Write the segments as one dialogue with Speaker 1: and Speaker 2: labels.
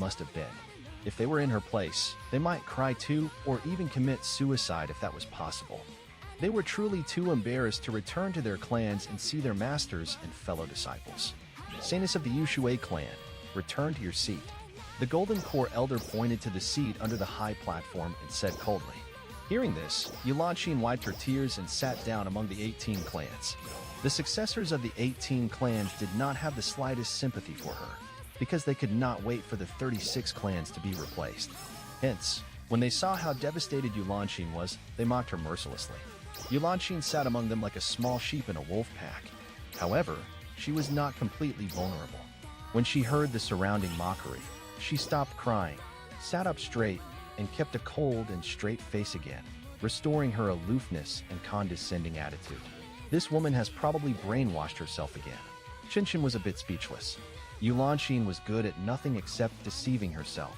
Speaker 1: must have been. If they were in her place, they might cry too, or even commit suicide if that was possible. They were truly too embarrassed to return to their clans and see their masters and fellow disciples. Saints of the Yushui clan, return to your seat. The Golden Core Elder pointed to the seat under the high platform and said coldly. Hearing this, Yulanxin wiped her tears and sat down among the 18 clans. The successors of the 18 clans did not have the slightest sympathy for her, because they could not wait for the 36 clans to be replaced. Hence, when they saw how devastated Yulanxin was, they mocked her mercilessly. Yulanxin sat among them like a small sheep in a wolf pack. However, she was not completely vulnerable. When she heard the surrounding mockery, she stopped crying, sat up straight, and kept a cold and straight face again, restoring her aloofness and condescending attitude. This woman has probably brainwashed herself again. Qinshan was a bit speechless. Yulanxin was good at nothing except deceiving herself.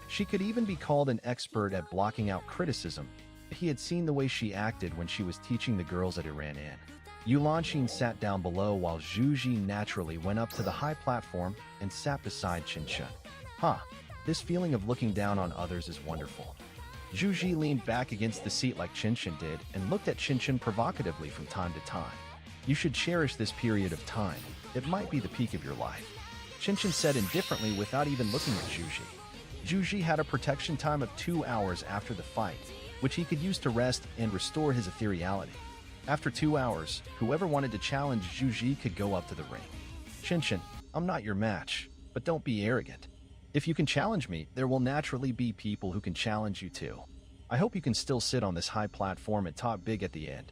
Speaker 1: She could even be called an expert at blocking out criticism. He had seen the way she acted when she was teaching the girls at Iran Inn. Yulanxin sat down below while Zhu Ji naturally went up to the high platform and sat beside Qinshan. This feeling of looking down on others is wonderful. Zhu Ji leaned back against the seat like Qinshan did and looked at Qinshan provocatively from time to time. You should cherish this period of time. It might be the peak of your life. Qinshan said indifferently without even looking at Zhu Ji. Zhu Ji had a protection time of 2 hours after the fight, which he could use to rest and restore his ethereality. After 2 hours, whoever wanted to challenge Zhu Ji could go up to the ring. Qinshan, I'm not your match, but don't be arrogant. If you can challenge me, there will naturally be people who can challenge you too. I hope you can still sit on this high platform and talk big at the end.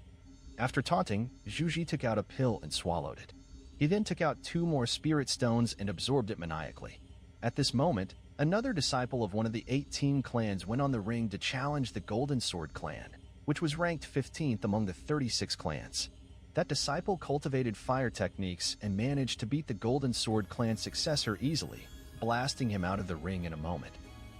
Speaker 1: After taunting, Zhu Ji took out a pill and swallowed it. He then took out 2 more spirit stones and absorbed it maniacally. At this moment, another disciple of one of the 18 clans went on the ring to challenge the Golden Sword clan, which was ranked 15th among the 36 clans. That disciple cultivated fire techniques and managed to beat the Golden Sword clan successor easily, blasting him out of the ring in a moment.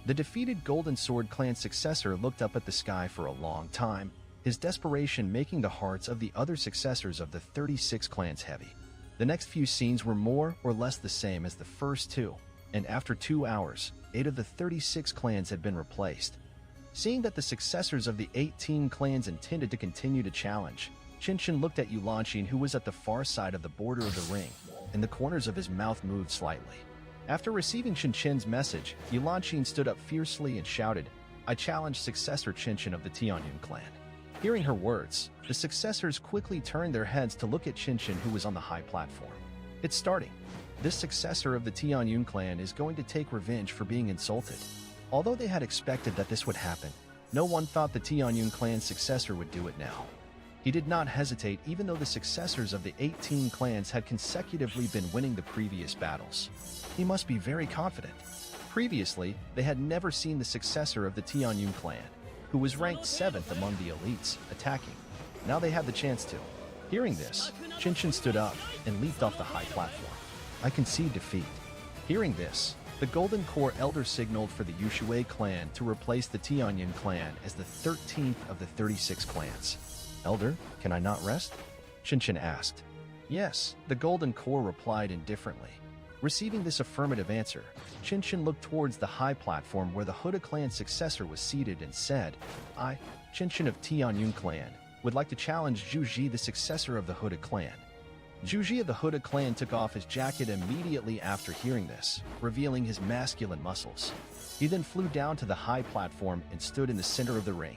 Speaker 1: The defeated Golden Sword clan successor looked up at the sky for a long time, his desperation making the hearts of the other successors of the 36 clans heavy. The next few scenes were more or less the same as the first 2, and after 2 hours, 8 of the 36 clans had been replaced. Seeing that the successors of the 18 clans intended to continue to challenge, Qinshan looked at Yulanxin, who was at the far side of the border of the ring, and the corners of his mouth moved slightly. After receiving Qinshan's message, Yulanxin stood up fiercely and shouted, I challenge successor Qinshan of the Tianyun clan. Hearing her words, the successors quickly turned their heads to look at Qinshan, who was on the high platform. It's starting. This successor of the Tianyun clan is going to take revenge for being insulted. Although they had expected that this would happen, no one thought the Tianyun clan's successor would do it now. He did not hesitate even though the successors of the 18 clans had consecutively been winning the previous battles. He must be very confident. Previously, they had never seen the successor of the Tianyun clan, who was ranked 7th among the elites, attacking. Now they had the chance to. Hearing this, Qinshan stood up and leaped off the high platform. I concede defeat. Hearing this, the Golden Core Elder signaled for the Yushui clan to replace the Tianyun clan as the 13th of the 36 clans. Elder, can I not rest? Qinshan asked. Yes, the Golden Core replied indifferently. Receiving this affirmative answer, Qinshan looked towards the high platform where the Huda clan successor was seated and said, I, Qinshan of Tianyun clan, would like to challenge Zhu Ji, the successor of the Huda clan. Zhu Ji of the Huda clan took off his jacket immediately after hearing this, revealing his masculine muscles. He then flew down to the high platform and stood in the center of the ring.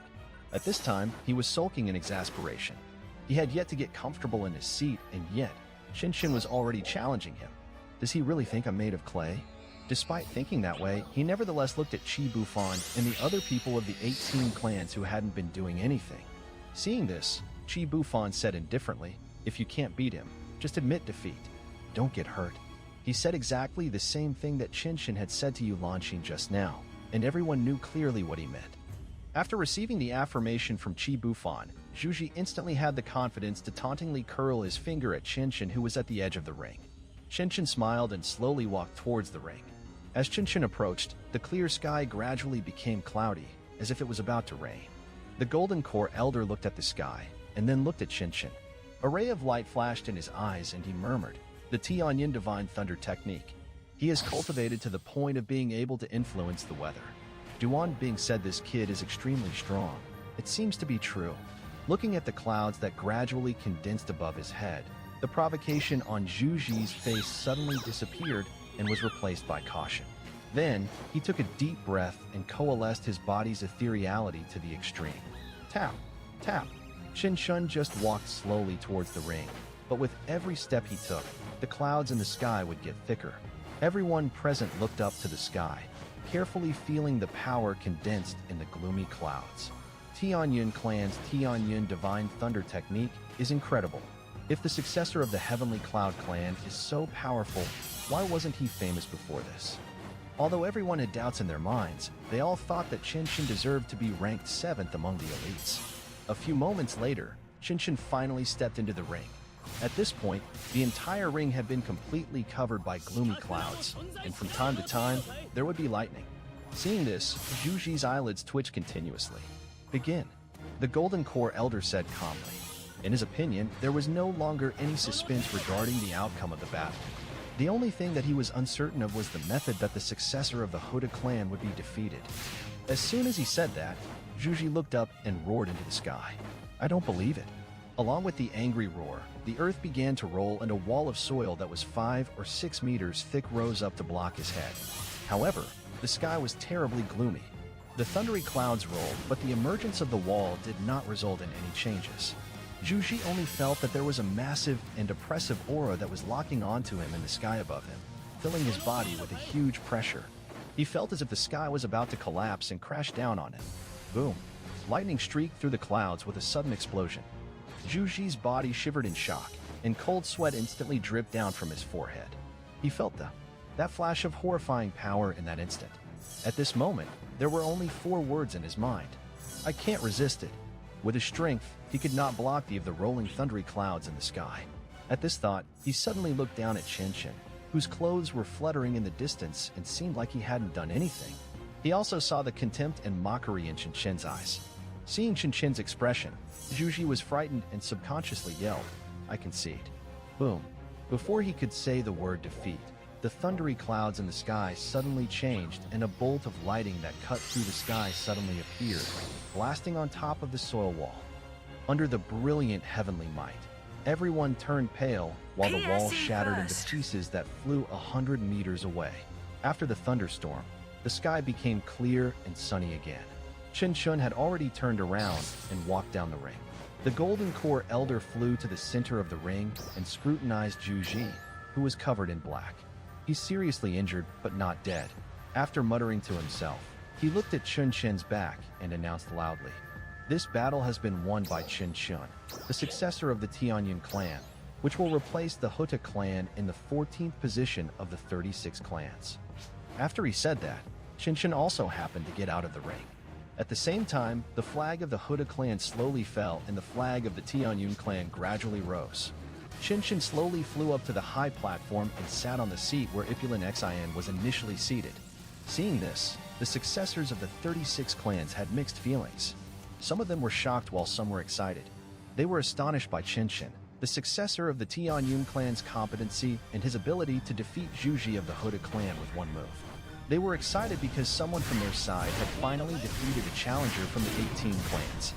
Speaker 1: At this time, he was sulking in exasperation. He had yet to get comfortable in his seat, and yet, Qinshan was already challenging him. Does he really think I'm made of clay? Despite thinking that way, he nevertheless looked at Qi Bufan and the other people of the 18 clans who hadn't been doing anything. Seeing this, Qi Bufan said indifferently, if you can't beat him, just admit defeat. Don't get hurt. He said exactly the same thing that Qinshan had said to Yulanxin just now, and everyone knew clearly what he meant. After receiving the affirmation from Qi Bufan, Zhu Ji instantly had the confidence to tauntingly curl his finger at Qinshan, who was at the edge of the ring. Qinshan smiled and slowly walked towards the ring. As Qinshan approached, the clear sky gradually became cloudy, as if it was about to rain. The Golden Core Elder looked at the sky, and then looked at Qinshan. A ray of light flashed in his eyes, and he murmured, the Tianyun Divine Thunder Technique. He is cultivated to the point of being able to influence the weather. Duan Bing said this kid is extremely strong. It seems to be true. Looking at the clouds that gradually condensed above his head, the provocation on Zhu Ji's face suddenly disappeared and was replaced by caution. Then, he took a deep breath and coalesced his body's ethereality to the extreme. Tap, tap. Qin Shun just walked slowly towards the ring, but with every step he took, the clouds in the sky would get thicker. Everyone present looked up to the sky, carefully feeling the power condensed in the gloomy clouds. Tianyun clan's Tianyun Divine Thunder technique is incredible. If the successor of the Heavenly Cloud clan is so powerful, why wasn't he famous before this? Although everyone had doubts in their minds, they all thought that Qin Shun deserved to be ranked 7th among the elites. A few moments later, Qin Shun finally stepped into the ring. At this point, the entire ring had been completely covered by gloomy clouds, and from time to time, there would be lightning. Seeing this, Zhu Ji's eyelids twitched continuously. Begin, the Golden Core Elder said calmly. In his opinion, there was no longer any suspense regarding the outcome of the battle. The only thing that he was uncertain of was the method that the successor of the Hoda clan would be defeated. As soon as he said that, Zhu Ji looked up and roared into the sky. I don't believe it. Along with the angry roar, the earth began to roll and a wall of soil that was 5 or 6 meters thick rose up to block his head. However, the sky was terribly gloomy. The thundery clouds rolled, but the emergence of the wall did not result in any changes. Zhu Ji only felt that there was a massive and oppressive aura that was locking onto him in the sky above him, filling his body with a huge pressure. He felt as if the sky was about to collapse and crash down on him. Boom! Lightning streaked through the clouds with a sudden explosion. Zhu Ji's body shivered in shock, and cold sweat instantly dripped down from his forehead. He felt that flash of horrifying power in that instant. At this moment, there were only 4 words in his mind. I can't resist it. With his strength, he could not block the rolling thundery clouds in the sky. At this thought, he suddenly looked down at Qin Shun, whose clothes were fluttering in the distance and seemed like he hadn't done anything. He also saw the contempt and mockery in Qin Shun's eyes. Seeing Qin Shun's expression, Zhu Ji was frightened and subconsciously yelled, I concede. Boom. Before he could say the word defeat, the thundery clouds in the sky suddenly changed and a bolt of lighting that cut through the sky suddenly appeared, blasting on top of the soil wall. Under the brilliant heavenly might, everyone turned pale while the wall shattered into pieces that flew 100 meters away. After the thunderstorm, the sky became clear and sunny again. Qin Shun had already turned around and walked down the ring. The Golden Core Elder flew to the center of the ring and scrutinized Zhu Ji, who was covered in black. He's seriously injured, but not dead. After muttering to himself, he looked at Qin Shun's back and announced loudly, This battle has been won by Qin Shun, the successor of the Tianyun clan, which will replace the Huta clan in the 14th position of the 36 clans. After he said that, Qin Shun also happened to get out of the ring. At the same time, the flag of the Huda clan slowly fell and the flag of the Tianyun clan gradually rose. Qin Shun slowly flew up to the high platform and sat on the seat where FFXI was initially seated. Seeing this, the successors of the 36 clans had mixed feelings. Some of them were shocked while some were excited. They were astonished by Qin Shun, the successor of the Tianyun clan's competency and his ability to defeat Zhu Ji of the Huda clan with one move. They were excited because someone from their side had finally defeated a challenger from the 18 clans.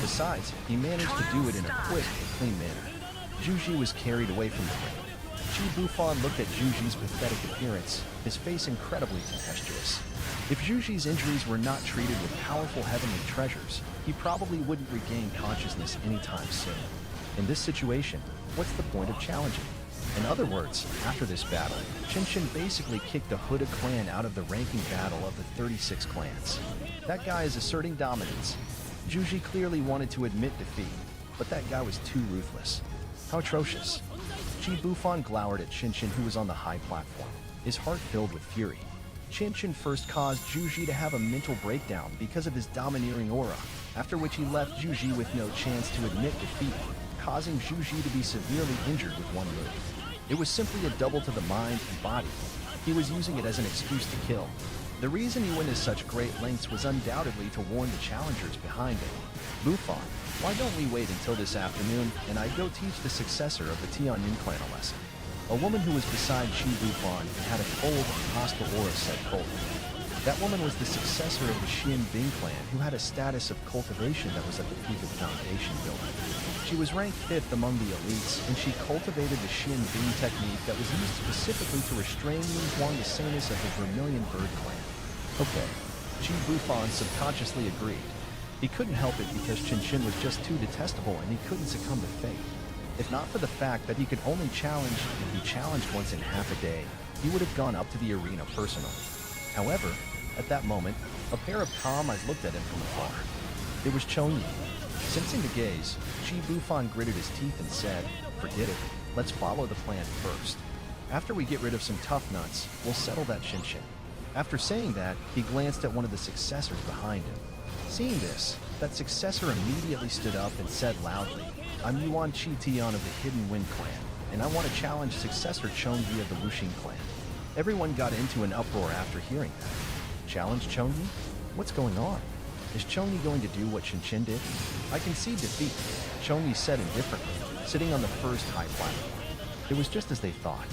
Speaker 1: Besides, he managed to do it in a quick and clean manner. Zhu Ji was carried away from the ring. Qi Bufan looked at Zhu Ji's pathetic appearance, his face incredibly tempestuous. If Zhu Ji's injuries were not treated with powerful heavenly treasures, he probably wouldn't regain consciousness anytime soon. In this situation, what's the point of challenging? In other words, after this battle, Qin Shun basically kicked the Huda clan out of the ranking battle of the 36 clans. That guy is asserting dominance. Zhu Ji clearly wanted to admit defeat, but that guy was too ruthless. How atrocious. Qi Bufan glowered at Qin Shun, who was on the high platform, his heart filled with fury. Qin Shun first caused Zhu Ji to have a mental breakdown because of his domineering aura, after which he left Zhu Ji with no chance to admit defeat, causing Zhu Ji to be severely injured with one move. It was simply a double to the mind and body. He was using it as an excuse to kill. The reason he went to such great lengths was undoubtedly to warn the challengers behind him. Bufan, why don't we wait until this afternoon and I go teach the successor of the Tianyun clan a lesson? A woman who was beside Chi Bufan and had a cold and hostile aura said coldly. That woman was the successor of the Xian Bing clan, who had a status of cultivation that was at the peak of foundation building. She was ranked 5th among the elites, and she cultivated the Xian Bing technique that was used specifically to restrain Yin Huang the sanus of the Vermilion Bird clan. Okay, Chi Bufan subconsciously agreed. He couldn't help it because Qinshin was just too detestable and he couldn't succumb to fate. If not for the fact that he could only challenge and be challenged once in half a day, he would have gone up to the arena personally. However, at that moment, a pair of calm eyes looked at him from afar. It was Chongyi. Sensing the gaze, Chi Bufan gritted his teeth and said, "Forget it, let's follow the plan first. After we get rid of some tough nuts, we'll settle that Qinshin." After saying that, he glanced at one of the successors behind him. Seeing this, that successor immediately stood up and said loudly, "I'm Yuan Chi Tian of the Hidden Wind clan, and I want to challenge successor Chongyi of the Wuxing clan." Everyone got into an uproar after hearing that. Challenge Chongyi? What's going on? Is Chongyi going to do what Qinshin did? "I concede defeat," Chongyi said indifferently, sitting on the first high platform. It was just as they thought.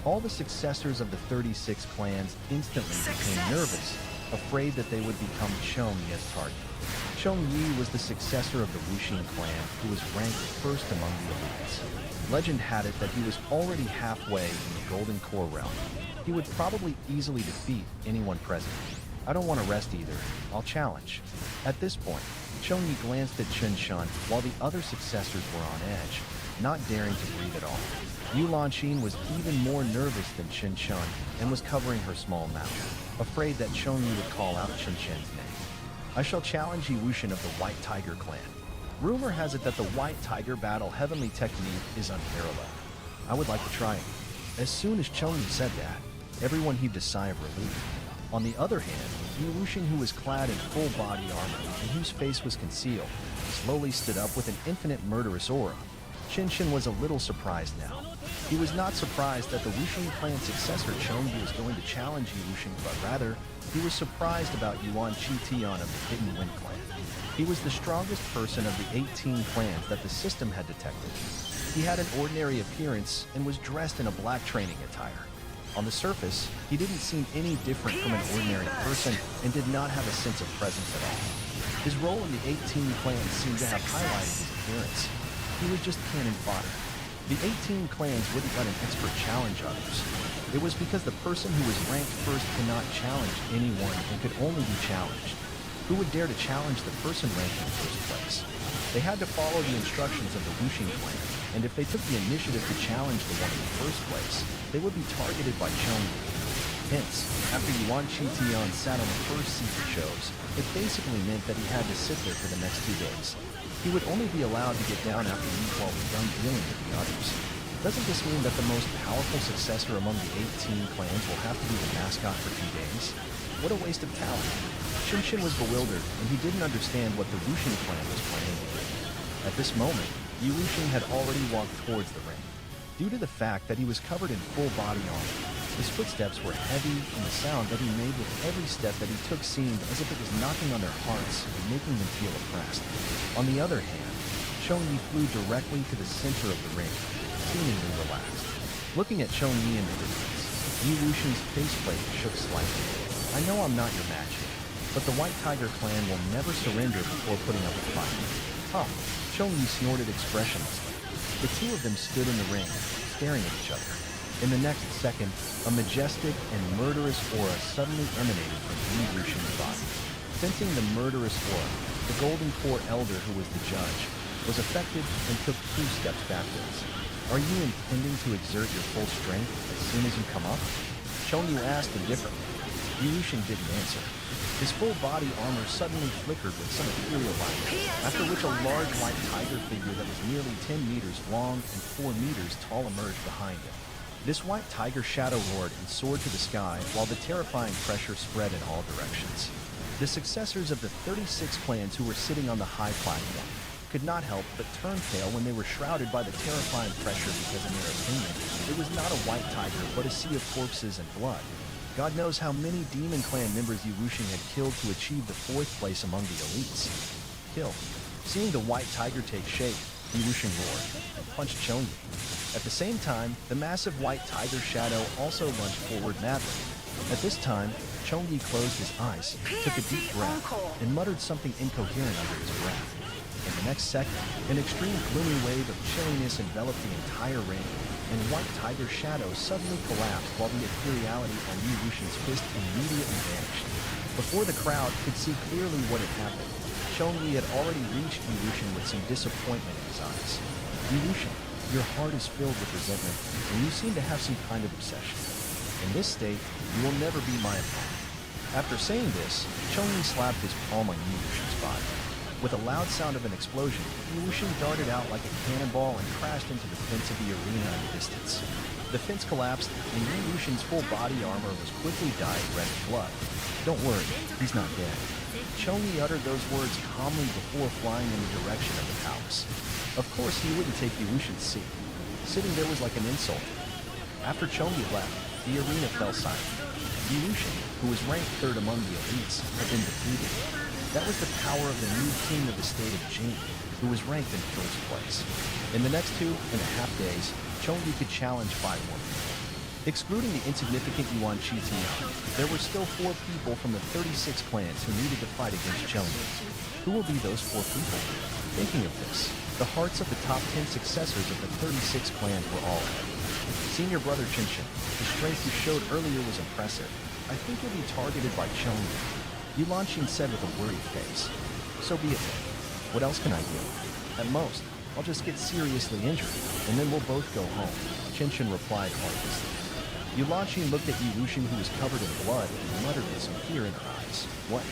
Speaker 1: All the successors of the 36 clans instantly became nervous, afraid that they would become Chongyi's target. Chongyi was the successor of the Wuxing clan, who was ranked 1st among the elites. Legend had it that he was already halfway in the Golden Core realm. He would probably easily defeat anyone present. "I don't want to rest either. I'll challenge." At this point, Chongyi glanced at Qinshin while the other successors were on edge, not daring to breathe at all. Yu Lanqin was even more nervous than Qinshin and was covering her small mouth, afraid that Chongyi would call out Qinshin's name. "I shall challenge Yi Wuxian of the White Tiger clan. Rumor has it that the White Tiger battle heavenly technique is unparalleled. I would like to try it." As soon as Chongyi said that, everyone heaved a sigh of relief. On the other hand, Yi Wuxian, who was clad in full body armor and whose face was concealed, slowly stood up with an infinite murderous aura. Qinshin was a little surprised now. He was not surprised that the Wuxing clan successor Chongyi was going to challenge Yi Wuxian, but rather, he was surprised about Yuan Chi Tian of the Hidden Wind clan. He was the strongest person of the 18 clans that the system had detected. He had an ordinary appearance and was dressed in a black training attire. On the surface, he didn't seem any different from an ordinary person and did not have a sense of presence at all. His role in the 18 clans seemed to have highlighted his appearance. He was just cannon fodder. The 18 clans wouldn't let an expert challenge others. It was because the person who was ranked 1st cannot challenge anyone and could only be challenged. Who would dare to challenge the person ranked in 1st place? They had to follow the instructions of the Wuxing clan, and if they took the initiative to challenge the one in 1st place, they would be targeted by Chongyi. Hence, after Yuan Chi Tian sat on the first seat he chose, it basically meant that he had to sit there for the next 2 days. He would only be allowed to get down after Yi was done dealing with the others. Doesn't this mean that the most powerful successor among the 18 clans will have to be the mascot for 2 days? What a waste of talent. Qinshin was bewildered, and he didn't understand what the Wuxing clan was planning to do. At this moment, Yi Wuxing had already walked towards the ring. Due to the fact that he was covered in full body armor, his footsteps were heavy, and the sound that he made with every step that he took seemed as if it was knocking on their hearts and making them feel oppressed. On the other hand, Chongyi flew directly to the center of the ring, seemingly relaxed. Looking at Chongyi in the distance, Yi Wuxing's faceplate shook slightly. "I know I'm not your match yet, but the White Tiger clan will never surrender before putting up a fight." "Huh," Chongyi snorted expressionlessly. The two of them stood in the ring, staring at each other. In the next second, a majestic and murderous aura suddenly emanated from Yi Wuxing's body. Sensing the murderous aura, the Golden Core Elder, who was the judge, was affected and took 2 steps backwards. "Are you intending to exert your full strength as soon as you come up?" Chongyi asked indifferently. Yi Wuxing didn't answer. His full body armor suddenly flickered with some ethereal light, after which a large white tiger figure that was nearly 10 meters long and 4 meters tall emerged behind him. This white tiger shadow roared and soared to the sky while the terrifying pressure spread in all directions. The successors of the 36 clans who were sitting on the high platform could not help but turn pale when they were shrouded by the terrifying pressure because in their opinion, it was not a white tiger but a sea of corpses and blood. God knows how many Demon Clan members Yi Wuxing had killed to achieve the 4th place among the elites. Kill. Seeing the white tiger take shape, Yi Wuxian roared and punched Chongyi. At the same time, the massive white tiger shadow also lunged forward madly. At this time, Chongyi closed his eyes, took a deep breath, and muttered something incoherent under his breath. In the next second, an extreme gloomy wave of chilliness enveloped the entire ring, and white tiger shadow suddenly collapsed while the ethereality on Yi Wuxian's fist immediately vanished. Before the crowd could see clearly what had happened, Chongyi had already reached Yi Wuxian with some disappointment in his eyes. Yi Wuxian, your heart is filled with resentment, and you seem to have some kind of obsession. In this state, you will never be my opponent. After saying this, Chongyi slapped his palm on Yi Wuxian's body. With a loud sound of an explosion, Yi Wuxian darted out like a cannonball and crashed into the fence of the arena in the distance. The fence collapsed, and Yi Wuxian's full body armor was quickly dyed red with blood. Don't worry, he's not dead. Chongyi uttered those words calmly before flying in the direction of the palace. Of course, he wouldn't take Yi Wuxian's seat. Sitting there was like an insult. After Chongyi left, the arena fell silent. Yi Wuxian, who was ranked third among the elites, had been defeated. That was the power of the new king of the state of Jin, who was ranked in first place. In the next 2.5 days, Chongyi could challenge 5 more people. Excluding the insignificant Yuan Qi team, there were still 4 people from the 36 clans who needed to fight against Chongyi. Who will be those 4 people? Thinking of this, the hearts of the top 10 successors of the 36 clans were all in. Senior brother Qinshan, the strength you showed earlier was impressive. I think you'll be targeted by Chongyi. Yulanxin said with a worried face. So be it then. What else can I do? At most, I'll just get seriously injured, and then we'll both go home, Qinshan replied heartlessly. Yulanxin looked at Yi Wuxian, who was covered in blood, and muttered with some fear in her eyes. What?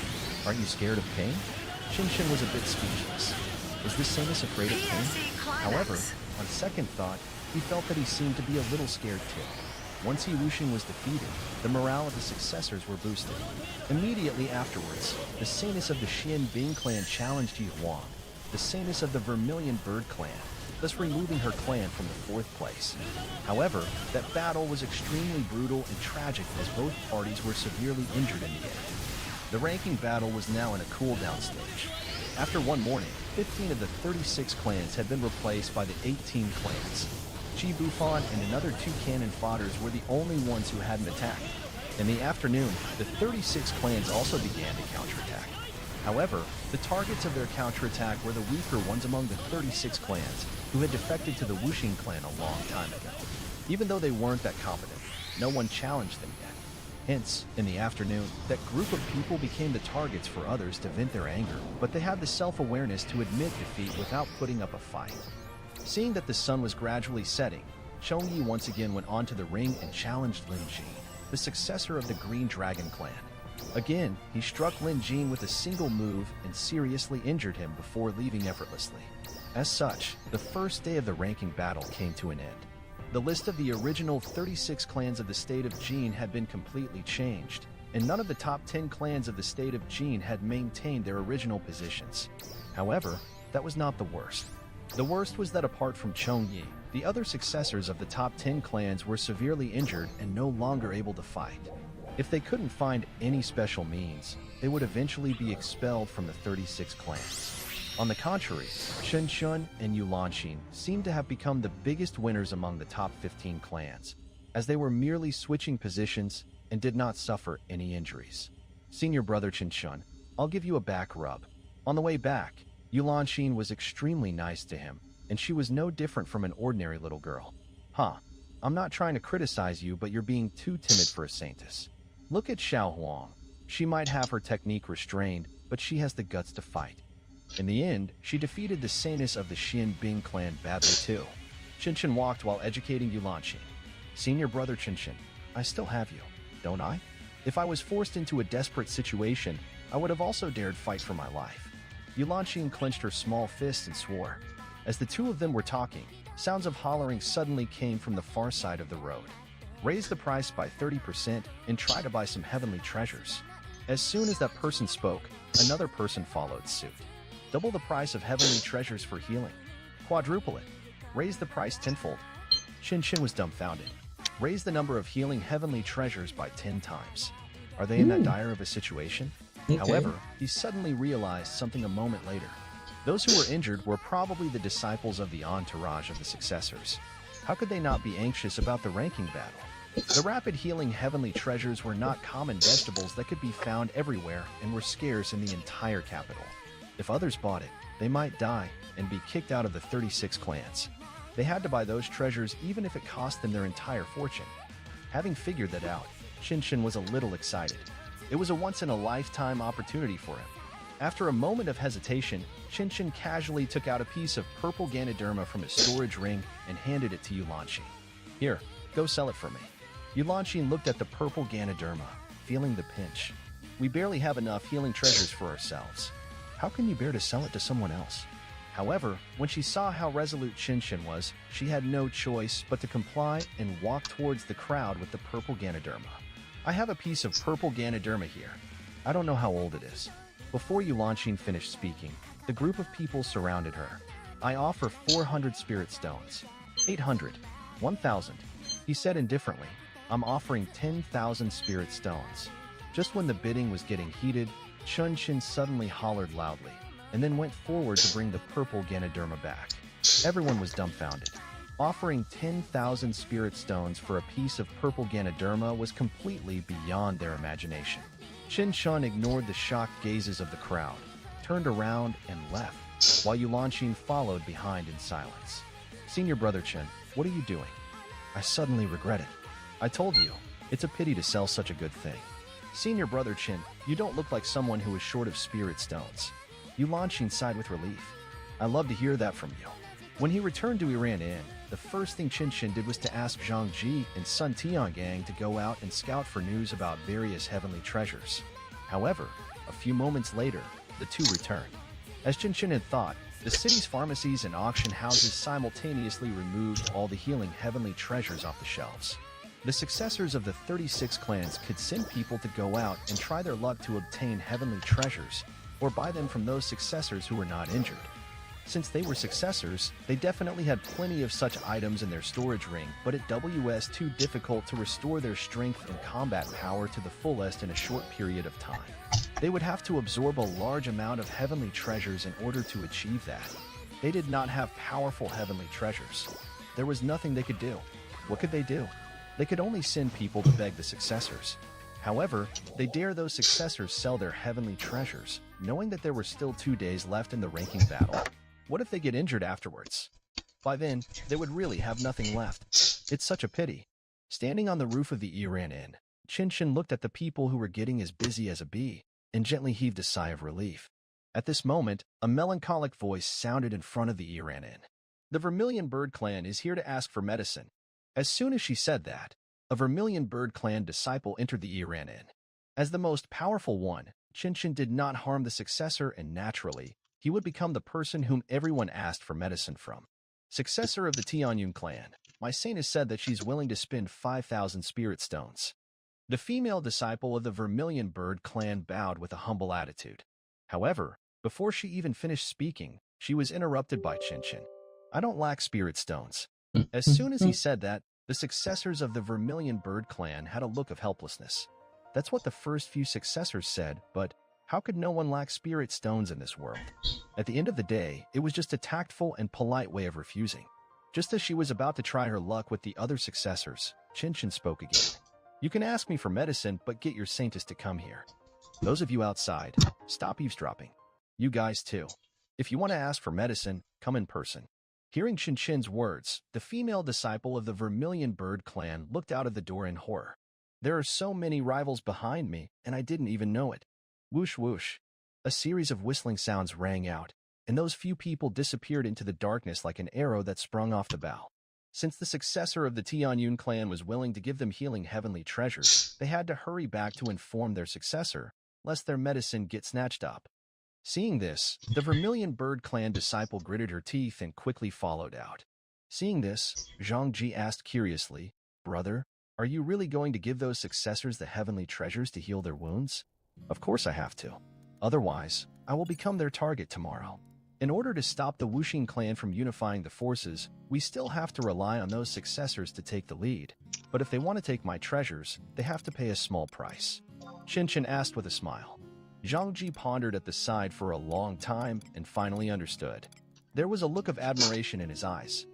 Speaker 1: Aren't you scared of pain? Qinshan was a bit speechless. Was this Samus afraid of pain? However, on second thought, he felt that he seemed to be a little scared too. Once Yi Wuxian was defeated, the morale of the successors were boosted. Immediately afterwards, the Samus of the Xian Bing clan challenged Yi Huang, the Samus of the Vermilion Bird clan, thus removing her clan from the 4th place. However, that battle was extremely brutal and tragic as both parties were severely injured in the end. The ranking battle was now in a cool-down stage. After one morning, 15 of the 36 clans had been replaced by the 18 clans. Qi Bufan and another 2 cannon fodders were the only ones who hadn't attacked. In the afternoon, the 36 clans also began to counterattack. However, the targets of their counterattack were the weaker ones among the 36 clans, who had defected to the Wuxing clan a long time ago. Even though they weren't that competent, no one challenged them yet. Hence, in the afternoon, that group of people became the targets for others to vent their anger, but they had the self-awareness to admit defeat without putting up a fight. Seeing that the sun was gradually setting, Chongyi once again went onto the ring and challenged Lin Jin, the successor of the Green Dragon clan. Again, he struck Lin Jin with a single move and seriously injured him before leaving effortlessly. As such, the first day of the ranking battle came to an end. The list of the original 36 clans of the state of Jin had been completely changed, and none of the top 10 clans of the state of Jin had maintained their original positions. However, that was not the worst. The worst was that apart from Chongyi, the other successors of the top 10 clans were severely injured and no longer able to fight. If they couldn't find any special means, they would eventually be expelled from the 36 clans. On the contrary, Shen Shun and Yulanxin seemed to have become the biggest winners among the top 15 clans, as they were merely switching positions and did not suffer any injuries. Senior brother Chen Shun, I'll give you a back rub. On the way back, Yulanxin was extremely nice to him, and she was no different from an ordinary little girl. I'm not trying to criticize you, but you're being too timid for a saintess. Look at Xiao Huang. She might have her technique restrained, but she has the guts to fight. In the end, she defeated the saintess of the Xian Bing clan badly too. Qinshan walked while educating Yulanxin. Senior brother Qinshan, I still have you, don't I? If I was forced into a desperate situation, I would have also dared fight for my life. Yulanxin clenched her small fists and swore. As the two of them were talking, sounds of hollering suddenly came from the far side of the road. Raise the price by 30% and try to buy some heavenly treasures. As soon as that person spoke, another person followed suit. Double the price of heavenly treasures for healing. Quadruple it. Raise the price tenfold. Qinshan was dumbfounded. Raise the number of healing heavenly treasures by 10 times. Are they in that dire of a situation?
Speaker 2: Okay.
Speaker 1: However, he suddenly realized something a moment later. Those who were injured were probably the disciples of the entourage of the successors. How could they not be anxious about the ranking battle? The rapid healing heavenly treasures were not common vegetables that could be found everywhere and were scarce in the entire capital. If others bought it, they might die and be kicked out of the 36 clans. They had to buy those treasures even if it cost them their entire fortune. Having figured that out, Shinshin was a little excited. It was a once-in-a-lifetime opportunity for him. After a moment of hesitation, Shinshin casually took out a piece of purple Ganoderma from his storage ring and handed it to Yulanshi. Here, go sell it for me. Yulanshi looked at the purple Ganoderma, feeling the pinch. We barely have enough healing treasures for ourselves. How can you bear to sell it to someone else? However, when she saw how resolute Shinshin was, she had no choice but to comply and walk towards the crowd with the purple Ganoderma. I have a piece of purple Ganoderma here. I don't know how old it is. Before Yulanshi finished speaking, the group of people surrounded her. I offer 400 spirit stones. 800. 1,000. He said indifferently, I'm offering 10,000 spirit stones. Just when the bidding was getting heated, Shinshin suddenly hollered loudly, and then went forward to bring the purple Ganoderma back. Everyone was dumbfounded. Offering 10,000 spirit stones for a piece of purple Ganoderma was completely beyond their imagination. Shinshin ignored the shocked gazes of the crowd, turned around and left, while Yulanshi followed behind in silence. Senior Brother Chin, what are you doing? I suddenly regret it. I told you, it's a pity to sell such a good thing. Senior Brother Chin, you don't look like someone who is short of spirit stones. Yulanshi sighed with relief. I love to hear that from you. When he returned to Iran Inn, the first thing Shinshin did was to ask Zhang Ji and Sun Tiangang to go out and scout for news about various heavenly treasures. However, a few moments later, the two returned. As Shinshin had thought, the city's pharmacies and auction houses simultaneously removed all the healing heavenly treasures off the shelves. The successors of the 36 clans could send people to go out and try their luck to obtain heavenly treasures, or buy them from those successors who were not injured. Since they were successors, they definitely had plenty of such items in their storage ring, but it was too difficult to restore their strength and combat power to the fullest in a short period of time. They would have to absorb a large amount of heavenly treasures in order to achieve that. They did not have powerful heavenly treasures. There was nothing they could do. What could they do? They could only send people to beg the successors. However, they dare those successors sell their heavenly treasures, knowing that there were still 2 days left in the ranking battle. What if they get injured afterwards? By then, they would really have nothing left. It's such a pity. Standing on the roof of the Iran Inn, Shinshin looked at the people who were getting as busy as a bee, and gently heaved a sigh of relief. At this moment, a melancholic voice sounded in front of the Iran Inn. The Vermilion Bird Clan is here to ask for medicine. As soon as she said that, a Vermilion Bird Clan disciple entered the Iran Inn. As the most powerful one, Shinshin did not harm the successor, and naturally, he would become the person whom everyone asked for medicine from. Successor of the Tianyun clan, my saint has said that she's willing to spend 5,000 spirit stones. The female disciple of the Vermilion Bird Clan bowed with a humble attitude. However, before she even finished speaking, she was interrupted by Shinshin. I don't lack spirit stones. As soon as he said that, the successors of the Vermilion Bird Clan had a look of helplessness. That's what the first few successors said, but how could no one lack spirit stones in this world? At the end of the day, it was just a tactful and polite way of refusing. Just as she was about to try her luck with the other successors, Shinshin spoke again. You can ask me for medicine, but get your saintess to come here. Those of you outside, stop eavesdropping. You guys too. If you want to ask for medicine, come in person. Hearing Shinshin's words, the female disciple of the Vermilion Bird Clan looked out of the door in horror. There are so many rivals behind me, and I didn't even know it. Whoosh whoosh. A series of whistling sounds rang out, and those few people disappeared into the darkness like an arrow that sprung off the bow. Since the successor of the Tianyun clan was willing to give them healing heavenly treasures, they had to hurry back to inform their successor, lest their medicine get snatched up. Seeing this, the Vermilion Bird Clan disciple gritted her teeth and quickly followed out. Seeing this, Zhang Ji asked curiously, Brother, are you really going to give those successors the heavenly treasures to heal their wounds? Of course I have to. Otherwise, I will become their target tomorrow. In order to stop the Wuxing clan from unifying the forces, we still have to rely on those successors to take the lead. But if they want to take my treasures, they have to pay a small price. Shinshin asked with a smile. Zhang Ji pondered at the side for a long time and finally understood. There was a look of admiration in his eyes.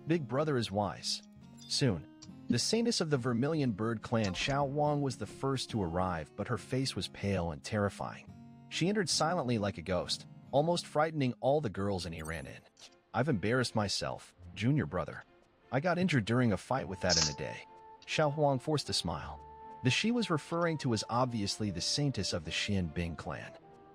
Speaker 1: Big brother is wise. Soon, the saintess of the Vermilion Bird clan Xiao Wang was the first to arrive, but her face was pale and terrifying. She entered silently like a ghost, almost frightening all the girls, and he ran in. I've embarrassed myself, junior brother. I got injured during a fight with that in a day. Xiao Huang forced a smile. The she was referring to was obviously the saintess of the Xian Bing clan.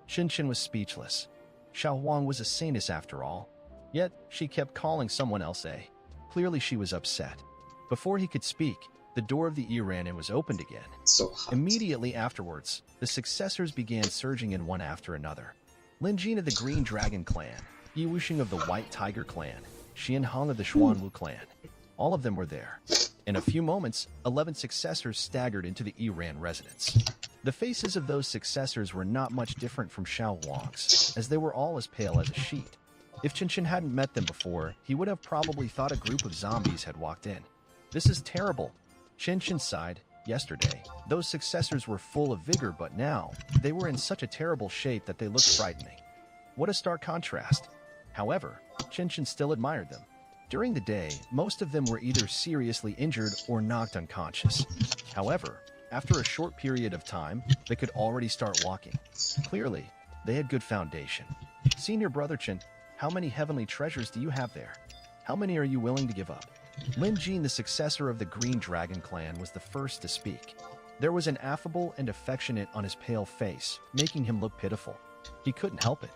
Speaker 1: Qinshan was speechless. Xiao Huang was a saintess after all. Yet, she kept calling someone else a. Clearly she was upset. Before he could speak, the door of the Iran was opened again.
Speaker 2: So hot.
Speaker 1: Immediately afterwards, the successors began surging in one after another. Lin Jin of the Green Dragon clan, Yi Wuxing of the White Tiger clan, Xian Hong of the Xuanwu clan. All of them were there. In a few moments, 11 successors staggered into the Iran residence. The faces of those successors were not much different from Xiao Wang's, as they were all as pale as a sheet. If Qinshan hadn't met them before, he would have probably thought a group of zombies had walked in. This is terrible. Qinshan sighed. Yesterday, those successors were full of vigor, but now, they were in such a terrible shape that they looked frightening. What a stark contrast. However, Qinshan still admired them. During the day, most of them were either seriously injured or knocked unconscious. However, after a short period of time, they could already start walking. Clearly, they had good foundation. Senior brother Qin, how many heavenly treasures do you have there? How many are you willing to give up? Lin Jin, the successor of the Green Dragon clan, was the first to speak. There was an affable and affectionate on his pale face, making him look pitiful. He couldn't help it.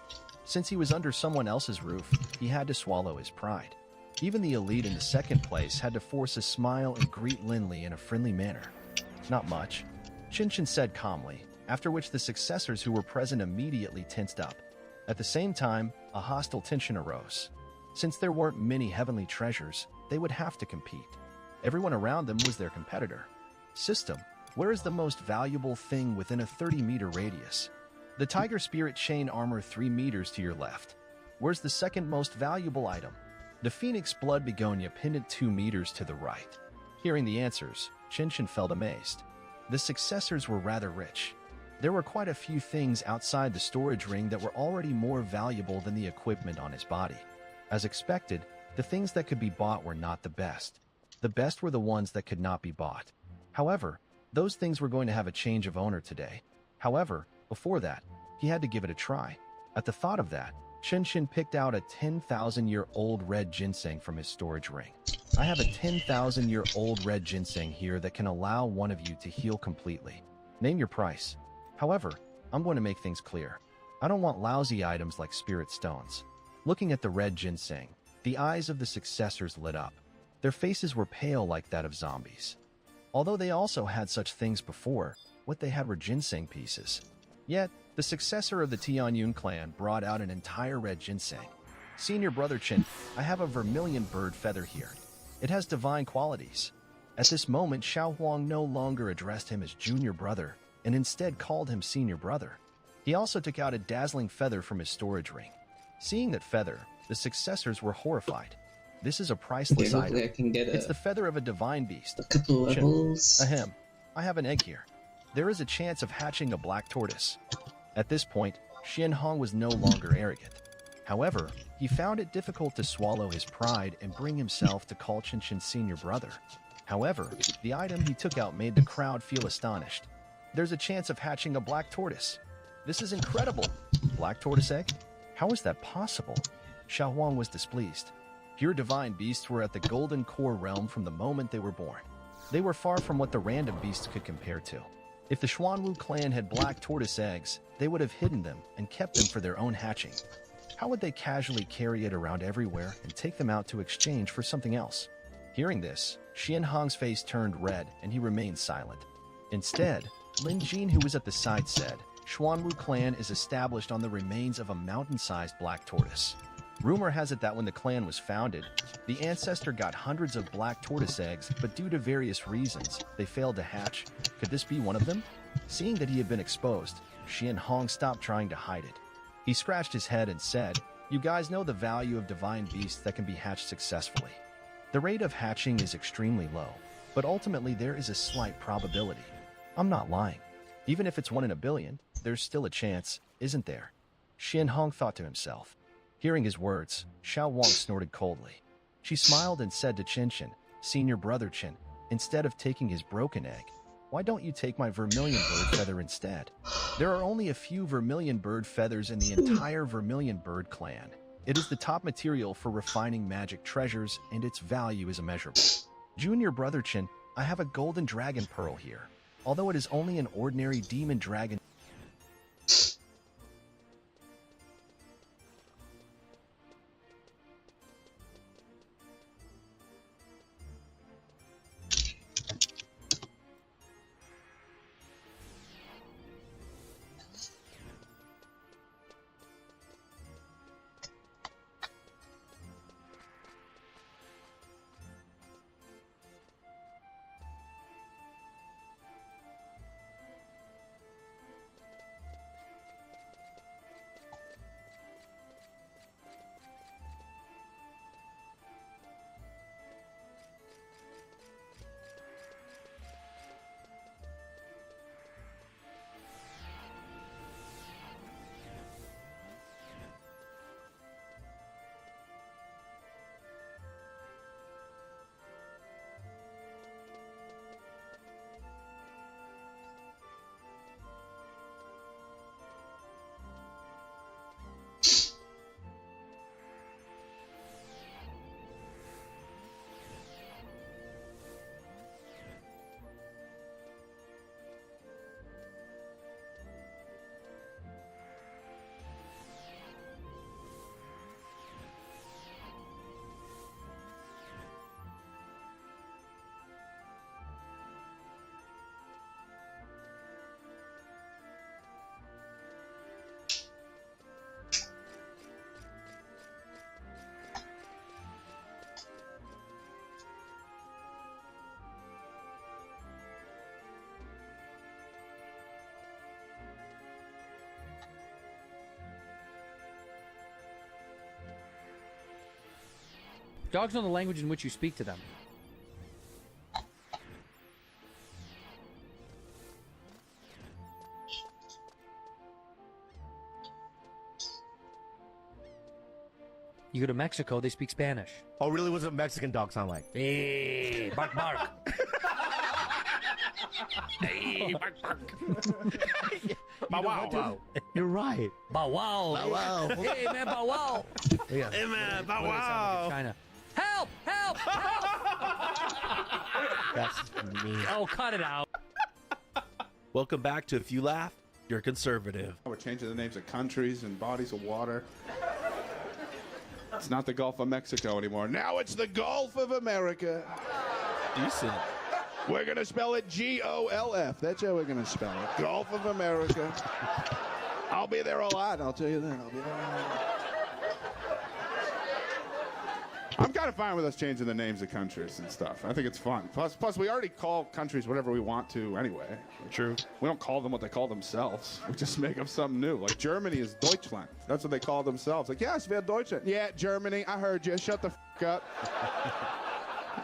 Speaker 1: Since he was under someone else's roof, he had to swallow his pride. Even the elite in the second place had to force a smile and greet Lin Li in a friendly manner. Not much, Qinshan said calmly, after which the successors who were present immediately tensed up. At the same time, a hostile tension arose. Since there weren't many heavenly treasures, they would have to compete. Everyone around them was their competitor. System, where is the most valuable thing within a 30-meter radius? The Tiger Spirit Chain Armor 3 meters to your left. Where's the second most valuable item? The Phoenix Blood Begonia pendant 2 meters to the right. Hearing the answers, Qinshan felt amazed. The successors were rather rich. There were quite a few things outside the storage ring that were already more valuable than the equipment on his body. As expected, the things that could be bought were not the best. The best were the ones that could not be bought. However, those things were going to have a change of owner today. However, before that, he had to give it a try. At the thought of that, Qinshan picked out a 10,000-year-old red ginseng from his storage ring. I have a 10,000-year-old red ginseng here that can allow one of you to heal completely. Name your price. However, I'm going to make things clear. I don't want lousy items like spirit stones. Looking at the red ginseng, the eyes of the successors lit up. Their faces were pale like that of zombies. Although they also had such things before, what they had were ginseng pieces. Yet, the successor of the Tianyun clan brought out an entire red ginseng. Senior brother Qin, I have a vermilion bird feather here. It has divine qualities. At this moment, Xiao Huang no longer addressed him as junior brother, and instead called him senior brother. He also took out a dazzling feather from his storage ring. Seeing that feather, the successors were horrified. This is a priceless item.
Speaker 2: I can get
Speaker 1: It's the feather of a divine beast.
Speaker 2: a couple
Speaker 1: Qin,
Speaker 2: levels.
Speaker 1: ahem. I have an egg here. There is a chance of hatching a black tortoise. At this point, Xian Hong was no longer arrogant. However, he found it difficult to swallow his pride and bring himself to call Qinshan's senior brother. However, the item he took out made the crowd feel astonished. There's a chance of hatching a black tortoise. This is incredible. Black tortoise egg? How is that possible? Xiao Huang was displeased. Pure divine beasts were at the golden core realm from the moment they were born. They were far from what the random beasts could compare to. If the Xuanwu clan had black tortoise eggs, they would have hidden them and kept them for their own hatching. How would they casually carry it around everywhere and take them out to exchange for something else? Hearing this, Xian Hong's face turned red and he remained silent. Instead, Lin Jin, who was at the side, said, Xuanwu clan is established on the remains of a mountain-sized black tortoise. Rumor has it that when the clan was founded, the ancestor got hundreds of black tortoise eggs, but due to various reasons, they failed to hatch. Could this be one of them? Seeing that he had been exposed, Xian Hong stopped trying to hide it. He scratched his head and said, You guys know the value of divine beasts that can be hatched successfully. The rate of hatching is extremely low, but ultimately there is a slight probability. I'm not lying. Even if it's 1 in a billion, there's still a chance, isn't there? Shin Hong thought to himself. Hearing his words, Xiao Wang snorted coldly. She smiled and said to Chin Chin, "Senior brother Chin, instead of taking his broken egg, why don't you take my vermilion bird feather instead? There are only a few vermilion bird feathers in the entire vermilion bird clan. It is the top material for refining magic treasures, and its value is immeasurable. Junior brother Chin, I have a golden dragon pearl here. Although it is only an ordinary demon dragon..."
Speaker 2: Dogs know the language in which you speak to them. You go to Mexico, they speak Spanish.
Speaker 3: Oh, really? What's a Mexican dog sound like?
Speaker 2: Hey, bark, bark. Hey, bark, bark.
Speaker 3: Bow wow, wow. You're right.
Speaker 2: Bow wow.
Speaker 3: Bow wow.
Speaker 2: Hey, man, bow wow.
Speaker 3: Yeah. Hey, man, bow wow.
Speaker 2: China. Help! Help! Help!
Speaker 3: That's me.
Speaker 2: Oh, cut it out.
Speaker 4: Welcome back to If You Laugh, You're Conservative.
Speaker 5: We're changing the names of countries and bodies of water. It's not the Gulf of Mexico anymore. Now it's the Gulf of America.
Speaker 4: Decent.
Speaker 5: We're going to spell it G-O-L-F. That's how we're going to spell it. Gulf of America. I'll be there a lot, I'll tell you that. I'll be there a lot. I'm kind of fine with us changing the names of countries and stuff. I think it's fun. Plus, we already call countries whatever we want to anyway.
Speaker 4: True.
Speaker 5: We don't call them what they call themselves. We just make up something new. Like Germany is Deutschland. That's what they call themselves. Like, yes, wir Deutschland. Yeah, Germany, I heard you. Shut the f*** up.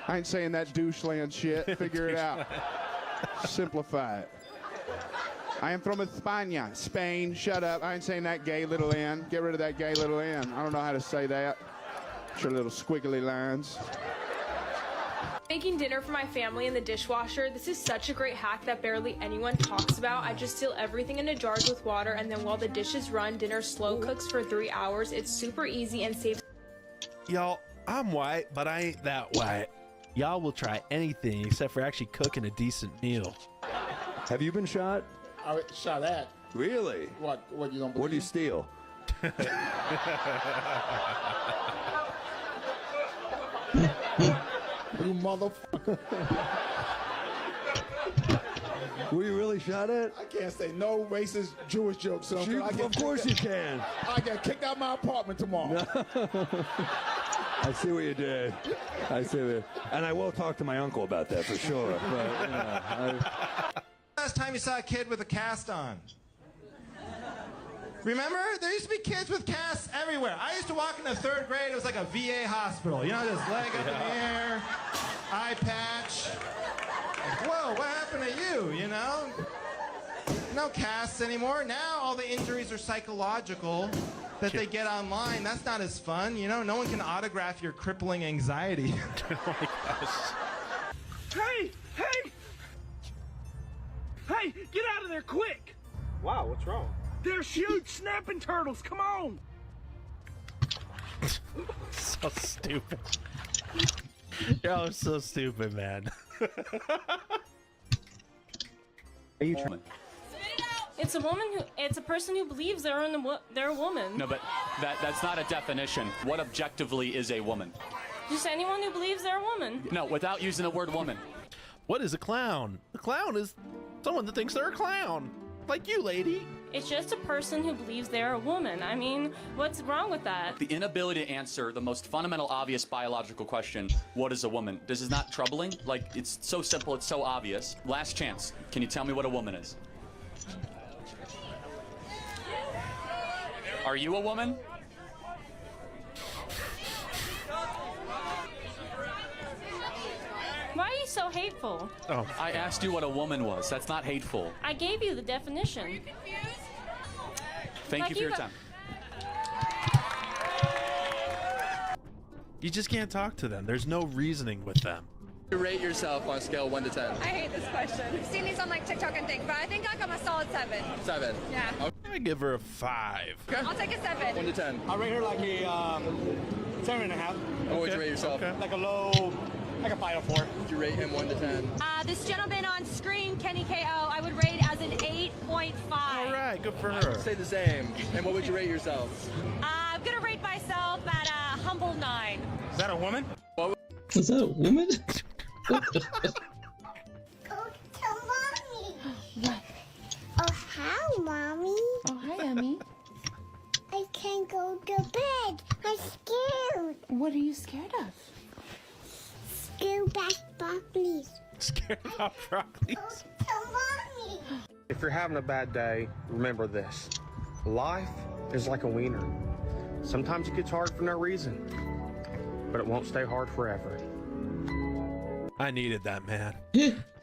Speaker 5: I ain't saying that doucheland shit. Figure it out. Simplify it. I am from España. Spain, shut up. I ain't saying that gay little N. Get rid of that gay little N. I don't know how to say that. Sure, little squiggly lines.
Speaker 6: Making dinner for my family in the dishwasher. This is such a great hack that barely anyone talks about. I just seal everything into jars with water, and then while the dishes run, dinner slow cooks for 3 hours. It's super easy and saves.
Speaker 4: Y'all, I'm white, but I ain't that white. Y'all will try anything except for actually cooking a decent meal.
Speaker 7: Have you been shot?
Speaker 8: I shot at.
Speaker 7: Really?
Speaker 8: What you don't believe?
Speaker 7: What do you steal?
Speaker 8: You motherfucker.
Speaker 7: Were you really shot at?
Speaker 8: I can't say no racist Jewish jokes, so
Speaker 7: Of course you can.
Speaker 8: I get kicked out of my apartment tomorrow.
Speaker 7: I see what you did. I see what. And I will talk to my uncle about that for sure. But,
Speaker 9: Last time you saw a kid with a cast on? Remember? There used to be kids with casts everywhere. I used to walk in the 3rd grade, it was like a VA hospital. You know, just leg up in the air, eye patch. Whoa, what happened to you, you know? no casts anymore. Now all the injuries are psychological that they get online. That's not as fun, you know? No one can autograph your crippling anxiety.
Speaker 4: Oh my gosh.
Speaker 3: Hey! Hey! Hey, get out of there quick!
Speaker 10: Wow, what's wrong?
Speaker 3: There's huge snapping turtles. Come on!
Speaker 4: So stupid. Y'all are so stupid, man.
Speaker 10: Are you trying?
Speaker 6: It's a person who believes they're a woman.
Speaker 11: No, but that's not a definition. What objectively is a woman?
Speaker 6: Just anyone who believes they're a woman.
Speaker 11: No, without using the word woman.
Speaker 4: What is a clown? A clown is someone that thinks they're a clown. Like you, lady.
Speaker 6: It's just a person who believes they're a woman. I mean, what's wrong with that?
Speaker 11: The inability to answer the most fundamental, obvious biological question, what is a woman? This is not troubling. Like, it's so simple, it's so obvious. Last chance. Can you tell me what a woman is? Are you a woman?
Speaker 6: Why are you so hateful?
Speaker 4: Oh,
Speaker 11: I asked you what a woman was. That's not hateful.
Speaker 6: I gave you the definition. Are you confused?
Speaker 11: Thank you for your time.
Speaker 4: you just can't talk to them. There's no reasoning with them.
Speaker 12: You rate yourself on a scale of 1 to 10.
Speaker 13: I hate this question. I've seen these on like TikTok and things, but I think like I'm a solid 7.
Speaker 12: 7.
Speaker 13: Yeah.
Speaker 4: I give her a 5.
Speaker 12: Okay.
Speaker 13: I'll take a 7.
Speaker 12: 1 to 10.
Speaker 10: I rate her like a 7.5.
Speaker 12: What would you rate yourself?
Speaker 4: Okay.
Speaker 10: Like a low, like a 5 or 4.
Speaker 12: Would you rate him 1 to 10?
Speaker 13: This gentleman on screen, Kenny KO, I would rate as an 8.5.
Speaker 4: All right, good for
Speaker 12: I
Speaker 4: her.
Speaker 12: would say the same. And what would you rate yourself?
Speaker 13: I'm gonna rate myself at a humble 9.
Speaker 10: Is that a woman?
Speaker 14: Is that a woman?
Speaker 15: Go to mommy.
Speaker 16: What?
Speaker 15: Oh, hi, mommy.
Speaker 16: Oh, hi, Emmy.
Speaker 15: I can't go to bed. I'm scared.
Speaker 16: What are you scared of?
Speaker 15: Scared about broccoli.
Speaker 4: Scared about broccoli.
Speaker 15: Go to mommy.
Speaker 10: If you're having a bad day, remember this. Life is like a wiener. Sometimes it gets hard for no reason, but it won't stay hard forever.
Speaker 4: I needed that, man.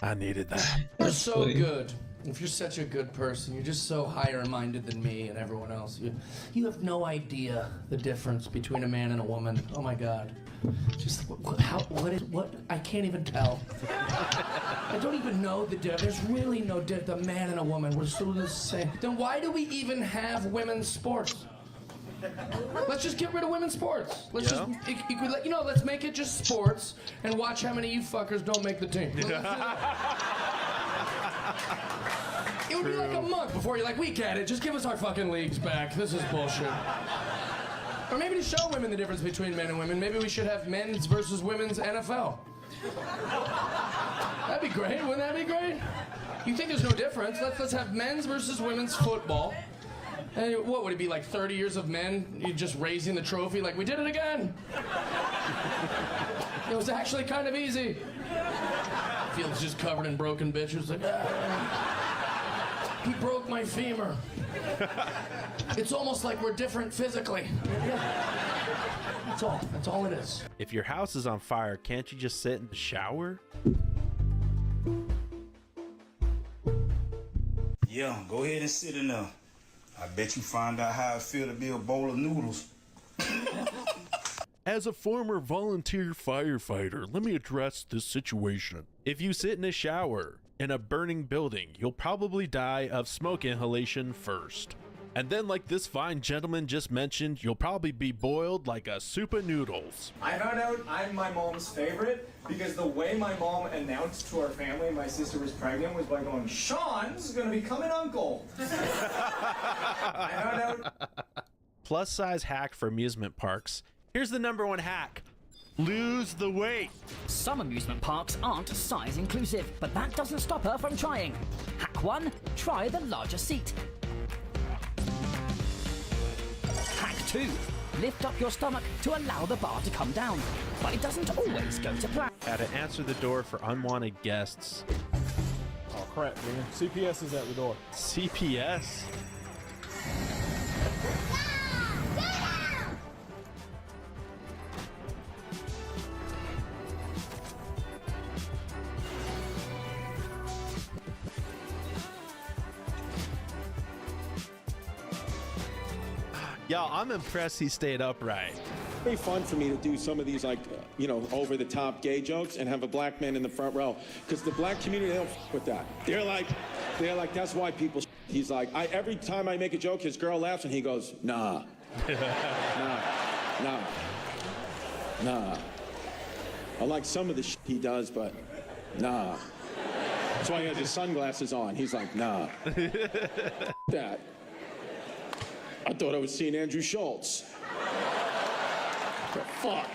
Speaker 4: I needed that.
Speaker 17: You're so good. If you're such a good person, you're just so higher minded than me and everyone else. You have no idea the difference between a man and a woman. Oh my God. Just what I can't even tell. I don't even know the difference. There's really no difference. The man and a woman, we're so the same. Then why do we even have women's sports? Let's just get rid of women's sports. Let's let's make it just sports and watch how many of you fuckers don't make the team. It would be like a month before you're like, we get it. Just give us our fucking leagues back. This is bullshit. Or maybe to show women the difference between men and women, maybe we should have men's versus women's NFL. That'd be great. Wouldn't that be great? You think there's no difference? Let's have men's versus women's football. And what would it be, like 30 years of men you just raising the trophy like, we did it again? It was actually kind of easy. Field's just covered in broken bitches. Like, he broke my femur. It's almost like we're different physically. That's all. That's all it is.
Speaker 4: If your house is on fire, can't you just sit in the shower?
Speaker 18: Yeah, go ahead and sit in there. I bet you find out how it feel to be a bowl of noodles.
Speaker 4: As a former volunteer firefighter, let me address this situation. If you sit in a shower in a burning building, you'll probably die of smoke inhalation first. And then, like this fine gentleman just mentioned, you'll probably be boiled like a soup of noodles.
Speaker 19: I found out I'm my mom's favorite because the way my mom announced to our family my sister was pregnant was by going, Sean's gonna become an uncle. I found out.
Speaker 4: Plus size hack for amusement parks. Here's the #1 hack. Lose the weight.
Speaker 20: Some amusement parks aren't size inclusive, but that doesn't stop her from trying. Hack 1, try the larger seat. Hack 2, lift up your stomach to allow the bar to come down, but it doesn't always go to plan.
Speaker 4: How to answer the door for unwanted guests.
Speaker 21: Oh crap, man. CPS is at the door.
Speaker 4: CPS? Y'all, I'm impressed he stayed upright.
Speaker 1: Very fun for me to do some of these, like, over the top gay jokes and have a black man in the front row. Because the black community, they don't with that. They're like, that's why people. He's like, every time I make a joke, his girl laughs and he goes, nah. Nah. I like some of the shit he does, but nah. That's why he has his sunglasses on. He's like, nah. That. I thought I was seeing Andrew Schultz. Fuck.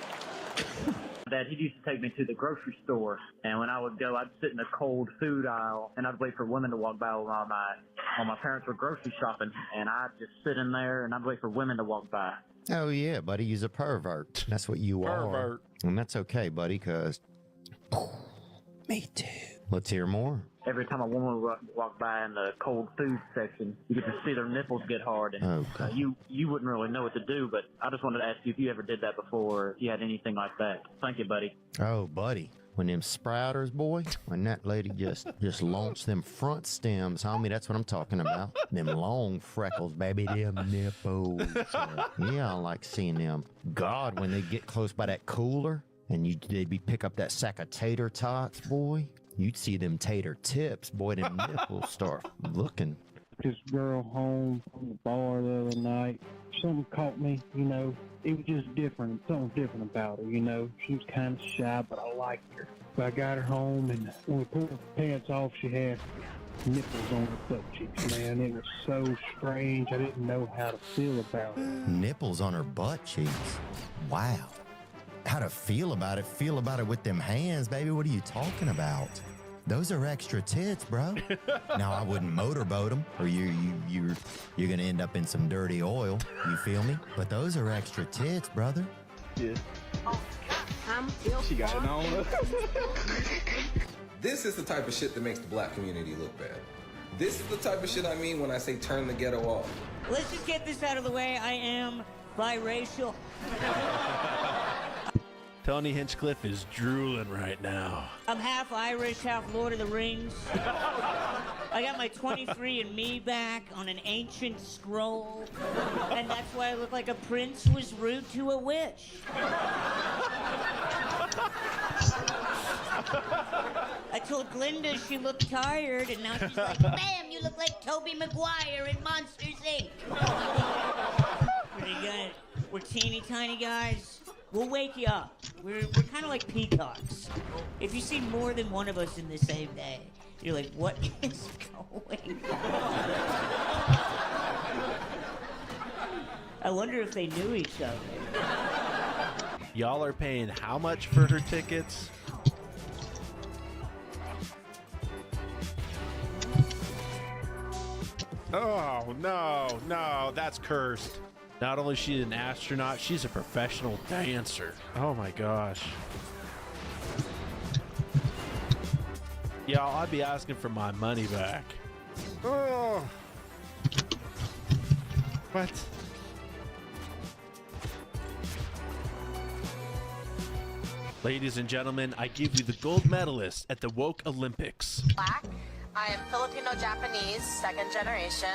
Speaker 22: Dad, he used to take me to the grocery store, and when I would go, I'd sit in the cold food aisle, and I'd wait for women to walk by while my parents were grocery shopping, and I'd just sit in there, and I'd wait for women to walk by.
Speaker 3: Oh, yeah, buddy, you're a pervert. That's what you are. And that's okay, buddy, because... me too. Let's hear more.
Speaker 22: Every time a woman would walk by in the cold food section, you get to see their nipples get hard, and you wouldn't really know what to do, but I just wanted to ask you if you ever did that before, or if you had anything like that. Thank you, buddy.
Speaker 3: Oh, buddy. When them sprouters, boy, when that lady just launched them front stems, homie, that's what I'm talking about. Them long freckles, baby, them nipples. Yeah, I like seeing them. God, when they get close by that cooler, and they'd pick up that sack of tater tots, boy, you'd see them tater tips, boy, them nipples start looking.
Speaker 23: This girl home from the bar the other night. Something caught me, It was just different. Something different about her, She was kind of shy, but I liked her. But I got her home, and when we pulled her pants off, she had nipples on her butt cheeks, man. It was so strange. I didn't know how to feel about it.
Speaker 3: Nipples on her butt cheeks? Wow. How to feel about it? Feel about it with them hands, baby. What are you talking about? Those are extra tits, bro. Now, I wouldn't motorboat them, or you're going to end up in some dirty oil. You feel me? But those are extra tits, brother.
Speaker 24: Yeah.
Speaker 12: She got it on. This is the type of shit that makes the black community look bad. This is the type of shit I mean when I say turn the ghetto off.
Speaker 25: Let's just get this out of the way. I am biracial.
Speaker 4: Tony Hinchcliffe is drooling right now.
Speaker 25: I'm half Irish, half Lord of the Rings. I got my 23andMe back on an ancient scroll, and that's why I look like a prince was rude to a witch. I told Glinda she looked tired, and now she's like, "Bam, you look like Tobey Maguire in Monsters, Inc." Pretty good. We're teeny tiny guys. We'll wake you up. We're kind of like peacocks. If you see more than one of us in the same day, you're like, what is going on? I wonder if they knew each other.
Speaker 4: Y'all are paying how much for her tickets? Oh, no, that's cursed. Not only is she an astronaut, she's a professional dancer. Oh my gosh. Y'all, I'd be asking for my money back. Oh. What? Ladies and gentlemen, I give you the gold medalist at the Woke Olympics.
Speaker 26: Black. I am Filipino-Japanese, second generation.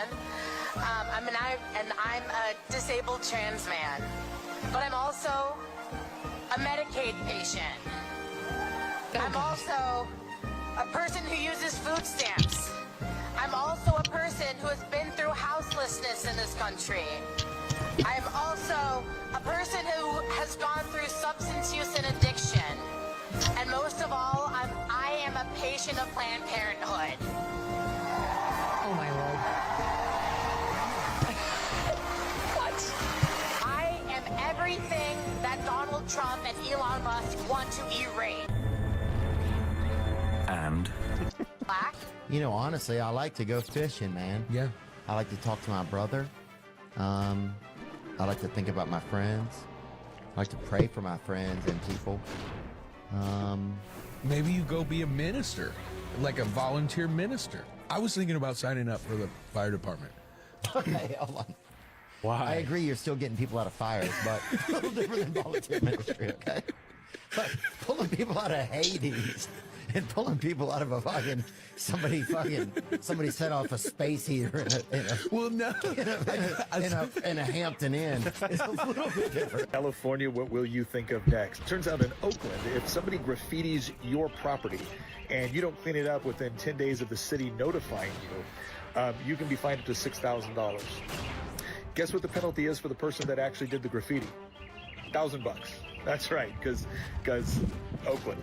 Speaker 26: I'm a disabled trans man, but I'm also a Medicaid patient. I'm also a person who uses food stamps. I'm also a person who has been through houselessness in this country. I'm also a person who has gone through substance use and addiction. And most of all, I am a patient of Planned Parenthood.
Speaker 25: Oh my Lord.
Speaker 26: What? I am everything that Donald Trump and Elon Musk want to erase.
Speaker 27: And?
Speaker 26: Black?
Speaker 3: Honestly, I like to go fishing, man.
Speaker 28: Yeah.
Speaker 3: I like to talk to my brother. I like to think about my friends. I like to pray for my friends and people.
Speaker 28: Maybe you go be a minister, like a volunteer minister. I was thinking about signing up for the fire department.
Speaker 3: Okay, hold on.
Speaker 4: Why?
Speaker 3: I agree you're still getting people out of fires, but it's a little different than volunteer ministry, okay? But pulling people out of Hades and pulling people out of a fucking somebody set off a space heater in a Hampton Inn. It's a little bit different.
Speaker 2: California, what will you think of next? Turns out in Oakland, if somebody graffitis your property and you don't clean it up within 10 days of the city notifying you, you can be fined up to $6,000. Guess what the penalty is for the person that actually did the graffiti? $1,000. That's right, because Oakland.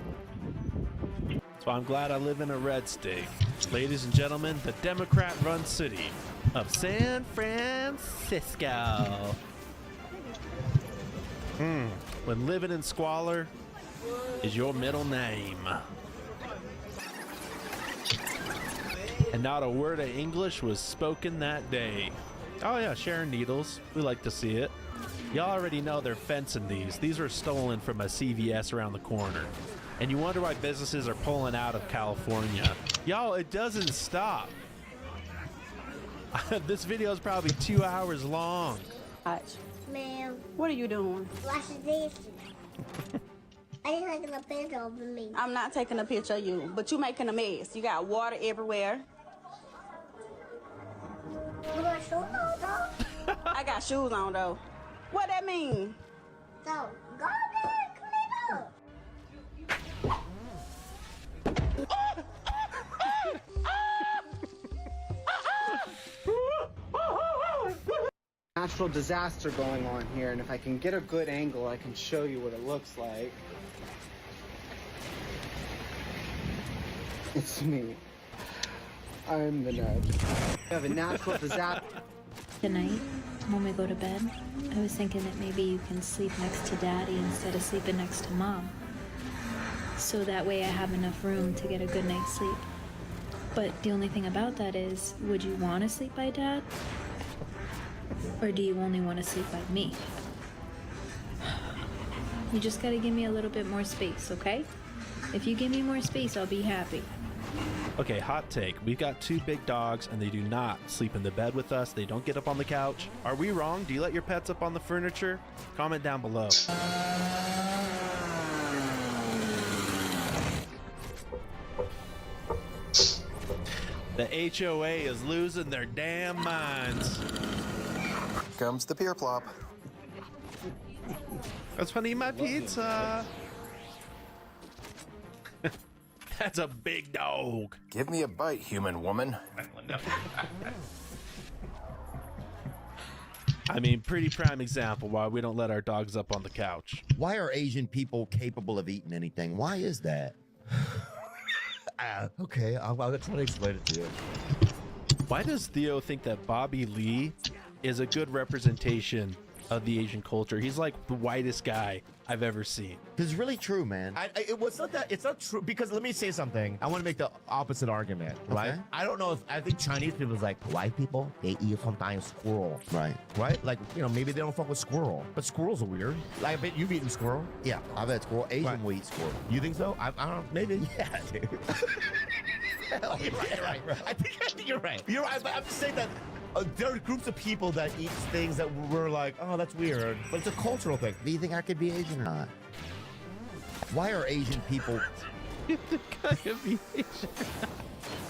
Speaker 4: So I'm glad I live in a red state. Ladies and gentlemen, the Democrat-run city of San Francisco. When living in squalor is your middle name. And not a word of English was spoken that day. Oh yeah, sharing needles. We like to see it. Y'all already know they're fencing these. These were stolen from a CVS around the corner. And you wonder why businesses are pulling out of California. Y'all, it doesn't stop. This video is probably 2 hours long.
Speaker 15: Ma'am.
Speaker 16: What are you doing?
Speaker 15: Washing dishes. I just taking a picture of me.
Speaker 16: I'm not taking a picture of you, but you making a mess. You got water everywhere.
Speaker 15: You got shoes on, though?
Speaker 16: I got shoes on, though. What that mean?
Speaker 15: So, go there and clean up.
Speaker 10: Natural disaster going on here, and if I can get a good angle, I can show you what it looks like. It's me. I'm the nudge. We have a natural disaster.
Speaker 5: Tonight, when we go to bed, I was thinking that maybe you can sleep next to Daddy instead of sleeping next to Mom. So that way I have enough room to get a good night's sleep. But the only thing about that is, would you want to sleep by Dad? Or do you only want to sleep by me? You just gotta give me a little bit more space, okay? If you give me more space, I'll be happy.
Speaker 4: Okay, hot take. We've got 2 big dogs and they do not sleep in the bed with us. They don't get up on the couch. Are we wrong? Do you let your pets up on the furniture? Comment down below. The HOA is losing their damn minds.
Speaker 6: Comes the peer plop.
Speaker 4: That's funny, my pizza. That's a big dog.
Speaker 6: Give me a bite, human woman.
Speaker 4: I mean, pretty prime example why we don't let our dogs up on the couch.
Speaker 3: Why are Asian people capable of eating anything? Why is that? Okay, I'll try to explain it to you.
Speaker 4: Why does Theo think that Bobby Lee is a good representation of the Asian culture? He's like the whitest guy I've ever seen.
Speaker 3: It's really true, man.
Speaker 7: It's not true, because let me say something. I want to make the opposite argument, right?
Speaker 3: Okay.
Speaker 7: I don't know if I think Chinese people is like, white people, they eat sometimes squirrel.
Speaker 3: Right.
Speaker 7: Right? Like, you know, maybe they don't fuck with squirrel, but squirrels are weird. Like, I bet you've eaten squirrel.
Speaker 3: Yeah, I've had squirrel. Asian will eat squirrel.
Speaker 7: You think so? I don't know. Maybe. Yeah, dude. You're right. I think you're right. You're right, but I'm just saying that there are groups of people that eat things that we're like, oh, that's weird. But it's a cultural thing.
Speaker 3: Do you think I could be Asian or not? Why are Asian people...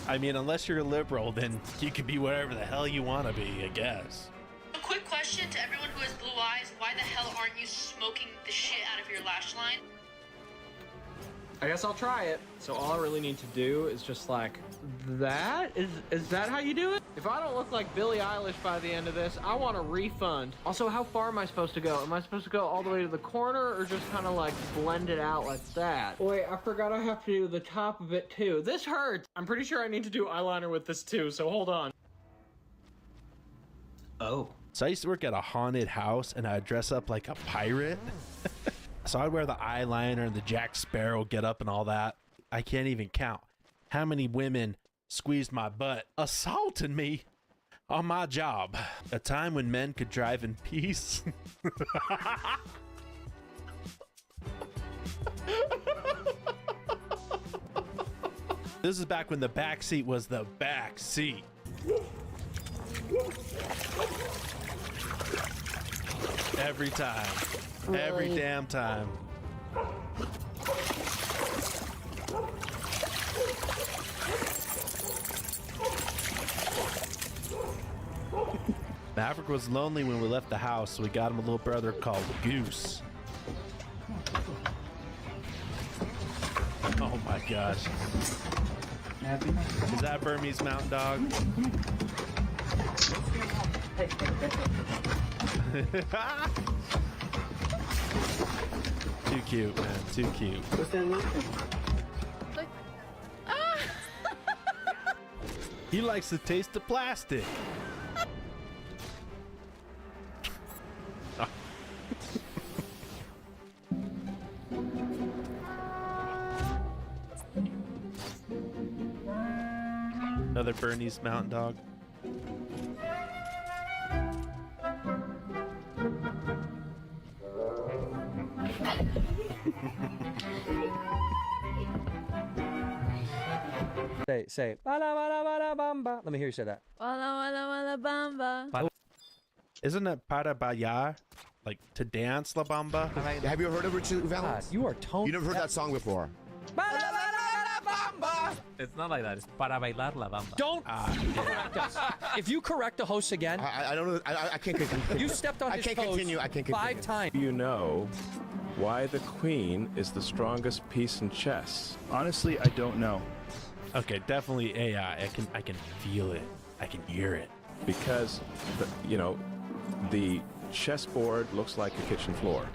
Speaker 4: I mean, unless you're a liberal, then you can be whatever the hell you want to be, I guess.
Speaker 8: A quick question to everyone who has blue eyes. Why the hell aren't you smoking the shit out of your lash line?
Speaker 19: I guess I'll try it. So all I really need to do is just like that? Is that how you do it? If I don't look like Billie Eilish by the end of this, I want a refund. Also, how far am I supposed to go? Am I supposed to go all the way to the corner or just kind of like blend it out like that? Wait, I forgot I have to do the top of it too. This hurts. I'm pretty sure I need to do eyeliner with this too, so hold on.
Speaker 4: Oh. So I used to work at a haunted house and I'd dress up like a pirate. So I'd wear the eyeliner and the Jack Sparrow get up and all that. I can't even count how many women squeezed my butt, assaulted me on my job. A time when men could drive in peace. This is back when the back seat was the back seat. Every time.
Speaker 16: Really?
Speaker 4: Every damn time. Maverick was lonely when we left the house, so we got him a little brother called Goose. Oh my gosh. Is that Burmese Mountain Dog? Too cute, man. Too cute.
Speaker 25: What's that looking?
Speaker 4: He likes the taste of plastic. Another Bernese Mountain Dog.
Speaker 9: Say, bala bala bala bamba. Let me hear you say that.
Speaker 5: Walla walla walla bamba.
Speaker 4: Isn't it para bailar? Like to dance la bamba?
Speaker 7: Have you heard of Richard Valens?
Speaker 9: You are tone.
Speaker 7: You never heard that song before?
Speaker 11: It's not like that. It's para bailar la bamba.
Speaker 9: Don't correct us. If you correct the host again,
Speaker 7: I don't know. I can't continue.
Speaker 9: you stepped on his toes
Speaker 7: I can't continue.
Speaker 9: 5 times.
Speaker 13: You know why the queen is the strongest piece in chess? Honestly, I don't know.
Speaker 4: Okay, definitely AI. I can feel it. I can hear it.
Speaker 13: Because, the chessboard looks like a kitchen floor.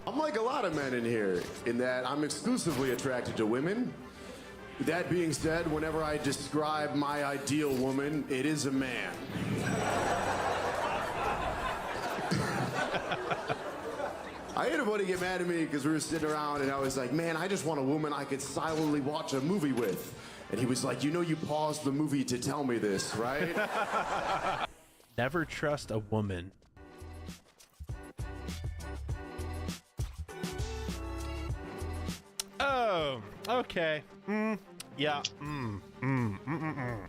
Speaker 14: I'm like a lot of men in here, in that I'm exclusively attracted to women. That being said, whenever I describe my ideal woman, it is a man. I had a buddy get mad at me because we were sitting around and I was like, man, I just want a woman I could silently watch a movie with. And he was like, you paused the movie to tell me this, right?
Speaker 4: Never trust a woman. Oh, okay. Yeah.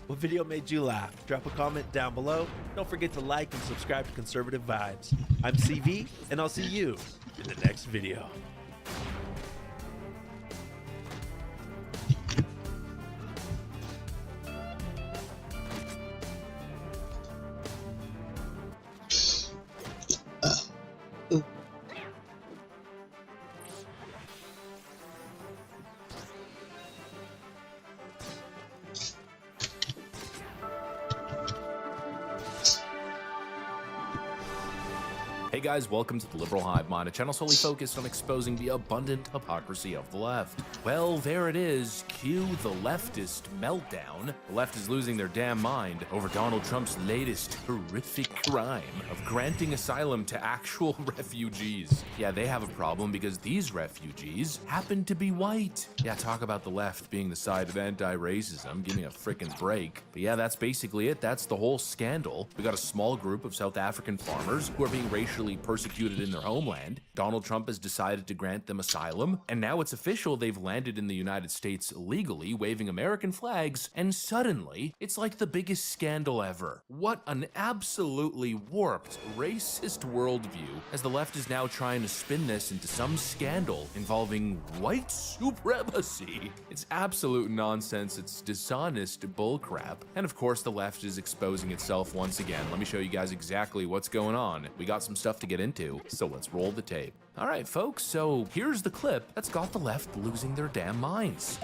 Speaker 4: What video made you laugh? Drop a comment down below. Don't forget to like and subscribe to Conservative Vibes. I'm CV, and I'll see you in the next video.
Speaker 17: Hey guys, welcome to the Liberal Hive Mind, a channel solely focused on exposing the abundant hypocrisy of the left. Well, there it is. Cue the leftist meltdown. The left is losing their damn mind over Donald Trump's latest horrific crime of granting asylum to actual refugees. Yeah, they have a problem because these refugees happen to be white. Yeah, talk about the left being the side of anti-racism. Give me a frickin' break. But yeah, that's basically it. That's the whole scandal. We got a small group of South African farmers who are being racially persecuted in their homeland. Donald Trump has decided to grant them asylum, and now it's official they've landed in the United States legally, waving American flags, and suddenly, it's like the biggest scandal ever. What an absolutely warped, racist worldview, as the left is now trying to spin this into some scandal involving white supremacy. It's absolute nonsense, it's dishonest bullcrap, and of course the left is exposing itself once again. Let me show you guys exactly what's going on. We got some stuff to get into, so let's roll the tape. All right, folks, so here's the clip that's got the left losing their damn minds.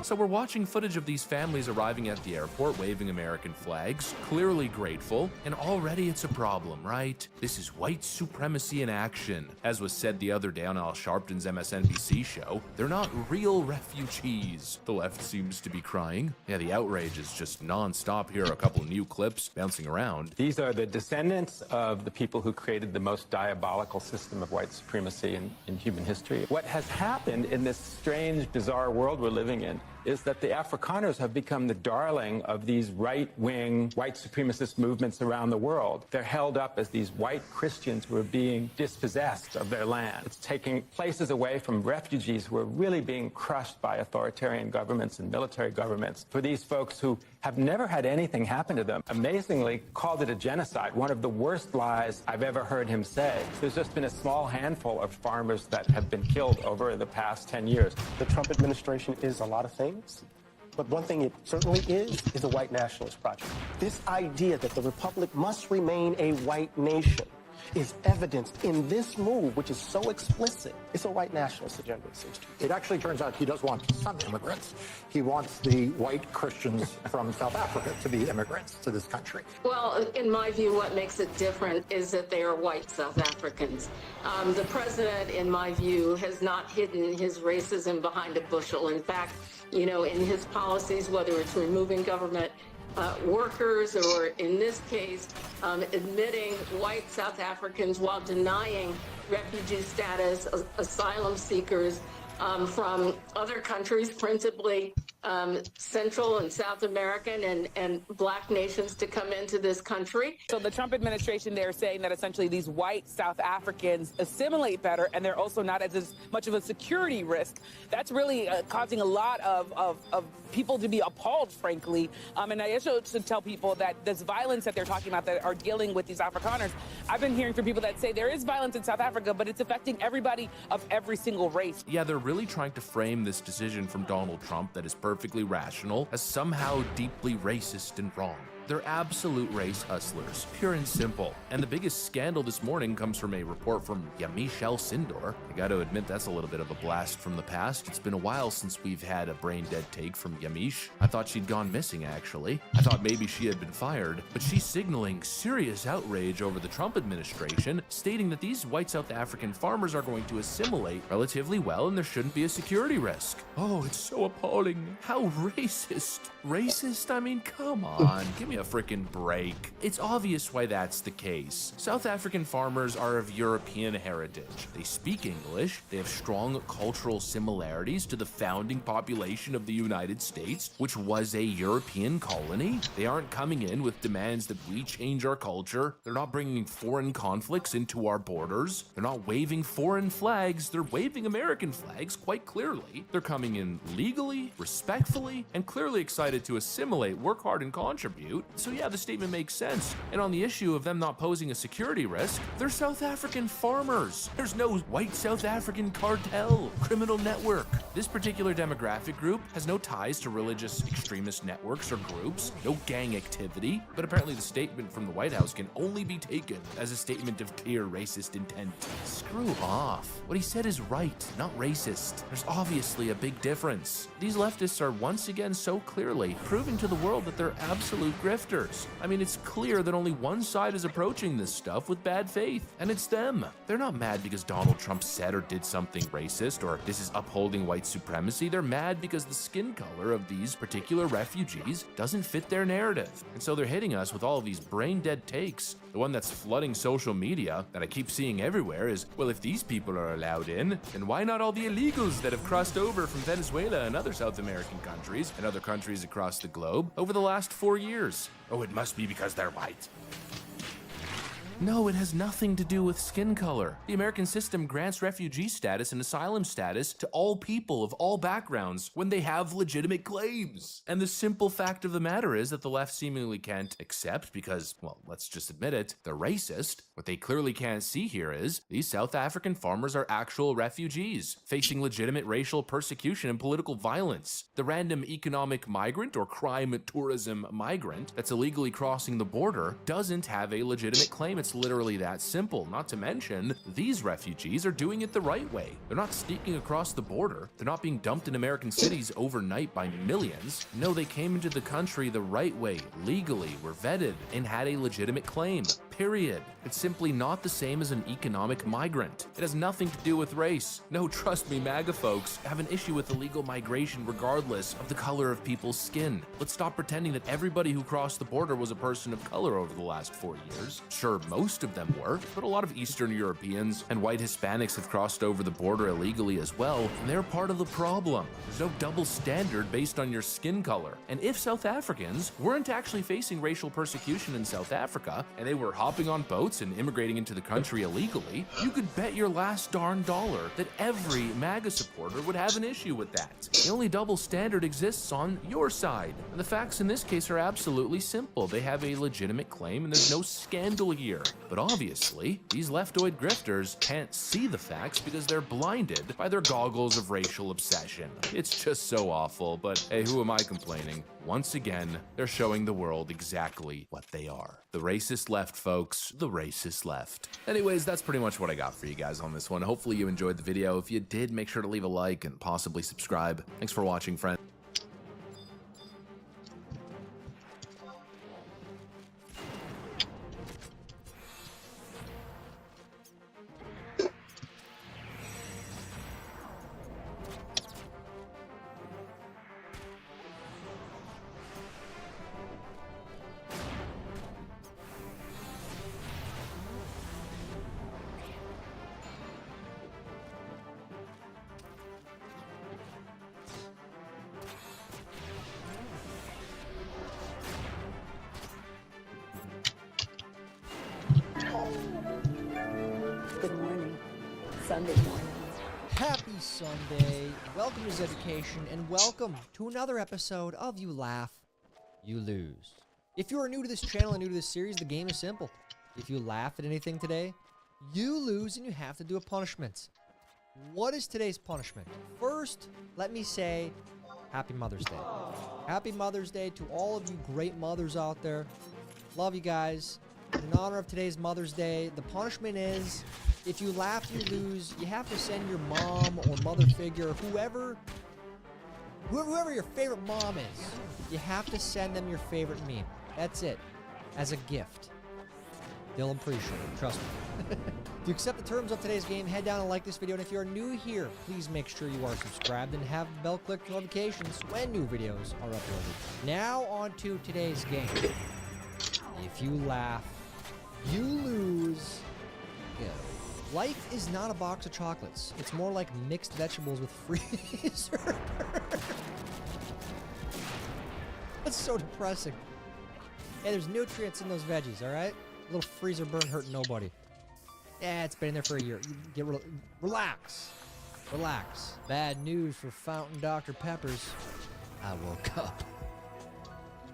Speaker 17: So we're watching footage of these families arriving at the airport, waving American flags, clearly grateful, and already it's a problem, right? This is white supremacy in action. As was said the other day on Al Sharpton's MSNBC show, they're not real refugees. The left seems to be crying. Yeah, the outrage is just non-stop. Here are a couple new clips bouncing around.
Speaker 18: These are the descendants of the people who created the most diabolical system of white supremacy in human history. What has happened in this strange, bizarre world we're living in is that the Afrikaners have become the darling of these right-wing, white supremacist movements around the world. They're held up as these white Christians who are being dispossessed of their land. It's taking places away from refugees who are really being crushed by authoritarian governments and military governments. For these folks who have never had anything happen to them, amazingly called it a genocide, one of the worst lies I've ever heard him say. There's just been a small handful of farmers that have been killed over the past 10 years.
Speaker 10: The Trump administration is a lot of things, but one thing it certainly is a white nationalist project. This idea that the republic must remain a white nation is evidenced in this move, which is so explicit. It's a white nationalist agenda, it seems to me.
Speaker 1: It actually turns out he does want some immigrants. He wants the white Christians from South Africa to be immigrants to this country.
Speaker 12: Well, in my view, what makes it different is that they are white South Africans. The president, in my view, has not hidden his racism behind a bushel. In fact, you know, in his policies, whether it's removing government workers or, in this case, admitting white South Africans while denying refugee status, asylum seekers from other countries, principally Central and South American and Black nations, to come into this country.
Speaker 20: So the Trump administration, they're saying that essentially these white South Africans assimilate better, and they're also not as much of a security risk. That's really causing a lot of people to be appalled, frankly. And I also should tell people that this violence that they're talking about that are dealing with these Afrikaners, I've been hearing from people that say there is violence in South Africa, but it's affecting everybody of every single race.
Speaker 17: Yeah, they're really trying to frame this decision from Donald Trump that is perfectly rational as somehow deeply racist and wrong. They're absolute race hustlers, pure and simple. And the biggest scandal this morning comes from a report from Yamiche Sindor. I gotta admit, that's a little bit of a blast from the past. It's been a while since we've had a brain-dead take from Yamiche. I thought she'd gone missing, actually. I thought maybe she had been fired, but she's signaling serious outrage over the Trump administration, stating that these white South African farmers are going to assimilate relatively well and there shouldn't be a security risk. Oh, it's so appalling. How racist. Racist? I mean, come on. Give me a freaking break. It's obvious why that's the case. South African farmers are of European heritage. They speak English, they have strong cultural similarities to the founding population of the United States, which was a European colony. They aren't coming in with demands that we change our culture. They're not bringing foreign conflicts into our borders. They're not waving foreign flags. They're waving American flags quite clearly. They're coming in legally, respectfully, and clearly excited to assimilate, work hard, and contribute. So yeah, the statement makes sense. And on the issue of them not posing a security risk, they're South African farmers. There's no white South African cartel, criminal network. This particular demographic group has no ties to religious extremist networks or groups, no gang activity, but apparently the statement from the White House can only be taken as a statement of clear racist intent. Screw off. What he said is right, not racist. There's obviously a big difference. These leftists are once again so clearly proving to the world that they're absolute grifters. I mean, it's clear that only one side is approaching this stuff with bad faith, and it's them. They're not mad because Donald Trump said or did something racist, or this is upholding white supremacy. They're mad because the skin color of these particular refugees doesn't fit their narrative. And so they're hitting us with all of these brain-dead takes. The one that's flooding social media that I keep seeing everywhere is, well, if these people are allowed in, then why not all the illegals that have crossed over from Venezuela and other South American countries and other countries across the globe over the last 4 years? Oh, it must be because they're white. No, it has nothing to do with skin color. The American system grants refugee status and asylum status to all people of all backgrounds when they have legitimate claims. And the simple fact of the matter is that the left seemingly can't accept because, well, let's just admit it, they're racist. What they clearly can't see here is these South African farmers are actual refugees, facing legitimate racial persecution and political violence. The random economic migrant or crime tourism migrant that's illegally crossing the border doesn't have a legitimate claim. It's literally that simple. Not to mention, these refugees are doing it the right way. They're not sneaking across the border. They're not being dumped in American cities overnight by millions. No, they came into the country the right way, legally, were vetted, and had a legitimate claim. Period. It's simply not the same as an economic migrant. It has nothing to do with race. No, trust me, MAGA folks have an issue with illegal migration regardless of the color of people's skin. Let's stop pretending that everybody who crossed the border was a person of color over the last 4 years. Sure, most of them were, but a lot of Eastern Europeans and white Hispanics have crossed over the border illegally as well, and they're part of the problem. There's no double standard based on your skin color. And if South Africans weren't actually facing racial persecution in South Africa, and they were hopping on boats and immigrating into the country illegally, you could bet your last darn dollar that every MAGA supporter would have an issue with that. The only double standard exists on your side, and the facts in this case are absolutely simple. They have a legitimate claim and there's no scandal here. But obviously, these leftoid grifters can't see the facts because they're blinded by their goggles of racial obsession. It's just so awful, but hey, who am I complaining? Once again, they're showing the world exactly what they are. The racist left, folks. The racist left. Anyways, that's pretty much what I got for you guys on this one. Hopefully you enjoyed the video. If you did, make sure to leave a like and possibly subscribe. Thanks for watching, friends.
Speaker 16: Good morning. Sunday morning.
Speaker 9: Happy Sunday. Welcome to Zedcation, and welcome to another episode of You Laugh, You Lose. If you are new to this channel and new to this series, the game is simple. If you laugh at anything today, you lose and you have to do a punishment. What is today's punishment? First, let me say Happy Mother's Day. Happy Mother's Day to all of you great mothers out there. Love you guys. In honor of today's Mother's Day, the punishment is, if you laugh, you lose. You have to send your mom or mother figure, or whoever your favorite mom is, you have to send them your favorite meme. That's it. As a gift. They'll appreciate it. Trust me. If you accept the terms of today's game, head down and like this video. And if you are new here, please make sure you are subscribed and have bell click notifications when new videos are uploaded. Now on to today's game. If you laugh, you lose. Go. Life is not a box of chocolates. It's more like mixed vegetables with freezer burn. That's so depressing. Hey, there's nutrients in those veggies, all right? A little freezer burn hurt nobody. Yeah, it's been in there for a year. You get relax. Relax. Bad news for Fountain Dr. Peppers. I woke up.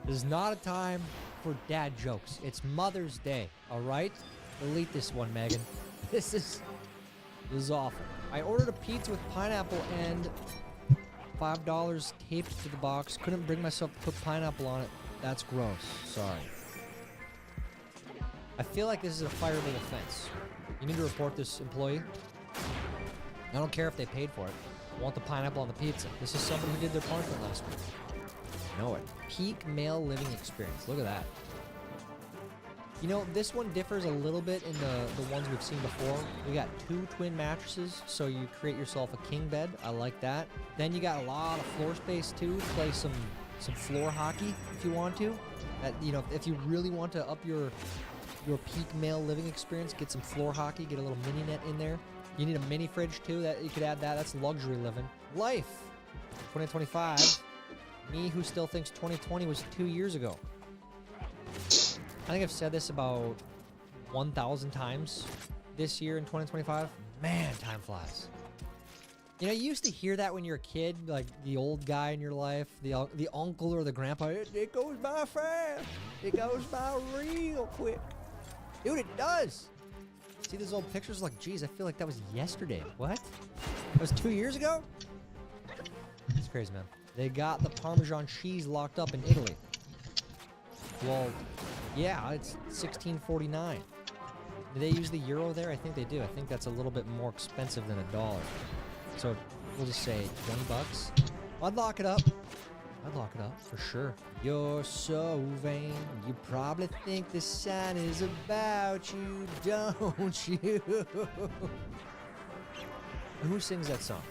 Speaker 9: This is not a time for dad jokes. It's Mother's Day, all right? Delete this one, Megan. This is awful. I ordered a pizza with pineapple and $5 taped to the box. Couldn't bring myself to put pineapple on it. That's gross. Sorry. I feel like this is a fireable offense. You need to report this employee. I don't care if they paid for it. I want the pineapple on the pizza. This is somebody who did their punishment last week. I know it. Peak male living experience. Look at that. You know, this one differs a little bit in the ones we've seen before. We got 2 twin mattresses, so you create yourself a king bed. I like that. Then you got a lot of floor space too. Play some floor hockey if you want to. That, you know, if you really want to up your peak male living experience, get some floor hockey, get a little mini net in there. You need a mini fridge too. That you could add that. That's luxury living. Life 2025. Me who still thinks 2020 was 2 years ago. I think I've said this about 1,000 times this year in 2025. Man, time flies. You know, you used to hear that when you're a kid, like the old guy in your life, the uncle or the grandpa. It goes by fast. It goes by real quick. Dude, it does. See those old pictures? Like, geez, I feel like that was yesterday. What? That was 2 years ago? It's crazy, man. They got the Parmesan cheese locked up in Italy. Well, yeah, it's $16.49. Do they use the euro there? I think they do. I think that's a little bit more expensive than $1. So we'll just say 20 bucks. I'd lock it up. I'd lock it up for sure. You're so vain. You probably think this sign is about you, don't you? Who sings that song?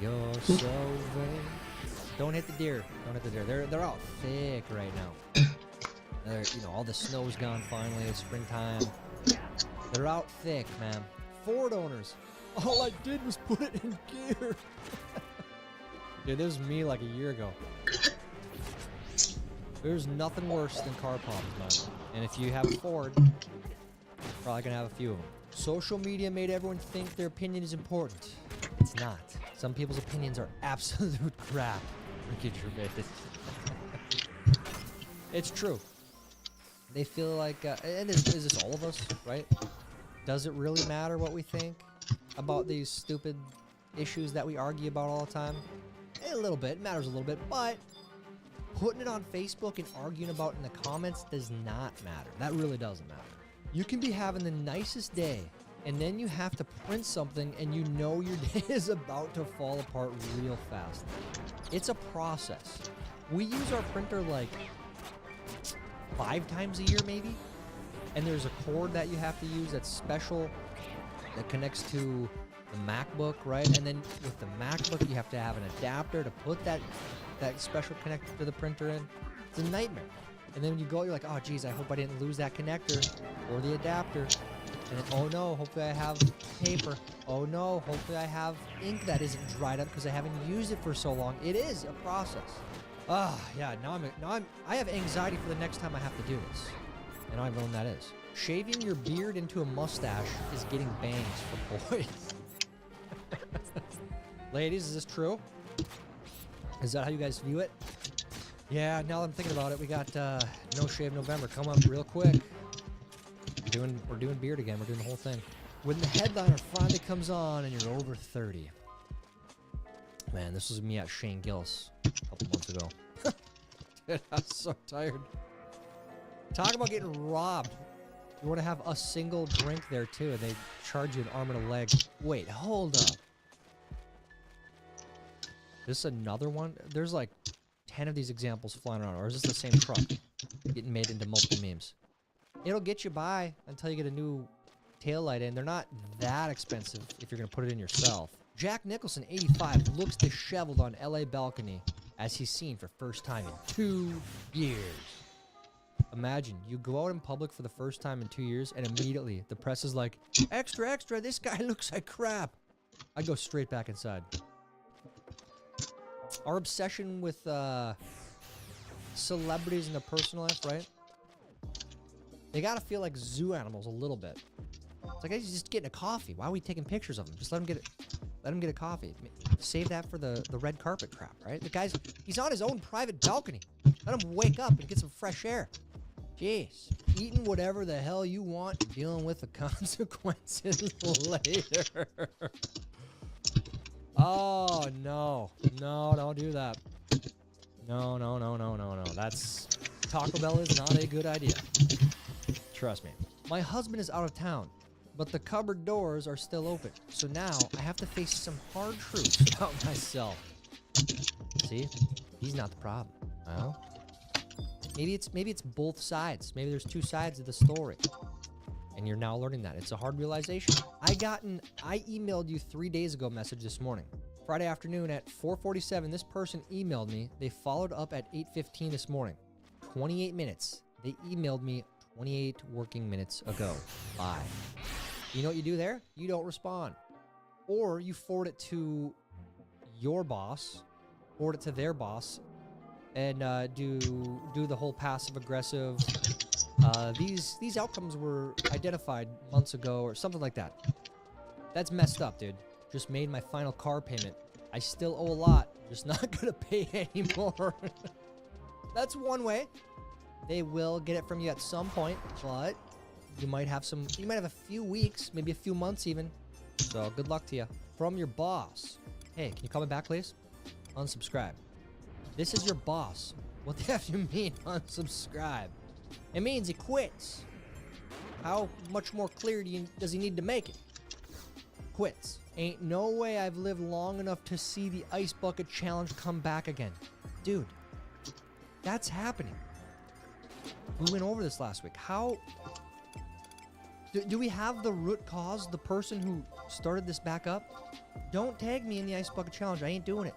Speaker 9: You're so vain. Don't hit the deer. Don't hit the deer. They're out thick right now. All the snow's gone finally. It's springtime. They're out thick, man. Ford owners. All I did was put it in gear. Dude, this was me like a year ago. There's nothing worse than car problems, man. And if you have a Ford, you're probably gonna have a few of them. Social media made everyone think their opinion is important. It's not. Some people's opinions are absolute crap. Ricky Gervais. It's true. They feel like, and is this all of us, right? Does it really matter what we think about these stupid issues that we argue about all the time? A little bit. It matters a little bit, but putting it on Facebook and arguing about it in the comments does not matter. That really doesn't matter. You can be having the nicest day, and then you have to print something and you know your day is about to fall apart real fast. It's a process. We use our printer like 5 times a year maybe, and there's a cord that you have to use that's special that connects to the MacBook, right? And then with the MacBook you have to have an adapter to put that special connector to the printer in. It's a nightmare. And then when you go, you're like, oh geez, I hope I didn't lose that connector or the adapter. And then, oh no, hopefully I have paper. Oh no, hopefully I have ink that isn't dried up because I haven't used it for so long. It is a process. Yeah, I have anxiety for the next time I have to do this. And I don't know when that is. Shaving your beard into a mustache is getting bangs for boys. Ladies, is this true? Is that how you guys view it? Yeah, now that I'm thinking about it, we got No Shave November. Come up real quick. We're doing beard again. We're doing the whole thing. When the headliner finally comes on and you're over 30. Man, this was me at Shane Gillis a couple months ago. Dude, I'm so tired. Talk about getting robbed. You want to have a single drink there too, and they charge you an arm and a leg. Wait, hold up. This another one? There's like 10 of these examples flying around, or is this the same truck getting made into multiple memes? It'll get you by until you get a new taillight in. They're not that expensive if you're going to put it in yourself. Jack Nicholson, 85, looks disheveled on LA balcony as he's seen for first time in 2 years. Imagine, you go out in public for the first time in 2 years and immediately the press is like, extra, extra, this guy looks like crap. I go straight back inside. Our obsession with celebrities in their personal life, right? They gotta feel like zoo animals a little bit. It's like, he's just getting a coffee. Why are we taking pictures of him? Just let him get a coffee. Save that for the red carpet crap, right? The he's on his own private balcony. Let him wake up and get some fresh air. Jeez. Eating whatever the hell you want, dealing with the consequences later. Oh, no. No, don't do that. No. That's... Taco Bell is not a good idea. Trust me. My husband is out of town, but the cupboard doors are still open. So now I have to face some hard truths about myself. See? He's not the problem. Well, maybe it's both sides. Maybe there's 2 sides of the story. And you're now learning that. It's a hard realization. I emailed you 3 days ago message this morning. Friday afternoon at 4:47, this person emailed me. They followed up at 8:15 this morning. 28 minutes. They emailed me 28 working minutes ago. Bye. You know what you do there? You don't respond. Or you forward it to your boss, forward it to their boss, and do the whole passive-aggressive, these outcomes were identified months ago or something like that. That's messed up, dude. Just made my final car payment. I still owe a lot. Just not gonna pay anymore. That's one way. They will get it from you at some point, but you might have a few weeks, maybe a few months even. So good luck to you. From your boss. Hey, can you call me back, please? Unsubscribe. This is your boss. What the F do you mean, unsubscribe? It means he quits. How much more clear does he need to make it? Quits. Ain't no way I've lived long enough to see the ice bucket challenge come back again. Dude, that's happening. We went over this last week. How... Do we have the root cause, the person who started this back up? Don't tag me in the Ice Bucket Challenge. I ain't doing it.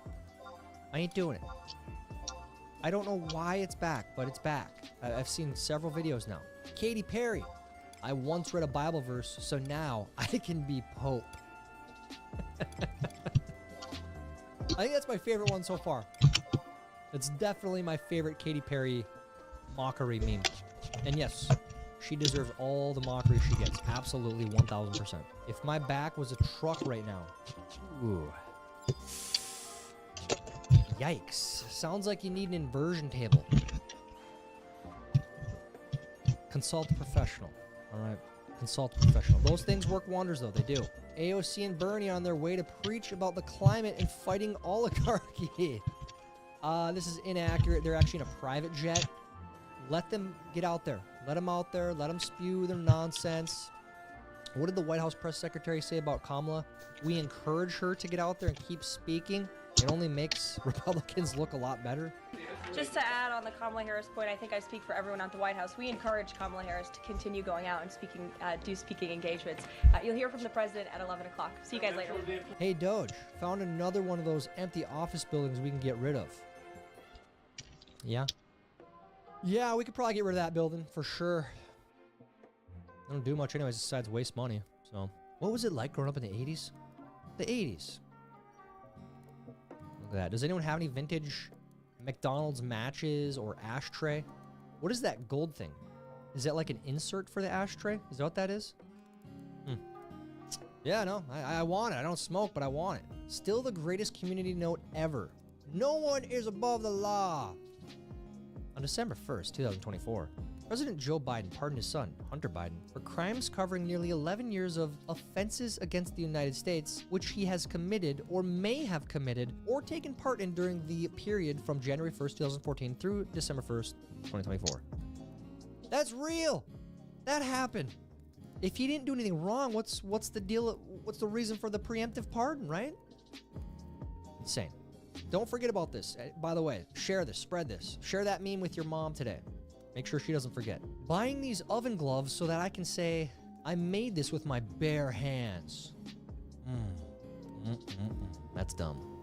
Speaker 9: I ain't doing it. I don't know why it's back, but it's back. I've seen several videos now. Katy Perry. I once read a Bible verse, so now I can be Pope. I think that's my favorite one so far. It's definitely my favorite Katy Perry mockery meme. And yes, she deserves all the mockery she gets. Absolutely 1000%. If my back was a truck right now. Ooh. Yikes. Sounds like you need an inversion table. Consult a professional. Alright. Consult a professional. Those things work wonders though. They do. AOC and Bernie on their way to preach about the climate and fighting oligarchy. This is inaccurate. They're actually in a private jet. Let them get out there. Let them out there. Let them spew their nonsense. What did the White House press secretary say about Kamala? We encourage her to get out there and keep speaking. It only makes Republicans look a lot better.
Speaker 2: Just to add on the Kamala Harris point, I think I speak for everyone at the White House. We encourage Kamala Harris to continue going out and do speaking engagements. You'll hear from the president at 11 o'clock. See you guys later.
Speaker 9: Hey, Doge. Found another one of those empty office buildings we can get rid of. Yeah? Yeah, we could probably get rid of that building, for sure. I don't do much anyways besides waste money, so. What was it like growing up in the 80s? The 80s. Look at that. Does anyone have any vintage McDonald's matches or ashtray? What is that gold thing? Is that like an insert for the ashtray? Is that what that is? Yeah, no, I want it. I don't smoke, but I want it. Still the greatest community note ever. No one is above the law. On December 1st, 2024, President Joe Biden pardoned his son, Hunter Biden, for crimes covering nearly 11 years of offenses against the United States, which he has committed or may have committed or taken part in during the period from January 1st, 2014 through December 1st, 2024. That's real. That happened. If he didn't do anything wrong, what's the deal? What's the reason for the preemptive pardon, right? Insane. Don't forget about this. By the way, share this, spread this. Share that meme with your mom today. Make sure she doesn't forget. Buying these oven gloves so that I can say, I made this with my bare hands. That's dumb.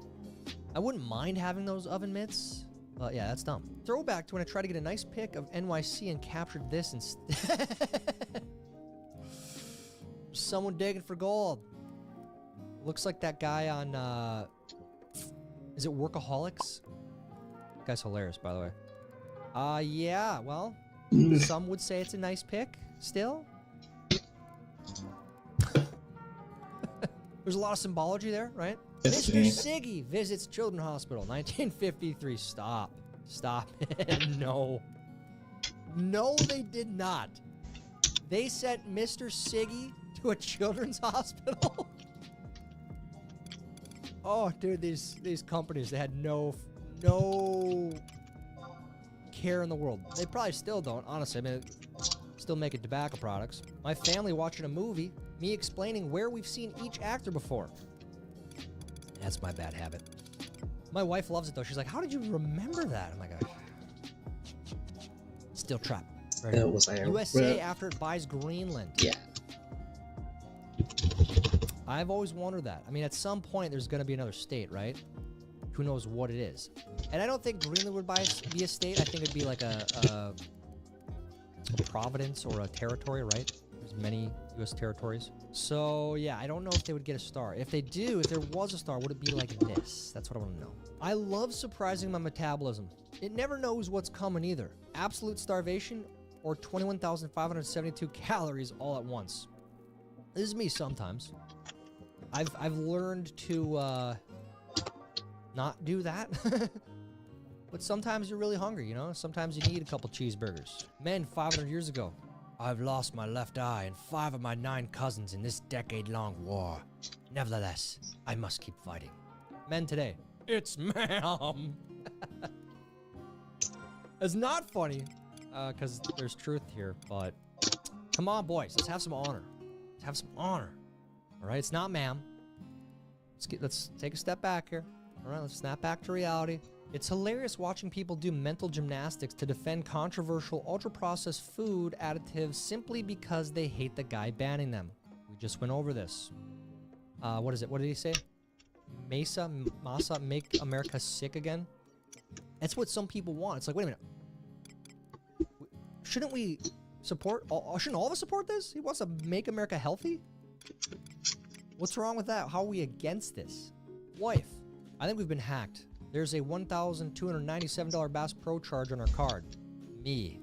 Speaker 9: I wouldn't mind having those oven mitts, but yeah, that's dumb. Throwback to when I tried to get a nice pic of NYC and captured this instead. Someone digging for gold. Looks like that guy on, is it Workaholics? That guy's hilarious, by the way. Yeah, well, some would say it's a nice pick, still. There's a lot of symbology there, right? Mr. Siggy visits Children's Hospital, 1953. Stop. Stop it. No. No, they did not. They sent Mr. Siggy to a children's hospital? Oh, dude, these companies, they had no care in the world. They probably still don't, honestly. I mean, still making tobacco products. My family watching a movie, me explaining where we've seen each actor before. That's my bad habit. My wife loves it, though. She's like, how did you remember that? I'm like, Steel Trap. Right. USA after it buys Greenland. Yeah. I've always wondered that. I mean, at some point, there's going to be another state, right? Who knows what it is? And I don't think Greenland would be a state. I think it'd be like a province or a territory, right? There's many U.S. territories. So, yeah, I don't know if they would get a star. If they do, if there was a star, would it be like this? That's what I want to know. I love surprising my metabolism. It never knows what's coming either. Absolute starvation or 21,572 calories all at once. This is me sometimes. I've learned to not do that. But sometimes you're really hungry, you know? Sometimes you need a couple cheeseburgers. Men 500 years ago. I've lost my left eye and 5 of my 9 cousins in this decade-long war. Nevertheless, I must keep fighting. Men today. It's ma'am. It's not funny, because there's truth here, but come on, boys. Let's have some honor. Let's have some honor. All right, it's not ma'am. Let's take a step back here. All right, let's snap back to reality. It's hilarious watching people do mental gymnastics to defend controversial ultra-processed food additives simply because they hate the guy banning them. We just went over this. What is it? What did he say? Masa, make America sick again? That's what some people want. It's like, wait a minute. Shouldn't we support, shouldn't all of us support this? He wants to make America healthy? What's wrong with that? How are we against this? Wife, I think we've been hacked. There's a $1,297 Bass Pro charge on our card. Me.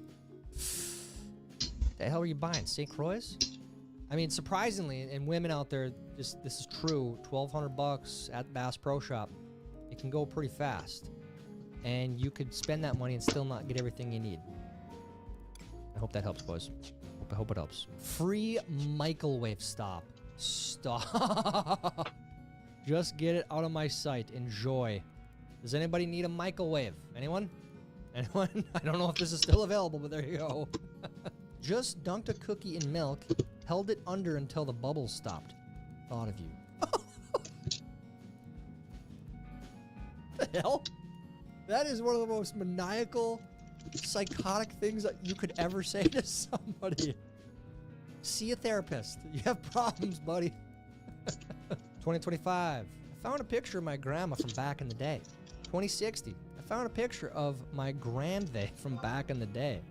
Speaker 9: The hell are you buying? St. Croix? I mean, surprisingly, and women out there, this is true, $1,200 at Bass Pro Shop. It can go pretty fast. And you could spend that money and still not get everything you need. I hope that helps, boys. I hope it helps. Free microwave stop. Stop. Just get it out of my sight. Enjoy. Does anybody need a microwave? Anyone? Anyone? I don't know if this is still available, but there you go. Just dunked a cookie in milk, held it under until the bubbles stopped. Thought of you. The hell? That is one of the most maniacal, psychotic things that you could ever say to somebody. See a therapist. You have problems, buddy. 2025. I found a picture of my grandma from back in the day. 2060. I found a picture of my grandthay from back in the day.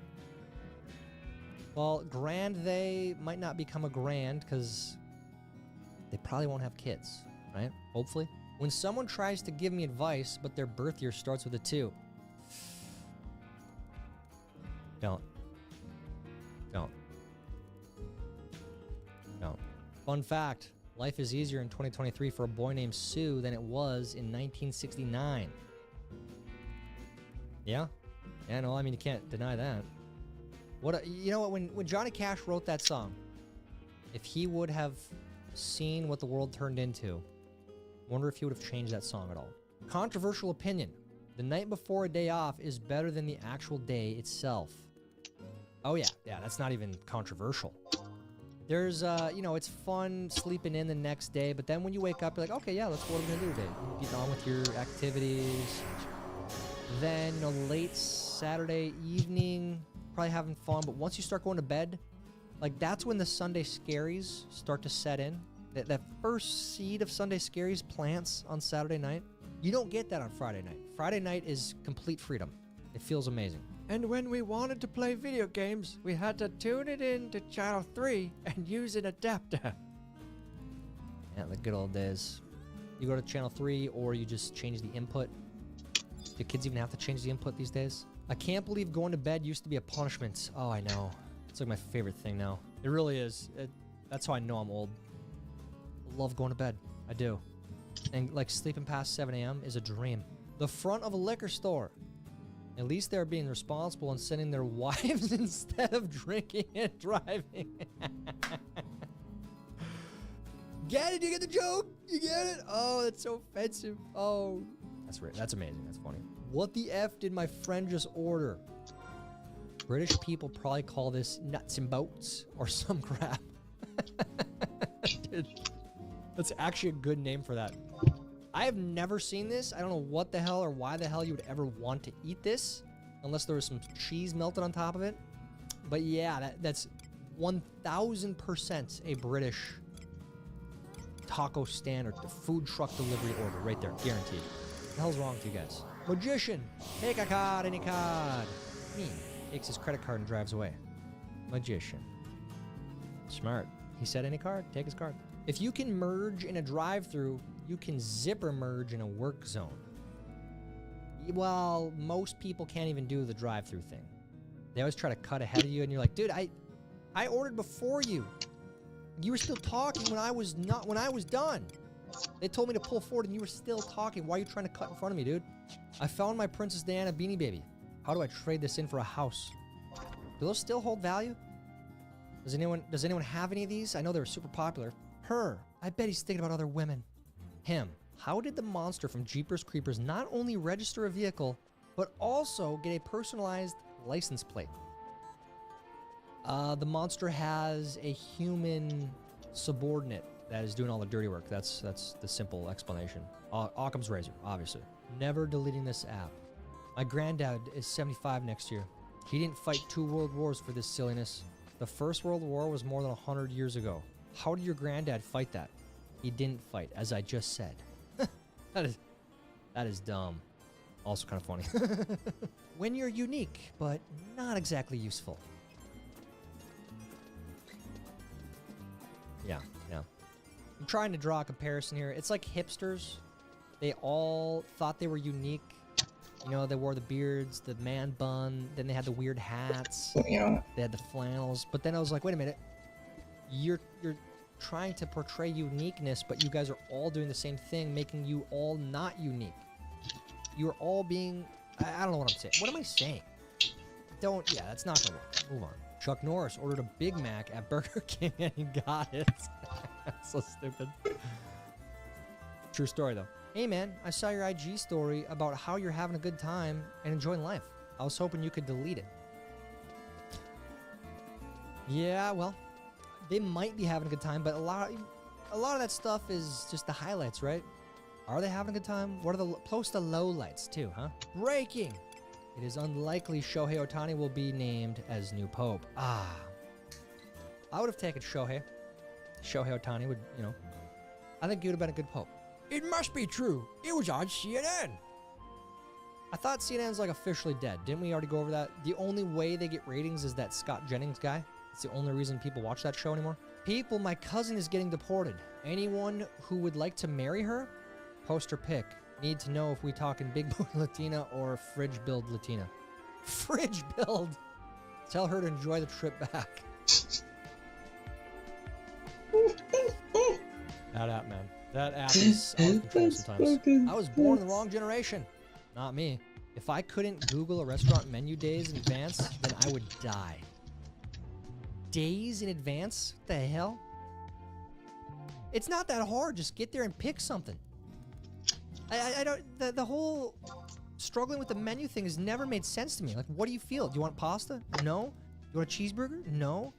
Speaker 9: Well, grandthay might not become a grand because they probably won't have kids, right? Hopefully. When someone tries to give me advice, but their birth year starts with a 2. Don't. Don't. Don't. Fun fact. Life is easier in 2023 for a boy named Sue than it was in 1969. Yeah? Yeah, no, I mean, you can't deny that. You know what, when Johnny Cash wrote that song, if he would have seen what the world turned into, wonder if he would have changed that song at all. Controversial opinion. The night before a day off is better than the actual day itself. Oh yeah, that's not even controversial. There's, you know, it's fun sleeping in the next day, but then when you wake up, you're like, okay, yeah, that's what I'm gonna do today. You get on with your activities. Then, you know, late Saturday evening, probably having fun, but once you start going to bed, like that's when the Sunday scaries start to set in. That first seed of Sunday scaries plants on Saturday night. You don't get that on Friday night. Friday night is complete freedom. It feels amazing. And when we wanted to play video games, we had to tune it in to channel 3 and use an adapter. Yeah, the good old days. You go to channel 3 or you just change the input. Do kids even have to change the input these days? I can't believe going to bed used to be a punishment. Oh, I know. It's like my favorite thing now. It really is. That's how I know I'm old. I love going to bed. I do. And like sleeping past 7 a.m. is a dream. The front of a liquor store. At least they're being responsible and sending their wives instead of drinking and driving. Get it? You get the joke? You get it? Oh, that's so offensive. Oh, that's right. That's amazing. That's funny. What the F did my friend just order? British people probably call this nuts and bolts or some crap. Dude, that's actually a good name for that. I have never seen this. I don't know what the hell or why the hell you would ever want to eat this unless there was some cheese melted on top of it. But yeah, that's 1000% a British taco stand or the food truck delivery order right there, guaranteed. What the hell's wrong with you guys? Magician, take a card, any card. Me takes his credit card and drives away. Magician. Smart. He said any card, take his card. If you can merge in a drive-thru, you can zipper merge in a work zone. Well, most people can't even do the drive-thru thing. They always try to cut ahead of you, and you're like, dude, I ordered before you. You were still talking when I was done. They told me to pull forward, and you were still talking. Why are you trying to cut in front of me, dude? I found my Princess Diana Beanie Baby. How do I trade this in for a house? Do those still hold value? Does anyone have any of these? I know they were super popular. Her. I bet he's thinking about other women. Him. How did the monster from Jeepers Creepers not only register a vehicle, but also get a personalized license plate? The monster has a human subordinate that is doing all the dirty work. That's the simple explanation. Occam's razor, obviously. Never deleting this app. My granddad is 75 next year. He didn't fight 2 world wars for this silliness. The First World War was more than 100 years ago. How did your granddad fight that? He didn't fight, as I just said. That is dumb. Also kind of funny. When you're unique, but not exactly useful. Yeah. I'm trying to draw a comparison here. It's like hipsters. They all thought they were unique. You know, they wore the beards, the man bun, then they had the weird hats.
Speaker 15: Yeah.
Speaker 9: They had the flannels. But then I was like, wait a minute. You're trying to portray uniqueness, but you guys are all doing the same thing, making you all not unique. You're all being... I don't know what I'm saying. What am I saying? Yeah, that's not gonna work. Move on. Chuck Norris ordered a Big Mac at Burger King and he got it. That's so stupid. True story, though. Hey, man, I saw your IG story about how you're having a good time and enjoying life. I was hoping you could delete it. Yeah, well, they might be having a good time, but a lot of that stuff is just the highlights, right? Are they having a good time? What are the post the lowlights too, huh? Breaking! It is unlikely Shohei Ohtani will be named as new pope. I would have taken Shohei. Shohei Ohtani would, I think he would have been a good pope. It must be true. It was on CNN. I thought CNN's like officially dead. Didn't we already go over that? The only way they get ratings is that Scott Jennings guy. It's the only reason people watch that show anymore. People, my cousin is getting deported. Anyone who would like to marry her? Post her pic. Need to know if we talking big boy Latina or fridge build Latina. Fridge build! Tell her to enjoy the trip back. That app, man. That app is out of control sometimes. I was born in the wrong generation. Not me. If I couldn't Google a restaurant menu days in advance, then I would die. Days in advance? What the hell? It's not that hard. Just get there and pick something. I don't... The whole struggling with the menu thing has never made sense to me. Like, what do you feel? Do you want pasta? No. You want a cheeseburger? No.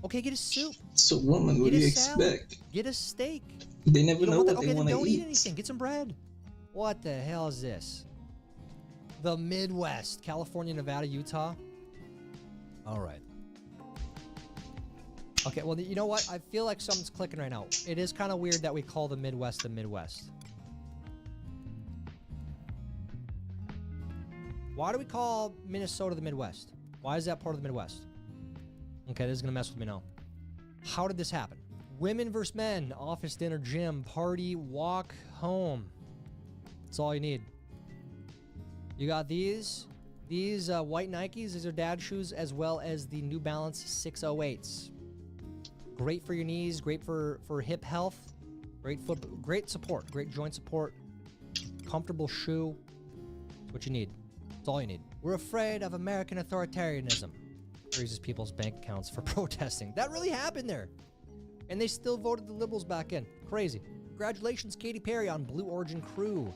Speaker 9: Okay, get a soup.
Speaker 15: So, woman, what do you expect?
Speaker 9: Get a steak.
Speaker 15: They never know what they want to
Speaker 9: don't
Speaker 15: eat.
Speaker 9: Eat anything. Get some bread. What the hell is this? The Midwest. California, Nevada, Utah. All right. Okay, well, you know what? I feel like something's clicking right now. It is kind of weird that we call the Midwest the Midwest. Why do we call Minnesota the Midwest? Why is that part of the Midwest? Okay, this is going to mess with me now. How did this happen? Women versus men, office, dinner, gym, party, walk, home. That's all you need. You got these white Nikes. These are dad shoes, as well as the New Balance 608s. Great for your knees, great for hip health, great support, great joint support, comfortable shoe. That's what you need. That's all you need. We're afraid of American authoritarianism. Freezes people's bank accounts for protesting. That really happened there. And they still voted the liberals back in. Crazy. Congratulations, Katy Perry, on Blue Origin Crew.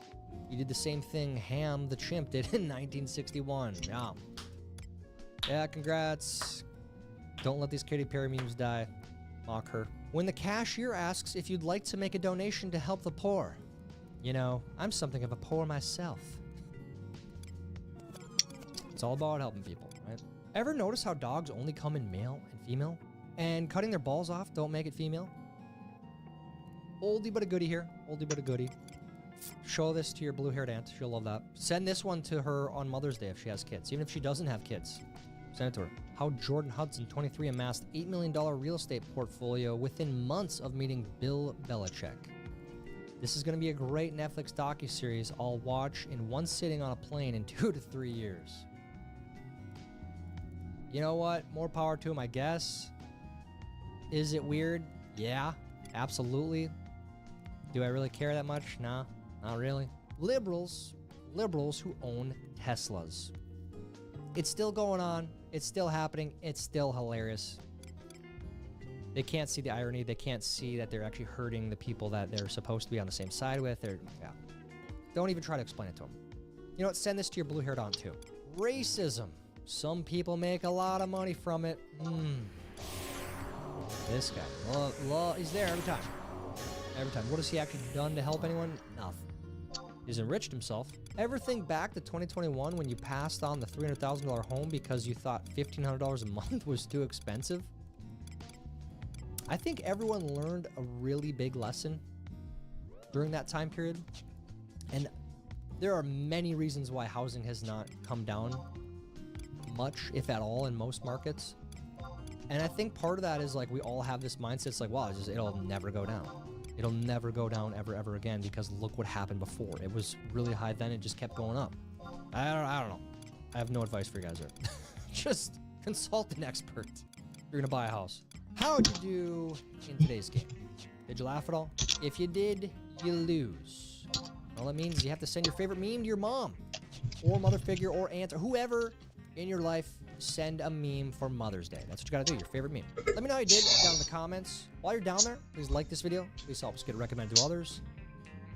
Speaker 9: You did the same thing Ham the Chimp did in 1961. Yeah. Yeah, congrats. Don't let these Katy Perry memes die. Mock her. When the cashier asks if you'd like to make a donation to help the poor. You know, I'm something of a poor myself. It's all about helping people, right? Ever notice how dogs only come in male and female? And cutting their balls off don't make it female? Oldie but a goodie here. Oldie but a goodie. Show this to your blue-haired aunt. She'll love that. Send this one to her on Mother's Day if she has kids. Even if she doesn't have kids. Send it to her. How Jordan Hudson, 23, amassed $8 million real estate portfolio within months of meeting Bill Belichick. This is going to be a great Netflix docuseries I'll watch in one sitting on a plane in 2 to 3 years. You know what? More power to him, I guess. Is it weird? Yeah, absolutely. Do I really care that much? Nah, not really. Liberals who own Teslas. It's still going on. It's still happening. It's still hilarious. They can't see the irony. They can't see that they're actually hurting the people that they're supposed to be on the same side with. Yeah. Don't even try to explain it to them. You know what? Send this to your blue-haired aunt too. Racism. Some people make a lot of money from it. This guy. He's there every time. Every time. What has he actually done to help anyone? Nothing. He's enriched himself. Ever think back to 2021 when you passed on the $300,000 home because you thought $1,500 a month was too expensive? I think everyone learned a really big lesson during that time period. And there are many reasons why housing has not come down much, if at all, in most markets. And I think part of that is like we all have this mindset. It's like, wow, it'll never go down. It'll never go down ever again because look what happened before. It was really high then. It just kept going up. I don't know. I have no advice for you guys there. Just consult an expert. You're going to buy a house. How'd you do in today's game? Did you laugh at all? If you did, you lose. All that means is you have to send your favorite meme to your mom or mother figure or aunt or whoever in your life. Send a meme for Mother's Day. That's what you gotta do, your favorite meme. Let me know how you did down in the comments. While you're down there, please like this video. Please help us get it recommended to others.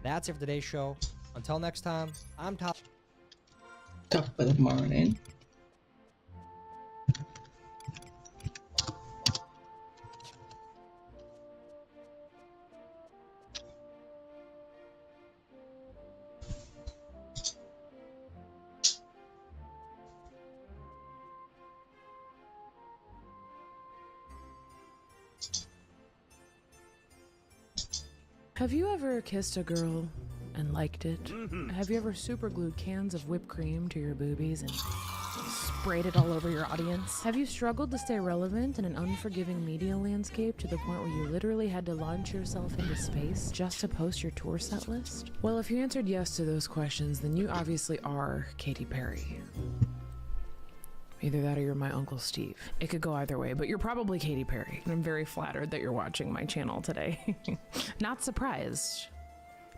Speaker 9: That's it for today's show. Until next time, I'm Top.
Speaker 15: Top of the morning.
Speaker 6: Have you ever kissed a girl and liked it? Have you ever superglued cans of whipped cream to your boobies and sprayed it all over your audience? Have you struggled to stay relevant in an unforgiving media landscape to the point where you literally had to launch yourself into space just to post your tour set list? Well, if you answered yes to those questions, then you obviously are Katy Perry. Either that or you're my Uncle Steve. It could go either way, but you're probably Katy Perry. And I'm very flattered that you're watching my channel today. Not surprised,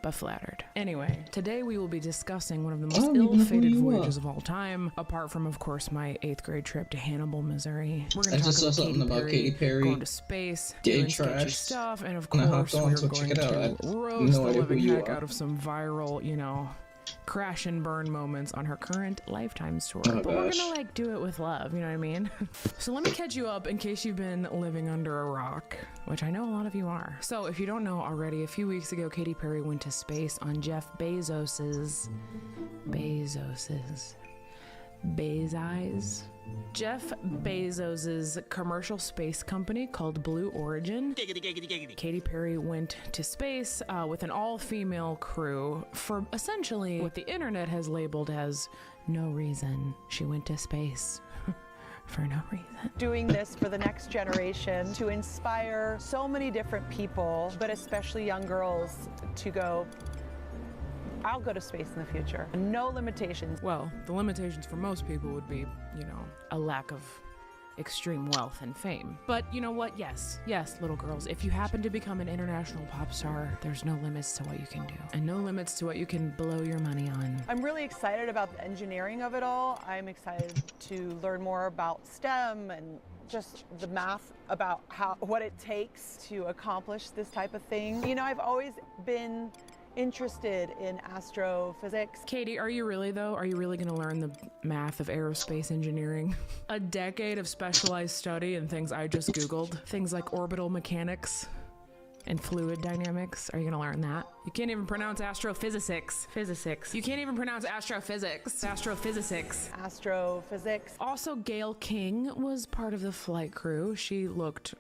Speaker 6: but flattered. Anyway, today we will be discussing one of the most ill-fated voyages of all time, apart from, of course, my 8th grade trip to Hannibal, Missouri. We're going to talk about Katy Perry going to space, doing sketchy stuff, and of course, we're going to roast the living heck out of some viral, you know, crash and burn moments on her current Lifetimes tour. But we're gonna like do it with love, you know what I mean? So let me catch you up in case you've been living under a rock, which I know a lot of you are. So if you don't know already, a few weeks ago Katy Perry went to space on Jeff Bezos's Jeff Bezos's commercial space company called Blue Origin. Katy Perry went to space with an all-female crew for essentially what the internet has labeled as no reason. She went to space for no reason.
Speaker 21: Doing this for the next generation to inspire so many different people, but especially young girls to go, I'll go to space in the future. No limitations.
Speaker 6: Well, the limitations for most people would be, you know, a lack of extreme wealth and fame. But you know what? Yes, little girls, if you happen to become an international pop star, there's no limits to what you can do. And no limits to what you can blow your money on.
Speaker 21: I'm really excited about the engineering of it all. I'm excited to learn more about STEM and just the math about what it takes to accomplish this type of thing. You know, I've always been interested in astrophysics.
Speaker 6: Katie, are you really though? Are you really going to learn the math of aerospace engineering? A decade of specialized study and things I just Googled. Things like orbital mechanics and fluid dynamics. Are you going to learn that? You can't even pronounce astrophysics. You can't even pronounce astrophysics. Astrophysics. Also, Gail King was part of the flight crew. She looked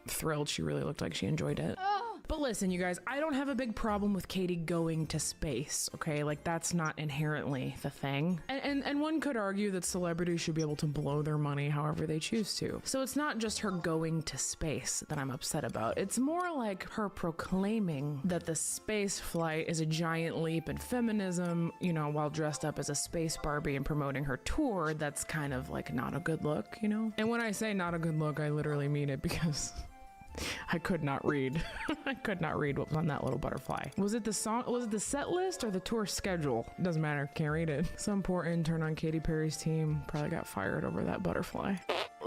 Speaker 6: thrilled. She really looked like she enjoyed it. But listen, you guys, I don't have a big problem with Katy going to space, okay? Like, that's not inherently the thing. And one could argue that celebrities should be able to blow their money however they choose to. So it's not just her going to space that I'm upset about. It's more like her proclaiming that the space flight is a giant leap in feminism, you know, while dressed up as a space Barbie and promoting her tour. That's kind of like not a good look, you know? And when I say not a good look, I literally mean it because I could not read. I could not read what was on that little butterfly. Was it the song? Was it the set list or the tour schedule? Doesn't matter. Can't read it. Some poor intern on Katy Perry's team probably got fired over that butterfly.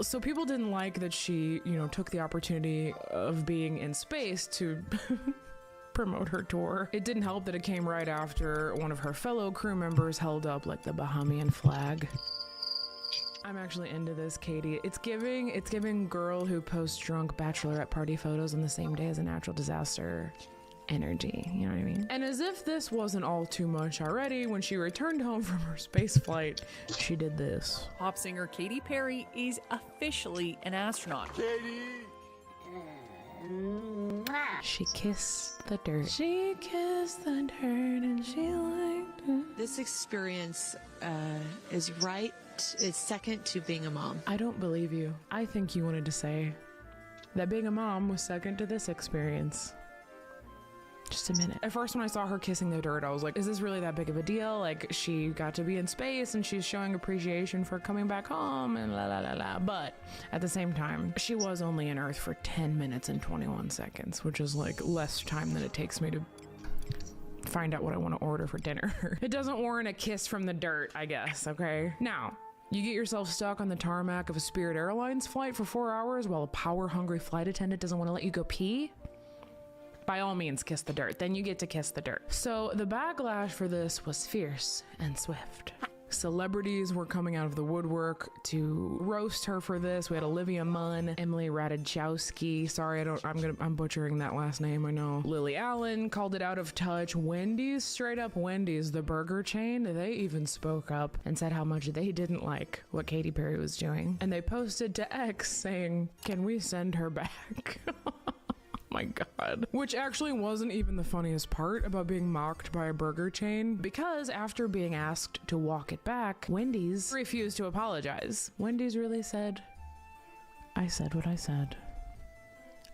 Speaker 6: So people didn't like that she, you know, took the opportunity of being in space to promote her tour. It didn't help that it came right after one of her fellow crew members held up like the Bahamian flag. I'm actually into this, Katie. It's giving girl who posts drunk bachelorette party photos on the same day as a natural disaster. energy, you know what I mean? And as if this wasn't all too much already, when she returned home from her space flight, she did this.
Speaker 3: Pop singer Katy Perry is officially an astronaut.
Speaker 6: She kissed the dirt. She kissed the dirt and she liked it.
Speaker 8: This experience is second to being a mom.
Speaker 6: I don't believe you. I think you wanted to say that being a mom was second to this experience. Just a minute. At first when I saw her kissing the dirt, I was like, is this really that big of a deal? Like, she got to be in space and she's showing appreciation for coming back home and la la la la. But at the same time, she was only in Earth for 10 minutes and 21 seconds, which is like less time than it takes me to find out what I want to order for dinner. It doesn't warrant a kiss from the dirt, I guess, okay? Now, you get yourself stuck on the tarmac of a Spirit Airlines flight for 4 hours while a power-hungry flight attendant doesn't want to let you go pee? By all means, kiss the dirt. Then you get to kiss the dirt. So the backlash for this was fierce and swift. Celebrities were coming out of the woodwork to roast her for this. We had Olivia Munn, Emily Ratajkowski. Sorry, I'm butchering that last name, I know. Lily Allen called it out of touch. Wendy's, straight up Wendy's, the burger chain, they even spoke up and said how much they didn't like what Katy Perry was doing. And they posted to X saying, "Can we send her back?" My God. Which actually wasn't even the funniest part about being mocked by a burger chain, because after being asked to walk it back, Wendy's refused to apologize. Wendy's really said, "I said what I said."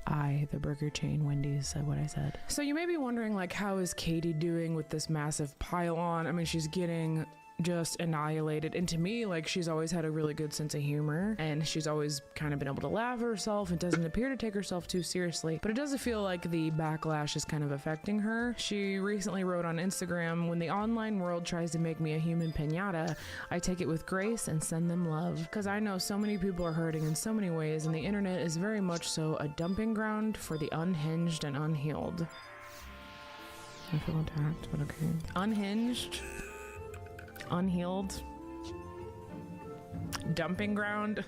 Speaker 6: I, the burger chain Wendy's, said what I said. So you may be wondering, like, how is Katy doing with this massive pile-on? I mean, she's getting just annihilated, and to me, like, she's always had a really good sense of humor, and she's always kind of been able to laugh at herself and doesn't appear to take herself too seriously, but it does feel like the backlash is kind of affecting her. She recently wrote on Instagram, "When the online world tries to make me a human piñata, I take it with grace and send them love, because I know so many people are hurting in so many ways, and the internet is very much so a dumping ground for the unhinged and unhealed." I feel attacked, but okay. Unhinged, unhealed, dumping ground.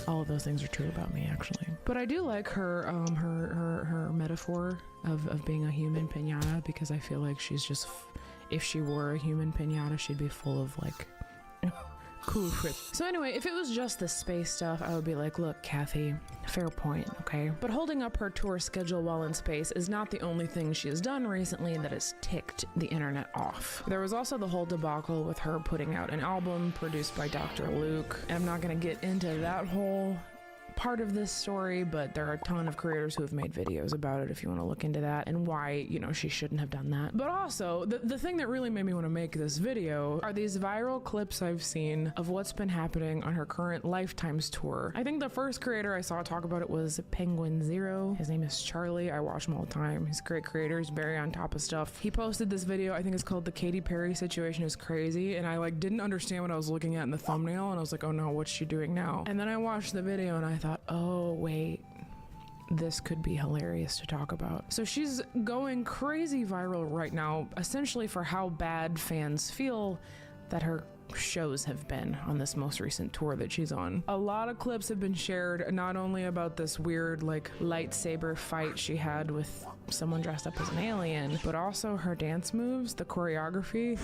Speaker 6: All of those things are true about me, actually. But I do like her her metaphor of being a human piñata, because I feel like she's just, if she were a human piñata, she'd be full of like cool shit. So anyway, if it was just the space stuff, I would be like, look, Kathy, fair point, okay? But holding up her tour schedule while in space is not the only thing she has done recently that has ticked the internet off. There was also the whole debacle with her putting out an album produced by Dr. Luke. I'm not gonna get into that whole part of this story, but there are a ton of creators who have made videos about it if you want to look into that and why, you know, she shouldn't have done that. But also, the thing that really made me want to make this video are these viral clips I've seen of what's been happening on her current Lifetimes tour. I think the first creator I saw talk about it was Penguin Zero. His name is Charlie. I watch him all the time. He's a great creator. He's very on top of stuff. He posted this video, I think it's called "The Katy Perry Situation is Crazy," and I like didn't understand what I was looking at in the thumbnail, and I was like, oh no, what's she doing now? And then I watched the video and I thought, oh wait, this could be hilarious to talk about. So she's going crazy viral right now, essentially for how bad fans feel that her shows have been on this most recent tour that she's on. A lot of clips have been shared, not only about this weird like lightsaber fight she had with someone dressed up as an alien, but also her dance moves, the choreography.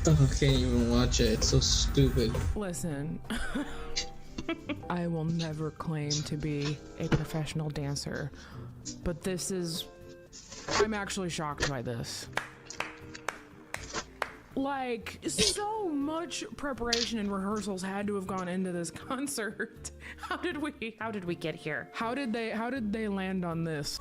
Speaker 15: Oh, I can't even watch it. It's so stupid.
Speaker 6: Listen, I will never claim to be a professional dancer, but I'm actually shocked by this. Like, so much preparation and rehearsals had to have gone into this concert. How did we get here? How did they land on this?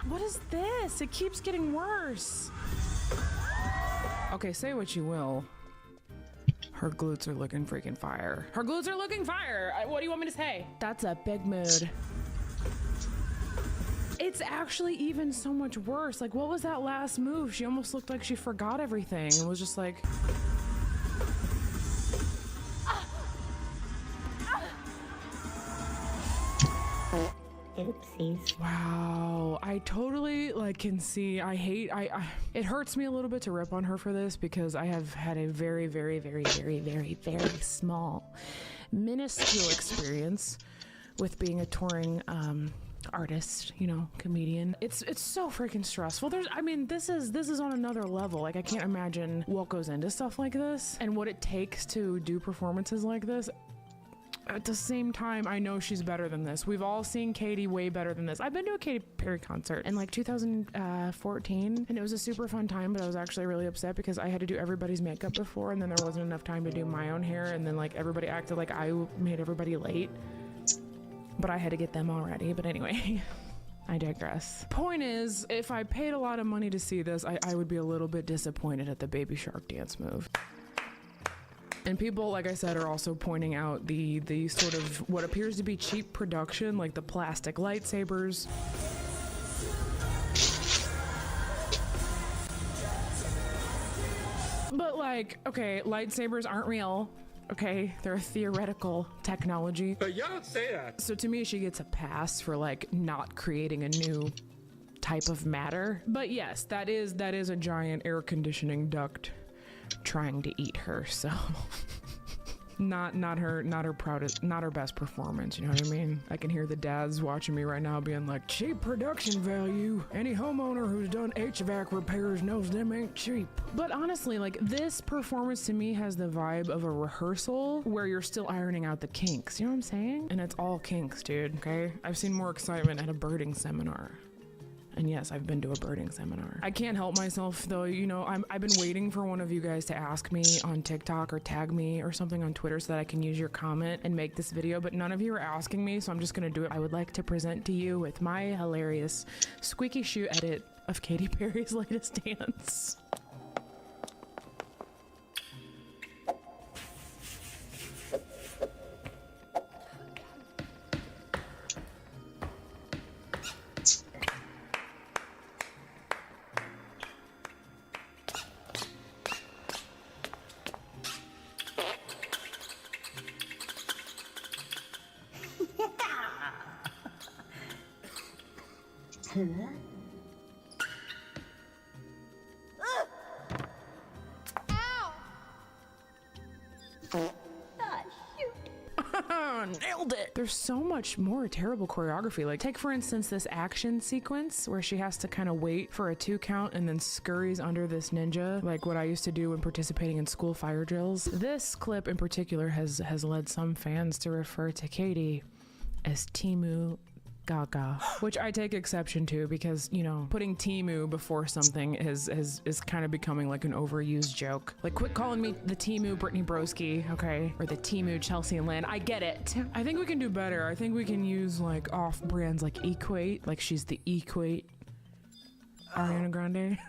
Speaker 6: What is this? It keeps getting worse. Okay, say what you will. Her glutes are looking freaking fire. Her glutes are looking fire. What do you want me to say? That's a big mood. It's actually even so much worse. Like, what was that last move? She almost looked like she forgot everything and was just like...
Speaker 5: Oopsies.
Speaker 6: Wow, I totally like can see. It hurts me a little bit to rip on her for this because I have had a very, very, very, very, very, very small, minuscule experience with being a touring artist, you know, comedian. It's so freaking stressful. This is on another level. Like, I can't imagine what goes into stuff like this and what it takes to do performances like this. At the same time, I know she's better than this. We've all seen Katy way better than this. I've been to a Katy Perry concert in like 2014, and it was a super fun time, but I was actually really upset because I had to do everybody's makeup before, and then there wasn't enough time to do my own hair, and then like everybody acted like I made everybody late, but I had to get them all ready. But anyway, I digress. Point is, if I paid a lot of money to see this, I would be a little bit disappointed at the Baby Shark dance move. And people, like I said, are also pointing out the sort of what appears to be cheap production, like the plastic lightsabers. But like, okay, lightsabers aren't real. Okay, they're a theoretical technology.
Speaker 15: But you don't say that.
Speaker 6: So to me, she gets a pass for like not creating a new type of matter. But yes, that is a giant air conditioning duct trying to eat her, so not her proudest, not her best performance, you know what I mean? I can hear the dads watching me right now being like, cheap production value. Any homeowner who's done HVAC repairs knows them ain't cheap. But honestly, like, this performance to me has the vibe of a rehearsal where you're still ironing out the kinks, you know what I'm saying? And it's all kinks, dude, okay? I've seen more excitement at a birding seminar. And yes, I've been to a birding seminar. I can't help myself though, you know, I've been waiting for one of you guys to ask me on TikTok or tag me or something on Twitter so that I can use your comment and make this video, but none of you are asking me, so I'm just gonna do it. I would like to present to you with my hilarious squeaky shoe edit of Katy Perry's latest dance. Nailed it! There's so much more terrible choreography. Like, take for instance this action sequence where she has to kind of wait for a 2 count and then scurries under this ninja, like what I used to do when participating in school fire drills. This clip in particular has led some fans to refer to Katy as Timu Gaga, which I take exception to because, you know, putting Timu before something is kind of becoming like an overused joke. Like, quit calling me the Timu Brittany Broski, okay? Or the Timu Chelsea and Lynn. I get it. I think we can do better. I think we can use like off brands like Equate, like she's the Equate Ariana Grande.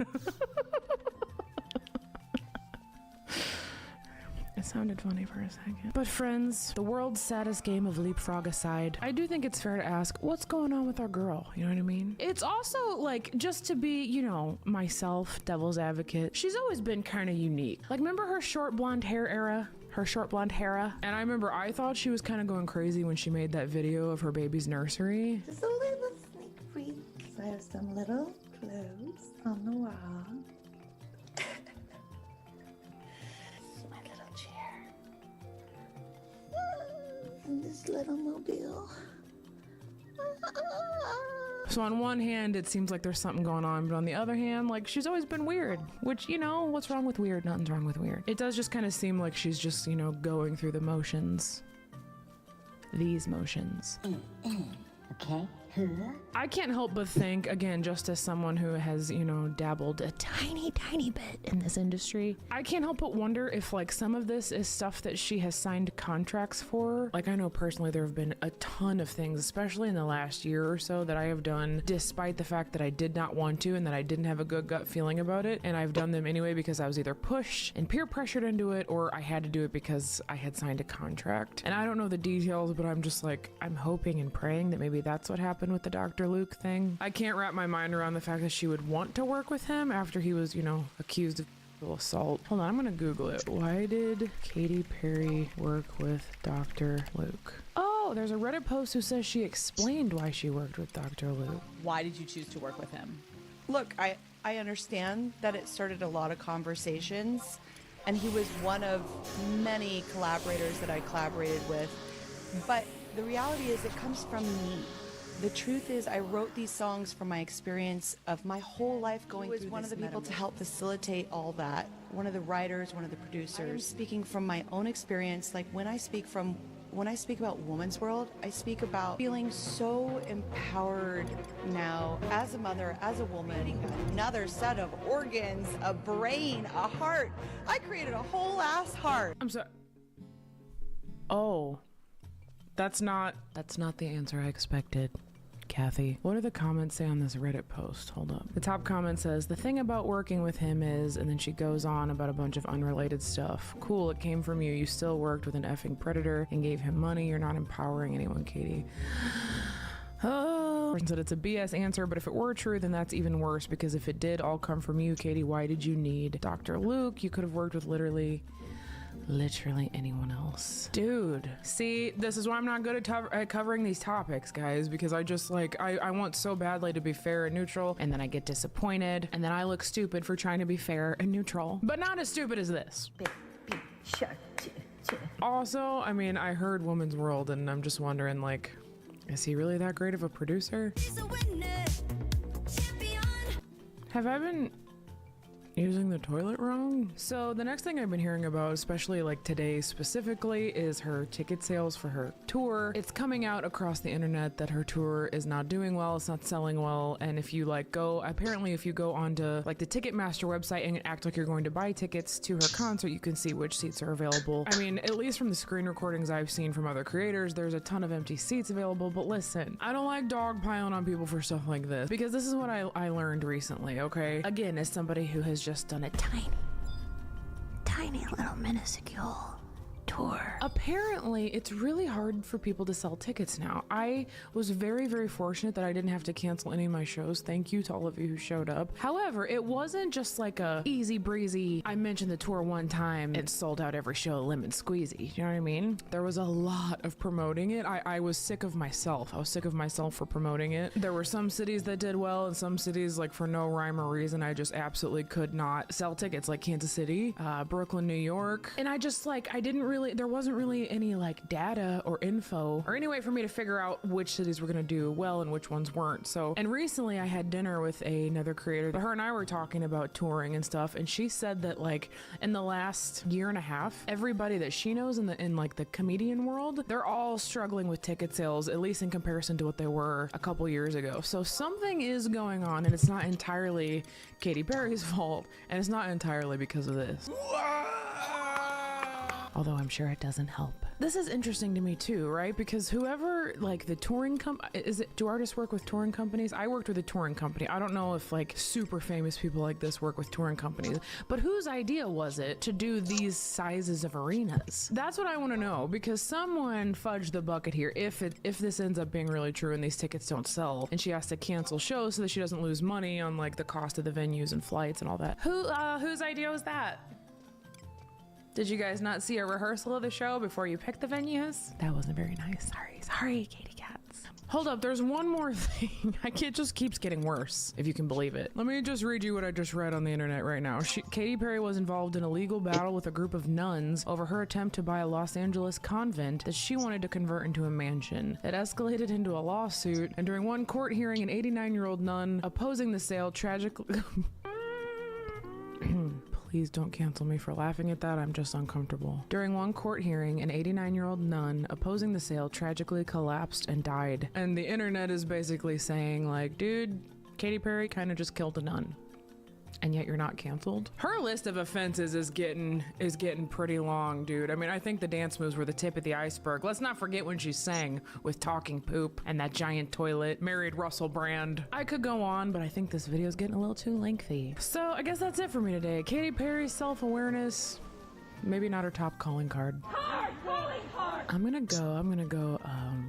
Speaker 6: It sounded funny for a second. But friends, the world's saddest game of leapfrog aside, I do think it's fair to ask, what's going on with our girl? You know what I mean? It's also like, just to be, you know, myself, devil's advocate, she's always been kind of unique. Like, remember her short blonde hair era? Her short blonde hair? And I remember I thought she was kind of going crazy when she made that video of her baby's nursery.
Speaker 5: Just a little sneak peek. So I have some little clothes on the wall. This little mobile.
Speaker 6: So on one hand, it seems like there's something going on, but on the other hand, like, she's always been weird, which, you know, what's wrong with weird? Nothing's wrong with weird. It does just kind of seem like she's just, you know, going through the motions. These motions.
Speaker 5: Okay.
Speaker 6: I can't help but think, again, just as someone who has, you know, dabbled a tiny bit in this industry, I can't help but wonder if, like, some of this is stuff that she has signed contracts for. Like, I know personally there have been a ton of things, especially in the last year or so, that I have done despite the fact that I did not want to and that I didn't have a good gut feeling about it. And I've done them anyway because I was either pushed and peer pressured into it, or I had to do it because I had signed a contract. And I don't know the details, but I'm just like, I'm hoping and praying that maybe that's what happened with the Dr. Luke thing. I can't wrap my mind around the fact that she would want to work with him after he was, you know, accused of sexual assault. Hold on, I'm gonna Google it. Why did Katy Perry work with Dr. Luke? Oh, Oh, there's a Reddit post who says she explained why she worked with Dr. Luke.
Speaker 19: Why did you choose to work with him? Look, I understand that it started a lot of conversations, and he was one of many collaborators that I collaborated with. But the reality is it comes from me. The truth is I wrote these songs from my experience of my whole life going through this. He was one of the people to help facilitate all that. One of the writers, one of the producers. I am speaking from my own experience. Like when I speak about Woman's World, I speak about feeling so empowered now as a mother, as a woman. Another set of organs, a brain, a heart. I created a whole ass heart.
Speaker 6: I'm sorry. Oh, that's not the answer I expected, Kathy. What do the comments say on this Reddit post? Hold up. The top comment says, the thing about working with him is, and then she goes on about a bunch of unrelated stuff. Cool, it came from you. You still worked with an effing predator and gave him money. You're not empowering anyone, Katie. Oh, person said it's a BS answer, but if it were true, then that's even worse, because if it did all come from you, Katie, why did you need Dr. Luke? You could have worked with literally anyone else. Dude, see, this is why I'm not good at covering these topics, guys, because I just I want so badly to be fair and neutral, and then I get disappointed, and then I look stupid for trying to be fair and neutral, but not as stupid as this. Also, I mean, I heard Woman's World, and I'm just wondering, like, is he really that great of a producer? Have I been using the toilet wrong? So the next thing I've been hearing about, especially like today specifically, is her ticket sales for her tour. It's coming out across the internet that her tour is not doing well, it's not selling well, and if you apparently if you go onto like the Ticketmaster website and act like you're going to buy tickets to her concert, you can see which seats are available. I mean, at least from the screen recordings I've seen from other creators, there's a ton of empty seats available, but listen, I don't like dogpiling on people for stuff like this, because this is what I learned recently, okay? Again, as somebody who has just done a tiny little minuscule tour. Apparently, it's really hard for people to sell tickets now. I was very, very fortunate that I didn't have to cancel any of my shows. Thank you to all of you who showed up. However, it wasn't just like a easy breezy, I mentioned the tour one time and sold out every show, lemon squeezy. You know what I mean? There was a lot of promoting it. I was sick of myself. I was sick of myself for promoting it. There were some cities that did well, and some cities, like, for no rhyme or reason, I just absolutely could not sell tickets, like Kansas City, Brooklyn, New York. And I just, like, there wasn't really any like data or info or any way for me to figure out which cities were gonna do well and which ones weren't. So, and recently I had dinner with another creator. Her and I were talking about touring and stuff, and she said that like in the last year and a half, everybody that she knows in like the comedian world, they're all struggling with ticket sales, at least in comparison to what they were a couple years ago. So something is going on, and it's not entirely Katy Perry's fault, and it's not entirely because of this. Although I'm sure it doesn't help. This is interesting to me too, right? Because whoever, like the touring do artists work with touring companies? I worked with a touring company. I don't know if like super famous people like this work with touring companies, but whose idea was it to do these sizes of arenas? That's what I want to know, because someone fudged the bucket here. If this ends up being really true and these tickets don't sell and she has to cancel shows so that she doesn't lose money on like the cost of the venues and flights and all that. Whose idea was that? Did you guys not see a rehearsal of the show before you picked the venues? That wasn't very nice. Sorry, Katy Cats. Hold up, there's one more thing. It just keeps getting worse, if you can believe it. Let me just read you what I just read on the internet right now. Katy Perry was involved in a legal battle with a group of nuns over her attempt to buy a Los Angeles convent that she wanted to convert into a mansion. It escalated into a lawsuit, and during one court hearing, an 89-year-old nun opposing the sale tragically... Please don't cancel me for laughing at that. I'm just uncomfortable. During one court hearing, an 89-year-old nun opposing the sale tragically collapsed and died. And the internet is basically saying like, dude, Katy Perry kind of just killed a nun. And yet you're not canceled. Her list of offenses is getting pretty long, dude. I mean, I think the dance moves were the tip of the iceberg. Let's not forget when she sang with talking poop and that giant toilet, married Russell Brand. I could go on, but I think this video is getting a little too lengthy. So I guess that's it for me today. Katy Perry's self-awareness, maybe not her top calling card. I'm gonna go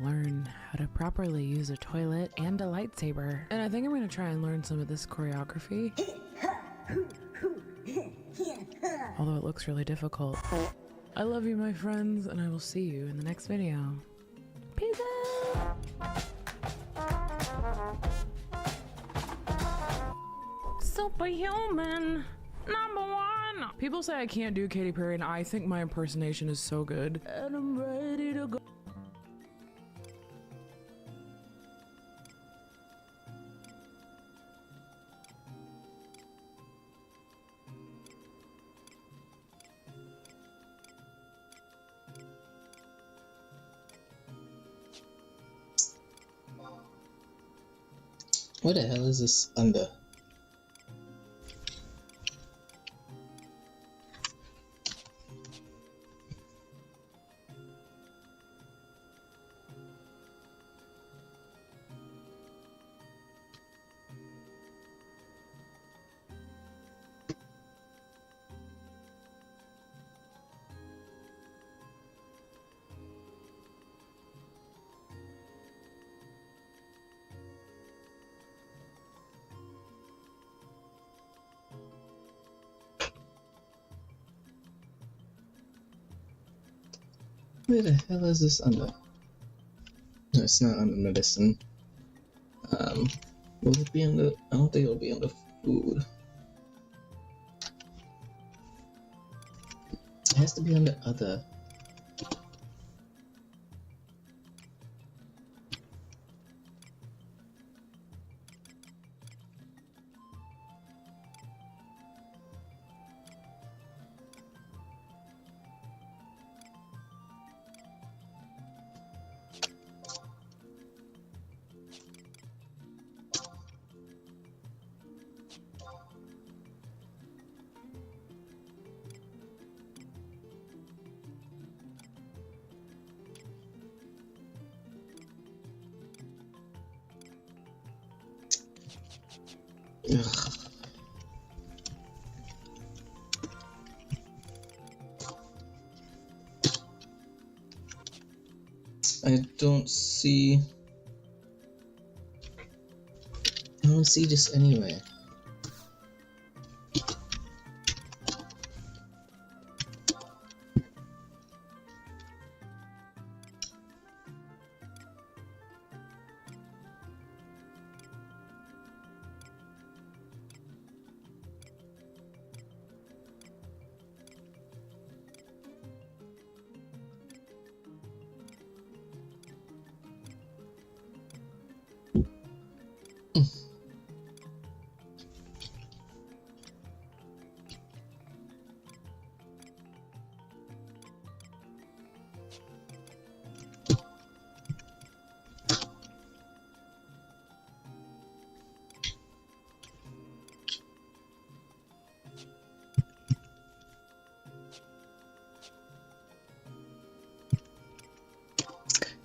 Speaker 6: learn how to properly use a toilet and a lightsaber. And I think I'm gonna try and learn some of this choreography. Although it looks really difficult. I love you, my friends, and I will see you in the next video. Peace out. Superhuman. Number one. People say I can't do Katy Perry, and I think my impersonation is so good. And I'm ready to go.
Speaker 15: What the hell is this under? Where the hell is this under? No, it's not under medicine. Will it be under? I don't think it'll be under food. It has to be under other. Ugh. I don't see this anywhere.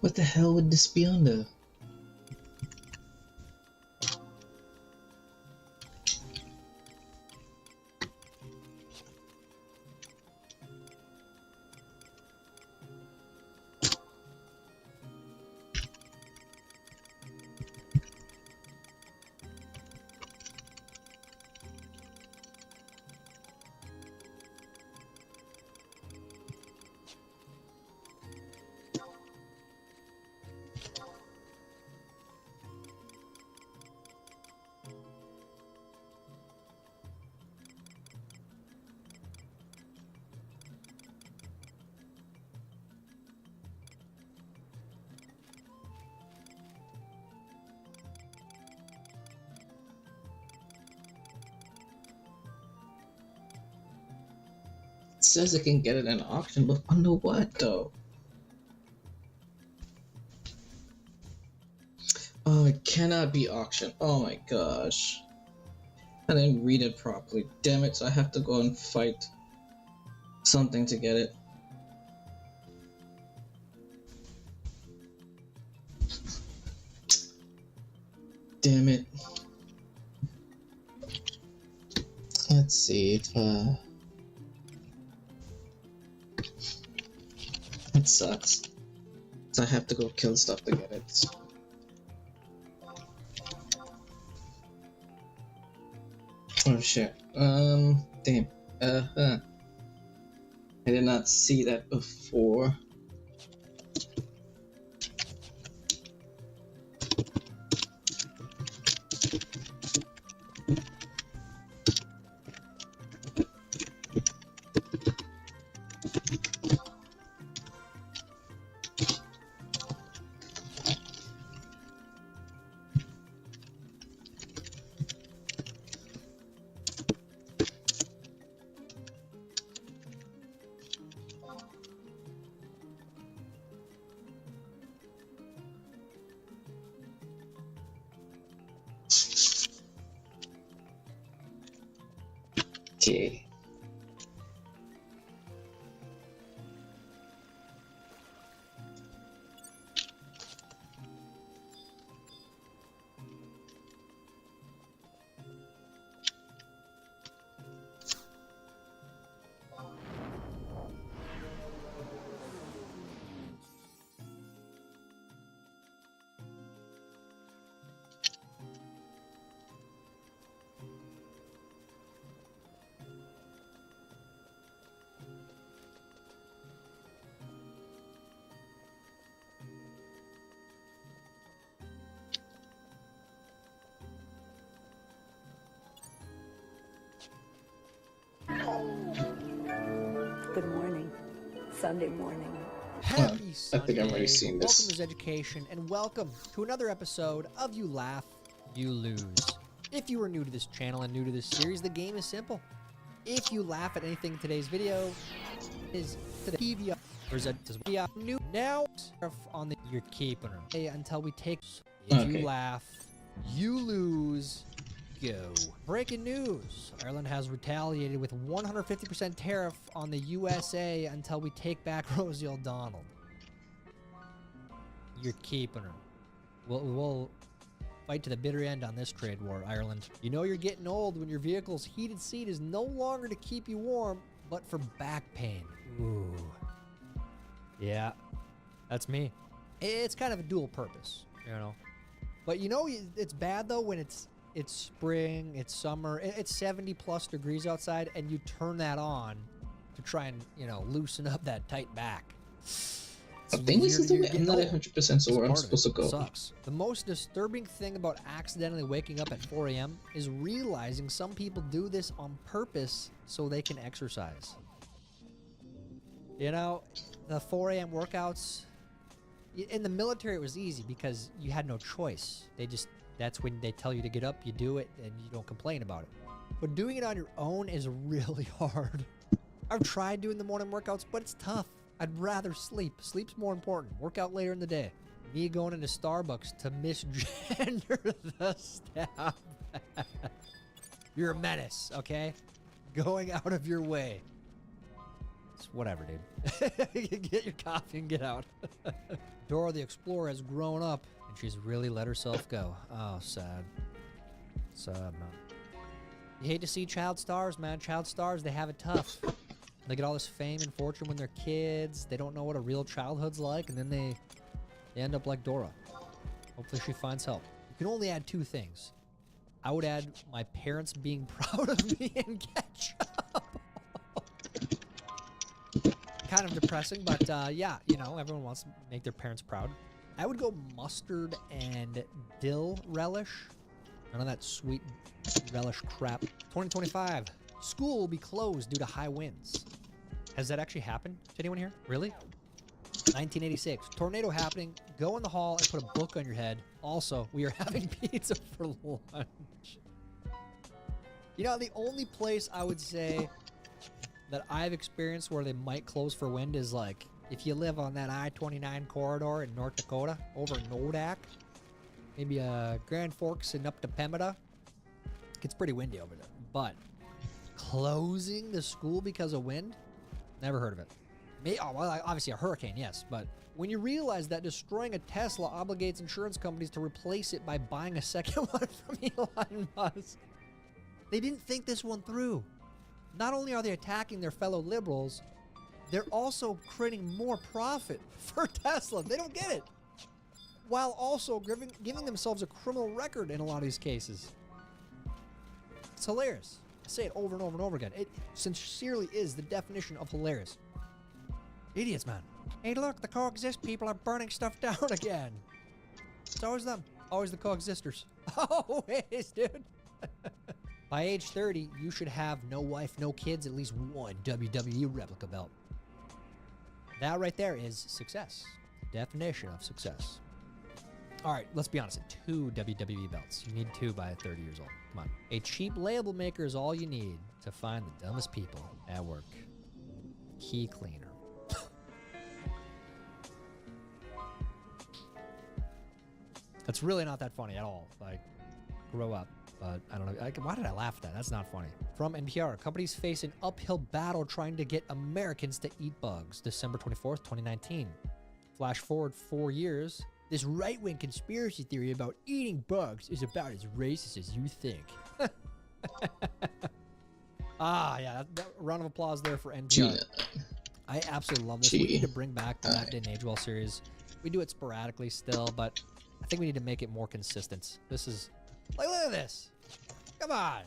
Speaker 15: What the hell would this be under? It says I can get it in auction, but under what though? Oh, it cannot be auction. Oh my gosh. I didn't read it properly. Damn it, so I have to go and fight something to get it. Damn it. Let's see if it sucks. So I have to go kill stuff to get it. Oh shit. Damn. I did not see that before. Okay.
Speaker 11: Good morning. Sunday morning.
Speaker 9: Happy
Speaker 15: I
Speaker 9: Sunday.
Speaker 15: think I've already seen this.
Speaker 9: Welcome to Education, and welcome to another episode of You Laugh, You Lose. If you are new to this channel and new to this series, the game is simple. If you laugh at anything in today's video, is to the TV new now on the you're keeping her until we take. If you laugh, you lose. Go. Breaking news. Ireland has retaliated with 150% tariff on the USA until we take back Rosie O'Donnell. You're keeping her. We'll fight to the bitter end on this trade war, Ireland. You know you're getting old when your vehicle's heated seat is no longer to keep you warm, but for back pain. Ooh. Yeah, that's me. It's kind of a dual purpose, you know. But you know, it's bad though when it's spring, it's summer, it's 70 plus degrees outside, and you turn that on to try and, you know, loosen up that tight back.
Speaker 15: I think this is the way. I'm not 100% sure where I'm supposed to go.
Speaker 9: Sucks. The most disturbing thing about accidentally waking up at 4 a.m. is realizing some people do this on purpose so they can exercise. You know, the 4 a.m. workouts, in the military it was easy because you had no choice. That's when they tell you to get up, you do it, and you don't complain about it. But doing it on your own is really hard. I've tried doing the morning workouts, but it's tough. I'd rather sleep. Sleep's more important. Work out later in the day. Me going into Starbucks to misgender the staff. You're a menace, okay? Going out of your way. It's whatever, dude. Get your coffee and get out. Dora the Explorer has grown up, and she's really let herself go. Oh, sad. Sad, man. You hate to see child stars, man. Child stars, they have it tough. They get all this fame and fortune when they're kids. They don't know what a real childhood's like, and then they end up like Dora. Hopefully she finds help. You can only add two things. I would add my parents being proud of me and ketchup. Kind of depressing, but yeah, you know, everyone wants to make their parents proud. I would go mustard and dill relish. None of that sweet relish crap. 2025. School will be closed due to high winds. Has that actually happened to anyone here? Really? 1986. Tornado happening. Go in the hall and put a book on your head. Also, we are having pizza for lunch. You know, the only place I would say that I've experienced where they might close for wind is like if you live on that I-29 corridor in North Dakota, over in Nodak, maybe Grand Forks and up to Pemmican. It's pretty windy over there. But closing the school because of wind? Never heard of it. Well, obviously a hurricane, yes. But when you realize that destroying a Tesla obligates insurance companies to replace it by buying a second one from Elon Musk. They didn't think this one through. Not only are they attacking their fellow liberals, they're also creating more profit for Tesla. They don't get it. While also giving themselves a criminal record in a lot of these cases. It's hilarious. I say it over and over and over again. It sincerely is the definition of hilarious. Idiots, man. Hey, look, the coexist people are burning stuff down again. It's always them. Always the coexisters. Always, dude. By age 30, you should have no wife, no kids, at least one WWE replica belt. That right there is success. Definition of success. All right, let's be honest. 2 WWE belts. You need 2 by 30 years old. Come on. A cheap label maker is all you need to find the dumbest people at work. Key cleaner. That's really not that funny at all. Like, grow up. But I don't know. Why did I laugh at that? That's not funny. From NPR, companies face an uphill battle trying to get Americans to eat bugs. December 24th, 2019. Flash forward 4 years. This right-wing conspiracy theory about eating bugs is about as racist as you think. Yeah, that round of applause there for NPR. I absolutely love this. We need to bring back the That Didn't Age Well series. We do it sporadically still, but I think we need to make it more consistent. This is... Like, look at this. Come on.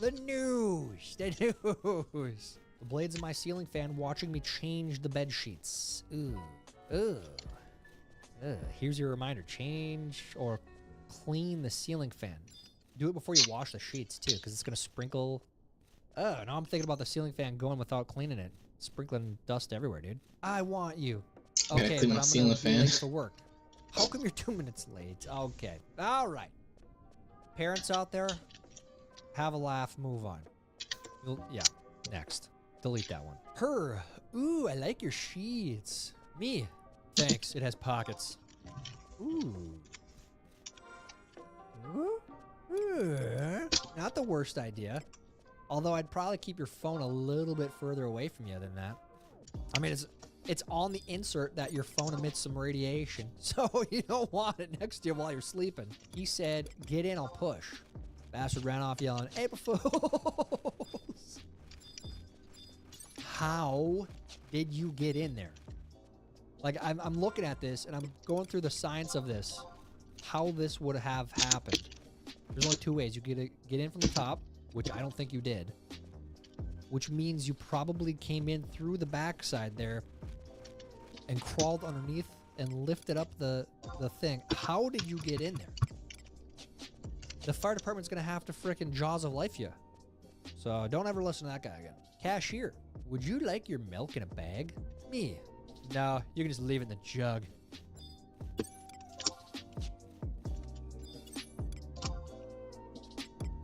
Speaker 9: The news. The news. The blades of my ceiling fan watching me change the bed sheets. Ooh. Ugh. Ugh. Here's your reminder. Change or clean the ceiling fan. Do it before you wash the sheets, too, because it's going to sprinkle... Oh, now I'm thinking about the ceiling fan going without cleaning it. Sprinkling dust everywhere, dude. I want you. Okay, but I'm going to be late for work. How come you're 2 minutes late? Okay. All right. Parents out there, have a laugh, move on. Yeah, next. Delete that one. Her. Ooh, I like your sheets. Me. Thanks, it has pockets. Ooh. Not the worst idea. Although I'd probably keep your phone a little bit further away from you than that. I mean, it's on the insert that your phone emits some radiation, so you don't want it next to you while you're sleeping. He said, get in, I'll push. Bastard ran off yelling, April Fools! How did you get in there? Like, I'm looking at this, and I'm going through the science of this. How this would have happened. There's only two ways. You get in from the top, which I don't think you did. Which means you probably came in through the backside there and crawled underneath and lifted up the thing. How did you get in there? The fire department's gonna have to frickin' jaws of life you. So don't ever listen to that guy again. Cashier, would you like your milk in a bag? Me. No, you can just leave it in the jug.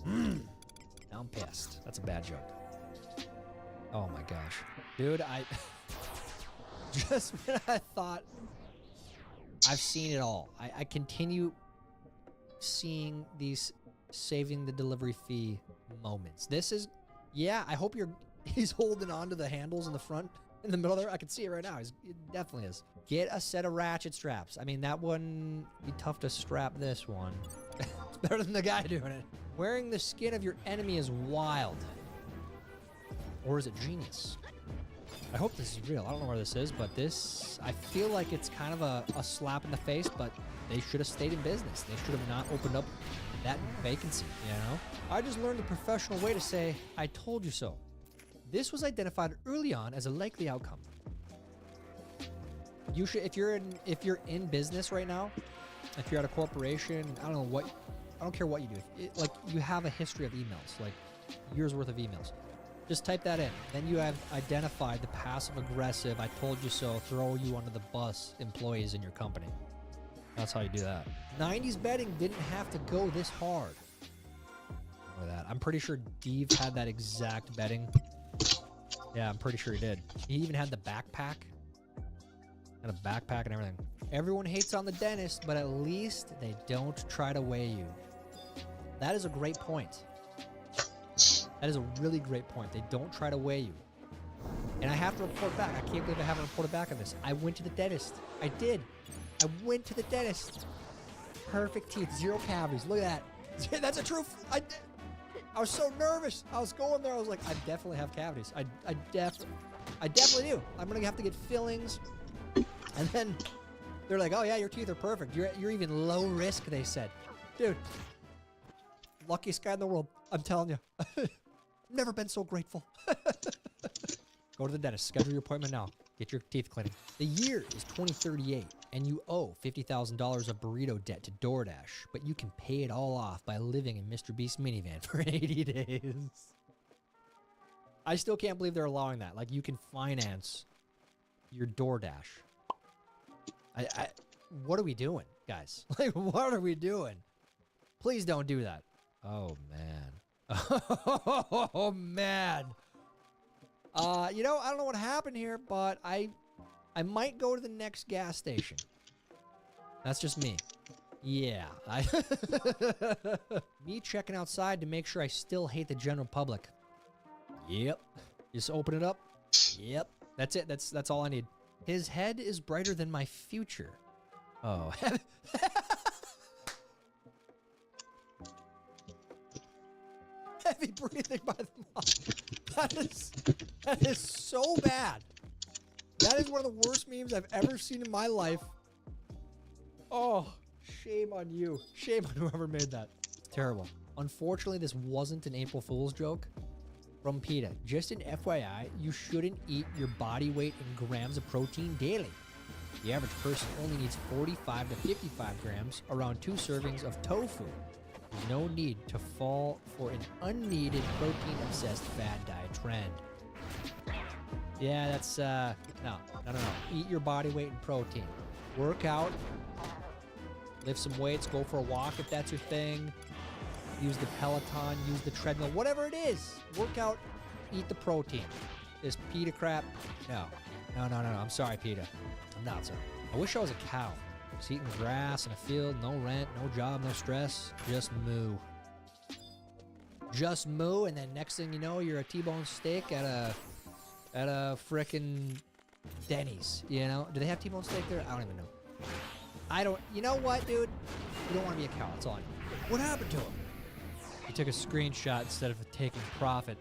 Speaker 9: Now I'm pissed. That's a bad joke. Oh my gosh. Dude, just when I thought I've seen it all, I continue seeing these saving the delivery fee moments. This is, yeah, I hope he's holding on to the handles in the front, in the middle there. I can see it right now. It definitely is. Get a set of ratchet straps. I mean, that wouldn't be tough to strap this one. It's better than the guy doing it. Wearing the skin of your enemy is wild. Or is it genius? I hope this is real. I don't know where this is, but this, I feel like it's kind of a slap in the face, but they should have stayed in business. They should have not opened up that vacancy, you know? I just learned the professional way to say, I told you so. This was identified early on as a likely outcome. You should, if you're in business right now, if you're at a corporation, I don't care what you do. Like, you have a history of emails, like years worth of emails. Just type that in. Then you have identified the passive-aggressive, I told you so, throw you under the bus employees in your company. That's how you do that. 90s betting didn't have to go this hard. Look at that. I'm pretty sure Dave had that exact betting. Yeah, I'm pretty sure he did. He even had the backpack. Had a backpack and everything. Everyone hates on the dentist, but at least they don't try to weigh you. That is a great point. That is a really great point. They don't try to weigh you. And I have to report back. I can't believe I haven't reported back on this. I went to the dentist. I did. I went to the dentist. Perfect teeth. 0 cavities. Look at that. That's a truth. I was so nervous. I was going there. I was like, I definitely have cavities. I definitely do. I'm going to have to get fillings. And then they're like, oh, yeah, your teeth are perfect. You're even low risk, they said. Dude, luckiest guy in the world. I'm telling you. Never been so grateful. Go to the dentist. Schedule your appointment now. Get your teeth cleaning. The year is 2038, and you owe $50,000 of burrito debt to DoorDash, but you can pay it all off by living in Mr. Beast's minivan for 80 days. I still can't believe they're allowing that. Like, you can finance your DoorDash. What are we doing, guys? Like, what are we doing? Please don't do that. Oh, man. Oh, man. You know, I don't know what happened here, but I might go to the next gas station. That's just me. Yeah, me checking outside to make sure I still hate the general public. Yep. Just open it up. Yep. That's it. That's all I need. His head is brighter than my future. Oh. Heavy breathing by the mom. That is so bad. That is one of the worst memes I've ever seen in my life. Oh, shame on you. Shame on whoever made that. Terrible. Unfortunately, this wasn't an April Fool's joke. From PETA, just an FYI, you shouldn't eat your body weight in grams of protein daily. The average person only needs 45 to 55 grams, around 2 servings of tofu. There's no need to fall for an unneeded protein-obsessed fad diet trend. Yeah, that's, no. Eat your body weight in protein. Work out, lift some weights, go for a walk if that's your thing. Use the Peloton, use the treadmill, whatever it is. Work out, eat the protein. This PETA crap, no. I'm sorry, PETA. I'm not sorry. I wish I was a cow. Just eating grass in a field, no rent, no job, no stress. Just moo. Just moo, and then next thing you know, you're a T-bone steak at a frickin' Denny's, you know? Do they have T-bone steak there? I don't even know. You know what, dude? You don't want to be a cow, that's all I know. What happened to him? He took a screenshot instead of taking profit.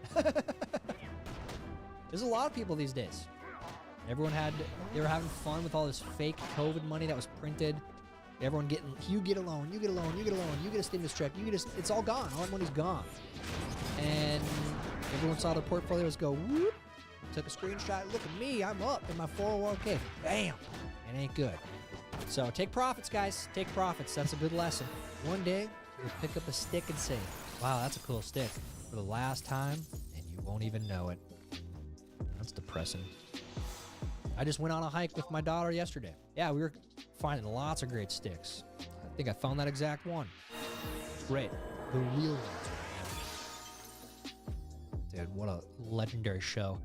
Speaker 9: There's a lot of people these days. They were having fun with all this fake COVID money that was printed. Everyone getting, you get a loan, you get a loan, you get a loan, you get a stimulus check, it's all gone. All that money's gone. And everyone saw their portfolios go whoop, took a screenshot, look at me, I'm up in my 401k. Bam! It ain't good. So take profits, guys. Take profits. That's a good lesson. One day, you'll pick up a stick and say, wow, that's a cool stick. For the last time, and you won't even know it. That's depressing. I just went on a hike with my daughter yesterday. Yeah, we were finding lots of great sticks. I think I found that exact one. It's great. The real ones. Dude, what a legendary show.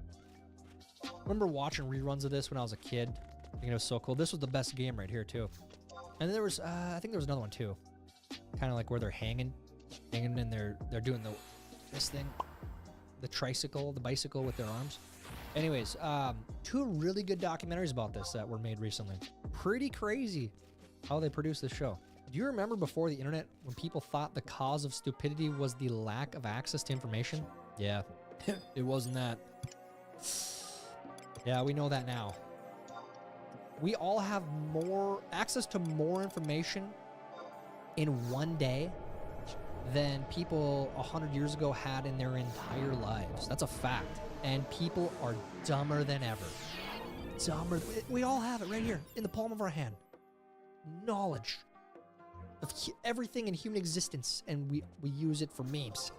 Speaker 9: I remember watching reruns of this when I was a kid. I think it was so cool. This was the best game right here, too. And there was, I think there was another one, too. Kind of like where they're hanging and they're doing this thing. The tricycle, the bicycle with their arms. Anyways, 2 really good documentaries about this that were made recently. Pretty crazy how they produced this show. Do you remember before the internet when people thought the cause of stupidity was the lack of access to information? Yeah, it wasn't that. Yeah, we know that now. We all have more access to more information in one day than people 100 years ago had in their entire lives. That's a fact. And people are dumber than ever. Dumber. We all have it right here in the palm of our hand. Knowledge of everything in human existence, and we use it for memes.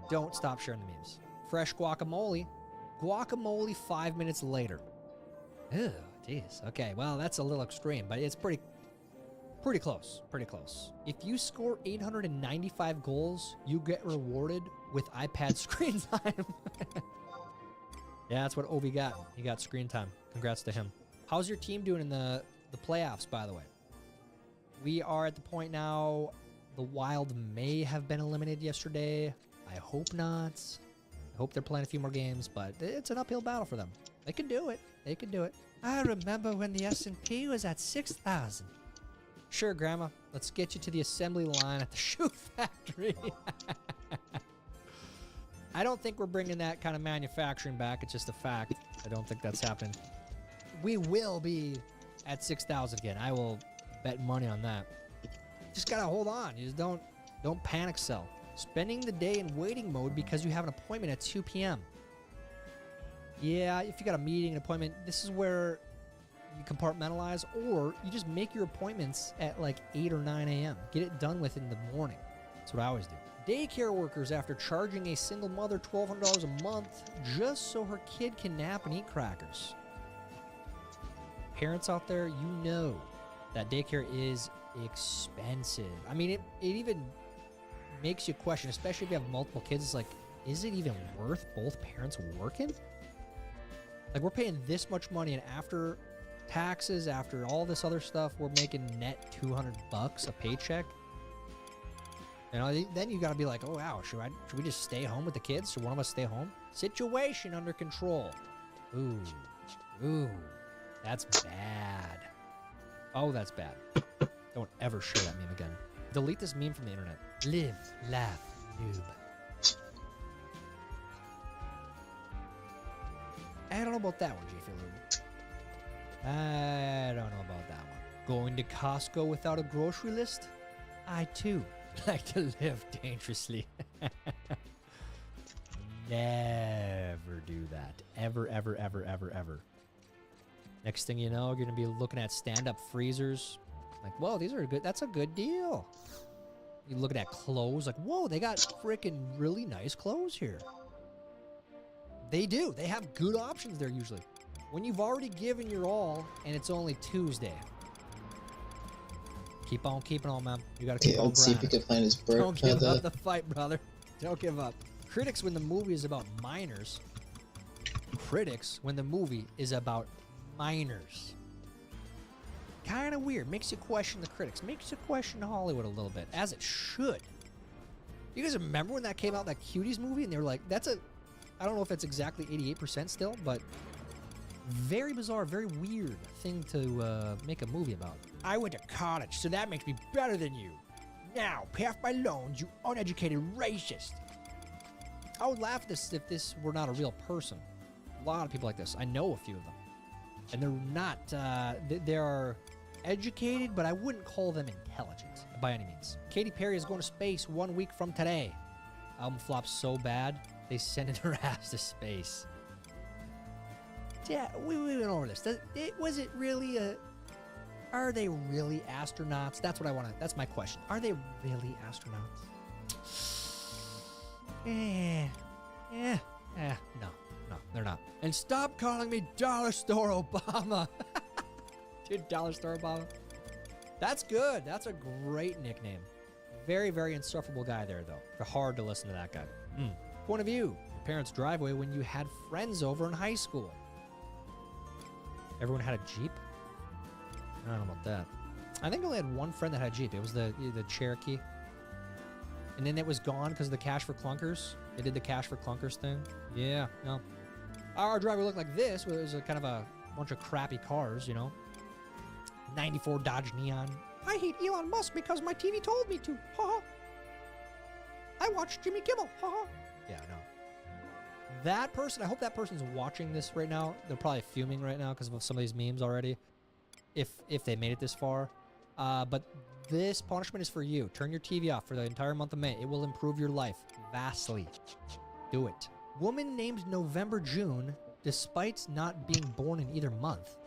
Speaker 9: Don't stop sharing the memes. Fresh guacamole. Guacamole 5 minutes later. Ew, jeez. Okay, well, that's a little extreme, but it's pretty close. Pretty close. If you score 895 goals, you get rewarded with iPad screen time. Yeah, that's what Ovi got. He got screen time. Congrats to him. How's your team doing in the playoffs, by the way? We are at the point now, the Wild may have been eliminated yesterday. I hope not. I hope they're playing a few more games, but it's an uphill battle for them. They can do it. They can do it. I remember when the S&P was at 6,000. Sure, Grandma. Let's get you to the assembly line at the shoe factory. I don't think we're bringing that kind of manufacturing back. It's just a fact. I don't think that's happening. We will be at 6,000 again. I will bet money on that. Just gotta hold on. You just don't panic sell. Spending the day in waiting mode because you have an appointment at 2 p.m. Yeah, if you got a meeting, an appointment, this is where you compartmentalize, or you just make your appointments at like 8 or 9 a.m. Get it done with in the morning. That's what I always do. Daycare workers after charging a single mother $1,200 a month just so her kid can nap and eat crackers. Parents out there, you know that daycare is expensive. I mean, it even makes you question, especially if you have multiple kids. It's like, is it even worth both parents working? Like, we're paying this much money, and after taxes, after all this other stuff, we're making net $200 a paycheck. You know, then you gotta be like, oh wow, should we just stay home with the kids? Should one of us stay home? Situation under control. Ooh, that's bad. Oh, that's bad. Don't ever share that meme again. Delete this meme from the internet. Live, laugh, noob. I don't know about that one, Jiffy Lube. I don't know about that one. Going to Costco without a grocery list? I too like to live dangerously. Never do that. Ever, ever, ever, ever, ever. Next thing you know, you're gonna be looking at stand-up freezers. Like, whoa, these are good. That's a good deal. You're looking at clothes. Like, whoa, they got freaking really nice clothes here. They do. They have good options there usually. When you've already given your all and it's only Tuesday. Keep on keeping on, man. You gotta keep on
Speaker 15: let's see if we
Speaker 9: grinding.
Speaker 15: can find his bird.
Speaker 9: Don't give up the fight, brother. Don't give up. Critics when the movie is about minors. Critics when the movie is about minors. Kind of weird. Makes you question the critics. Makes you question Hollywood a little bit, as it should. You guys remember when that came out, that Cuties movie, and they were like, that's a, I don't know if it's exactly 88% still, but very bizarre, very weird thing to make a movie about. I went to college, so that makes me better than you. Now, pay off my loans, you uneducated racist. I would laugh at this if this were not a real person. A lot of people like this. I know a few of them. And they're not, they are educated, but I wouldn't call them intelligent by any means. Katy Perry is going to space 1 week from today. Album flops so bad, they sent her ass to space. Yeah, we went over this. Was it really a... Are they really astronauts? That's what I want to... That's my question. Are they really astronauts? No, they're not. And stop calling me Dollar Store Obama. Dude, Dollar Store Obama. That's good. That's a great nickname. Very, very insufferable guy there, though. Hard to listen to that guy. Point of view. Your parents' driveway when you had friends over in high school. Everyone had a Jeep? I don't know about that. I think I only had one friend that had a Jeep. It was the Cherokee. And then it was gone because of the Cash for Clunkers. They did the Cash for Clunkers thing. Yeah, no. Our driveway looked like this. It was a kind of a bunch of crappy cars, you know. 94 Dodge Neon. I hate Elon Musk because my TV told me to. Ha I watched Jimmy Kimmel. Ha Yeah, no. That person, I hope that person's watching this right now. They're probably fuming right now because of some of these memes already. If they made it this far. But this punishment is for you. Turn your TV off for the entire month of May. It will improve your life vastly. Do it. Woman named November June despite not being born in either month.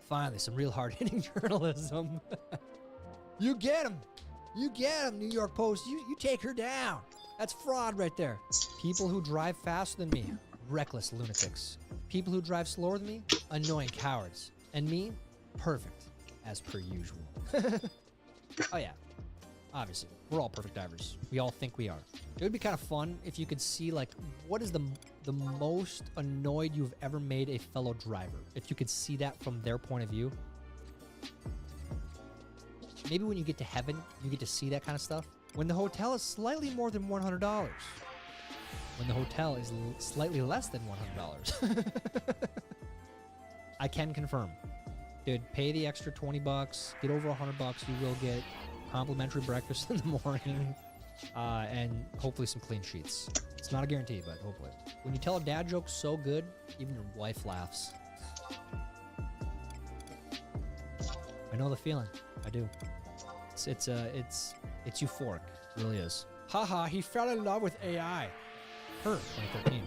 Speaker 9: Finally, some real hard-hitting journalism. You get him. You get him, New York Post. You take her down. That's fraud right there. People who drive faster than me, reckless lunatics. People who drive slower than me, annoying cowards. And me, perfect, as per usual. Oh yeah, obviously, we're all perfect divers. We all think we are. It would be kind of fun if you could see, like, what is the most annoyed you've ever made a fellow driver. If you could see that from their point of view. Maybe when you get to heaven, you get to see that kind of stuff. When the hotel is slightly more than $100. When the hotel is slightly less than $100. I can confirm. Dude, pay the extra 20 bucks, get over $100, you will get complimentary breakfast in the morning, and hopefully some clean sheets. It's not a guarantee, but hopefully. When you tell a dad joke so good, even your wife laughs. I know the feeling. I do. It's euphoric. It really is. Haha, he fell in love with AI. Her, 2013.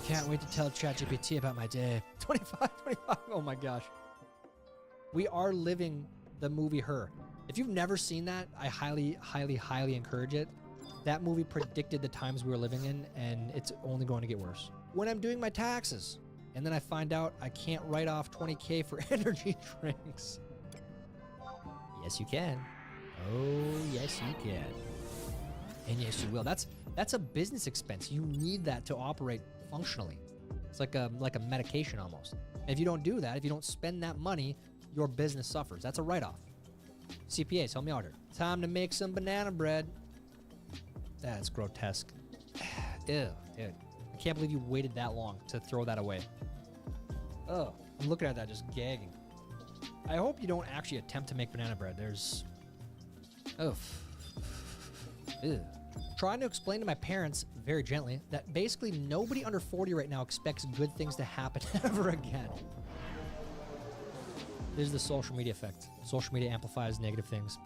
Speaker 9: Can't wait to tell ChatGPT about my day. 25. Oh my gosh. We are living the movie Her. If you've never seen that, I highly, highly, highly encourage it. That movie predicted the times we were living in, and it's only going to get worse. When I'm doing my taxes, and then I find out I can't write off $20K for energy drinks. Yes, you can. Oh, yes, you can. And yes, you will. That's a business expense. You need that to operate functionally. It's like a medication almost. And if you don't do that, if you don't spend that money, your business suffers. That's a write-off. CPAs, help me out here. Time to make some banana bread. That's grotesque. Ew, dude. I can't believe you waited that long to throw that away. Oh, I'm looking at that just gagging. I hope you don't actually attempt to make banana bread. There's... Oh. Ew. Trying to explain to my parents, very gently, that basically nobody under 40 right now expects good things to happen ever again. This is the social media effect. Social media amplifies negative things.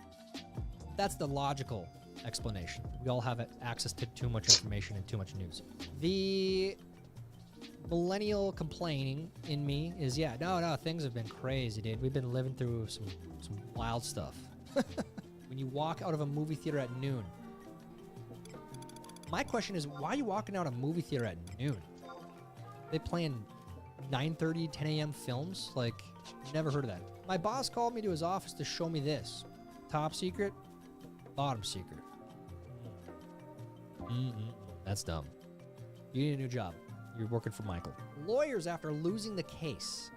Speaker 9: That's the logical explanation. We all have access to too much information and too much news. The millennial complaining in me is, yeah, no, things have been crazy, dude. We've been living through some wild stuff. When you walk out of a movie theater at noon, my question is, why are you walking out of a movie theater at noon? They playing 9:30, 10 a.m. films? Like, never heard of that. My boss called me to his office to show me this. Top secret, bottom secret. That's dumb. You need a new job. You're working for Michael. Lawyers after losing the case.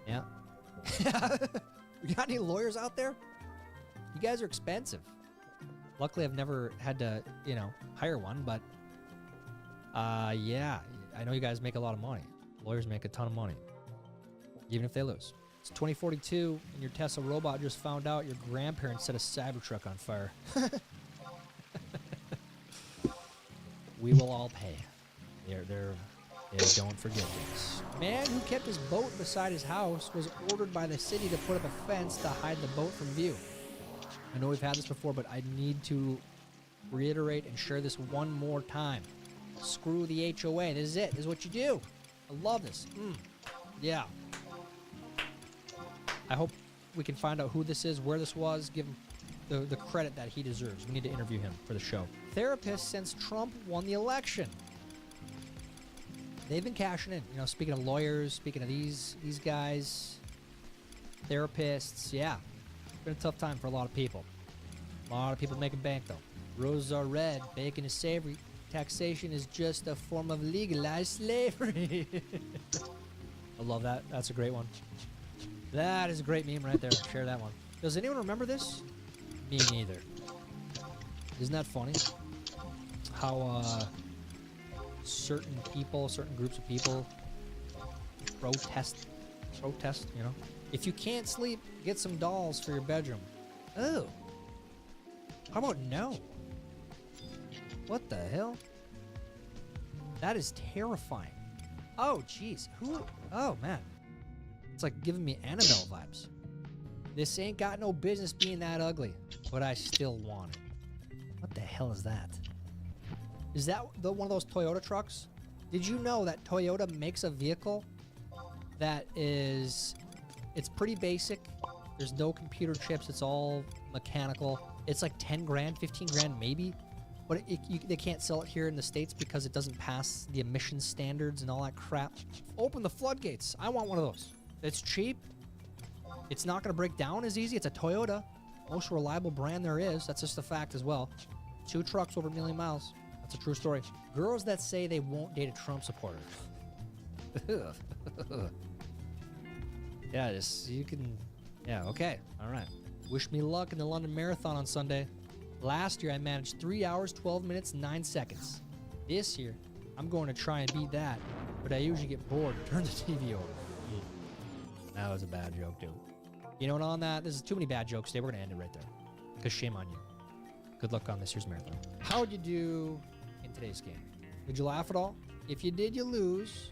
Speaker 9: Yeah. We got any lawyers out there? You guys are expensive. Luckily, I've never had to, hire one, but yeah, I know you guys make a lot of money. Lawyers make a ton of money, even if they lose. It's 2042, and your Tesla robot just found out your grandparents set a Cybertruck on fire. We will all pay. They don't forget this. Man who kept his boat beside his house was ordered by the city to put up a fence to hide the boat from view. I know we've had this before, but I need to reiterate and share this one more time. Screw the HOA. This is it. This is what you do. I love this. Yeah. I hope we can find out who this is, where this was, give him the credit that he deserves. We need to interview him for the show. Therapist since Trump won the election. They've been cashing in. Speaking of lawyers, speaking of these guys, therapists, yeah. It's been a tough time for a lot of people. A lot of people making bank, though. Roses are red, bacon is savory. Taxation is just a form of legalized slavery. I love that. That's a great one. That is a great meme right there. Share that one. Does anyone remember this? Me neither. Isn't that funny? How certain people, certain groups of people protest, If you can't sleep, get some dolls for your bedroom. Oh. How about no? What the hell? That is terrifying. Oh, jeez. Who? Oh, man. It's like giving me Annabelle vibes. This ain't got no business being that ugly, but I still want it. What the hell is that? Is that one of those Toyota trucks? Did you know that Toyota makes a vehicle that is... It's pretty basic. There's no computer chips. It's all mechanical. It's like 10 grand, 15 grand maybe. But they can't sell it here in the States because it doesn't pass the emissions standards and all that crap. Open the floodgates. I want one of those. It's cheap. It's not going to break down as easy. It's a Toyota. Most reliable brand there is. That's just a fact as well. 2 trucks over 1 million miles. That's a true story. Girls that say they won't date a Trump supporter. Yeah, you can... Yeah, okay. All right. Wish me luck in the London Marathon on Sunday. Last year, I managed 3 hours, 12 minutes, 9 seconds. This year, I'm going to try and beat that, but I usually get bored and turn the TV over. That was a bad joke, dude. You know what, on that, this is too many bad jokes today. We're going to end it right there. Because shame on you. Good luck on this year's marathon. How would you do in today's game? Did you laugh at all? If you did, you lose.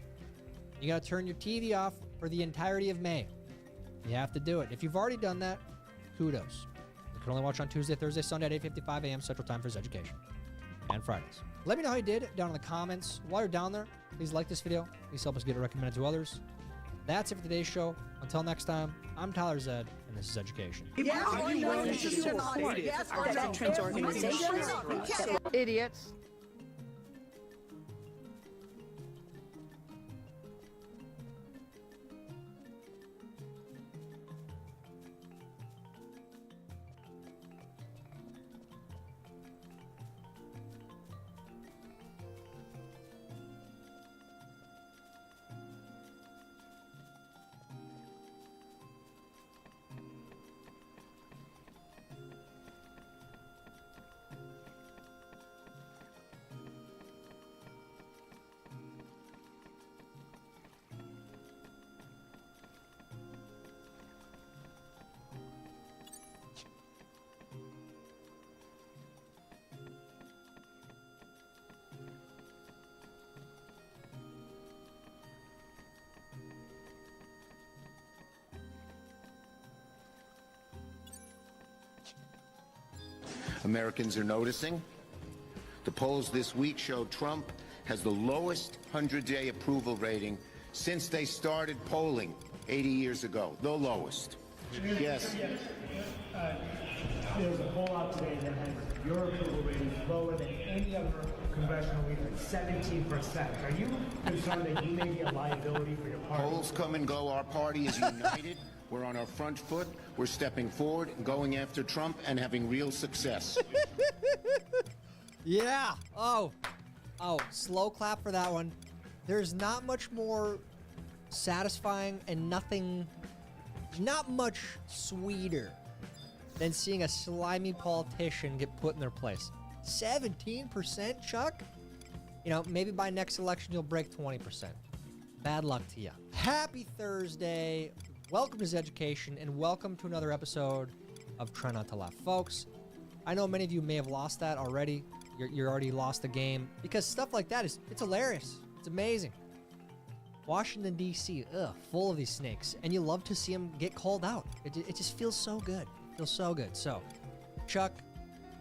Speaker 9: You got to turn your TV off for the entirety of May. You have to do it. If you've already done that, kudos. You can only watch on Tuesday, Thursday, Sunday at 8:55 a.m. Central Time for his education. And Fridays. Let me know how you did down in the comments. While you're down there, please like this video. Please help us get it recommended to others. That's it for today's show. Until next time, I'm Tyler Zed, and this is Education.
Speaker 3: Idiots.
Speaker 7: Americans are noticing. The polls this week showed Trump has the lowest 100-day approval rating since they started polling 80 years ago. The lowest. Yes.
Speaker 22: There's a poll out today that has your approval rating lower than any other congressional leader, 17%. Are you concerned that you may be a liability for your party?
Speaker 7: Polls come and go. Our party is united. We're on our front foot. We're stepping forward, going after Trump, and having real success.
Speaker 9: Yeah. Oh, slow clap for that one. There's not much more satisfying and not much sweeter than seeing a slimy politician get put in their place. 17%, Chuck? You know, maybe by next election you'll break 20%. Bad luck to you. Happy Thursday. Welcome to Education, and welcome to another episode of Try Not to Laugh. Folks, I know many of you may have lost that already. You're already lost the game, because stuff like that it's hilarious. It's amazing. Washington, D.C., full of these snakes, and you love to see them get called out. It just feels so good. It feels so good. So, Chuck,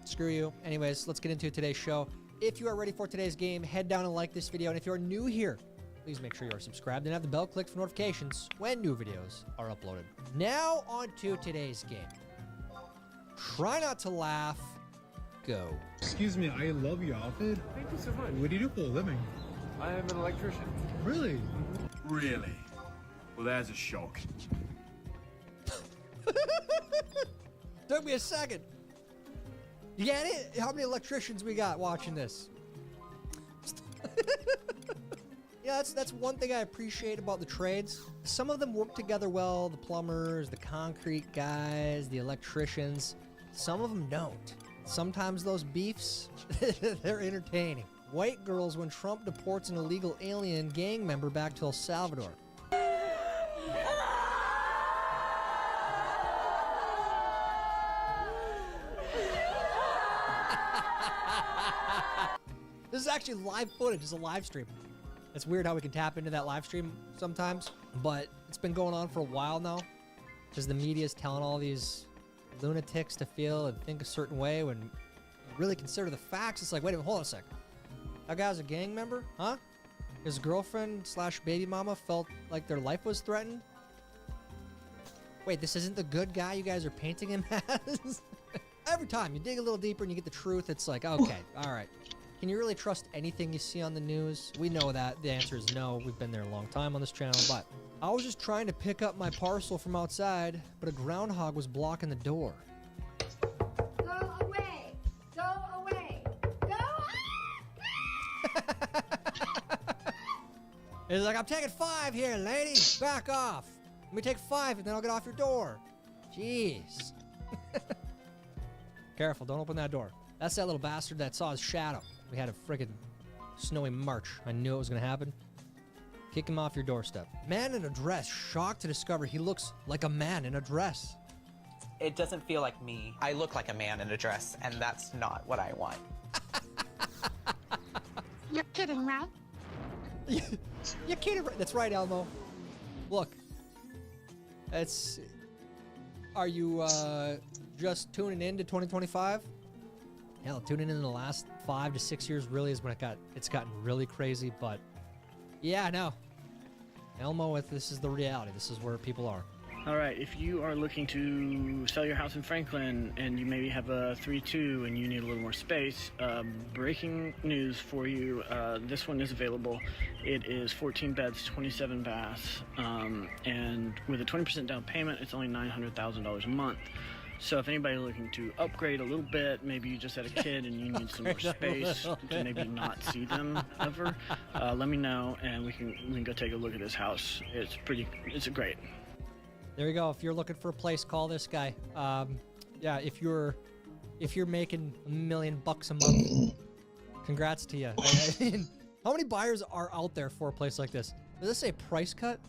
Speaker 9: screw you. Anyways, let's get into today's show. If you are ready for today's game, head down and like this video. And if you're new here, please make sure you are subscribed and have the bell clicked for notifications when new videos are uploaded. Now, on to today's game. Try not to laugh. Go.
Speaker 23: Excuse me, I love your outfit.
Speaker 24: Thank you so much.
Speaker 23: What do you do for a living?
Speaker 24: I am an electrician.
Speaker 23: Really?
Speaker 24: Really? Well, there's a shock.
Speaker 9: Took me a second. You get it? How many electricians we got watching this? Yeah, that's one thing I appreciate about the trades. Some of them work together well, the plumbers, the concrete guys, the electricians. Some of them don't. Sometimes those beefs, they're entertaining. White girls when Trump deports an illegal alien gang member back to El Salvador. This is actually live footage. It's a live stream. It's weird how we can tap into that live stream sometimes, but it's been going on for a while now, because the media is telling all these lunatics to feel and think a certain way when you really consider the facts. It's like, wait a minute, hold on a sec. That guy's a gang member? Huh? His girlfriend / baby mama felt like their life was threatened? Wait, this isn't the good guy you guys are painting him as? Every time you dig a little deeper and you get the truth, it's like, okay, all right. Can you really trust anything you see on the news? We know that. The answer is no. We've been there a long time on this channel, but I was just trying to pick up my parcel from outside, but a groundhog was blocking the door.
Speaker 25: Go away! Go away! Go
Speaker 9: It's like, I'm taking 5 here, lady. Back off. Let me take 5 and then I'll get off your door. Jeez. Careful, don't open that door. That's that little bastard that saw his shadow. We had a friggin' snowy March. I knew it was gonna happen. Kick him off your doorstep. Man in a dress, shocked to discover he looks like a man in a dress.
Speaker 26: It doesn't feel like me. I look like a man in a dress, and that's not what I want.
Speaker 25: You're kidding, right?
Speaker 9: You're kidding, right? That's right, Elmo. Look. Are you just tuning in to 2025? Hell, tuning in the last 5 to 6 years really is when it's gotten really crazy, but yeah, no. Elmo, this is the reality. This is where people are.
Speaker 27: All right, if you are looking to sell your house in Franklin and you maybe have a 3-2 and you need a little more space, breaking news for you. This one is available. It is 14 beds, 27 baths, and with a 20% down payment, it's only $900,000 a month. So if anybody's looking to upgrade a little bit, maybe you just had a kid and you need some more space to maybe not see them ever, let me know and we can go take a look at this house. It's great.
Speaker 9: There you go. If you're looking for a place, call this guy. Yeah, if you're making $1 million a month, congrats to you. How many buyers are out there for a place like this? Does this say price cut?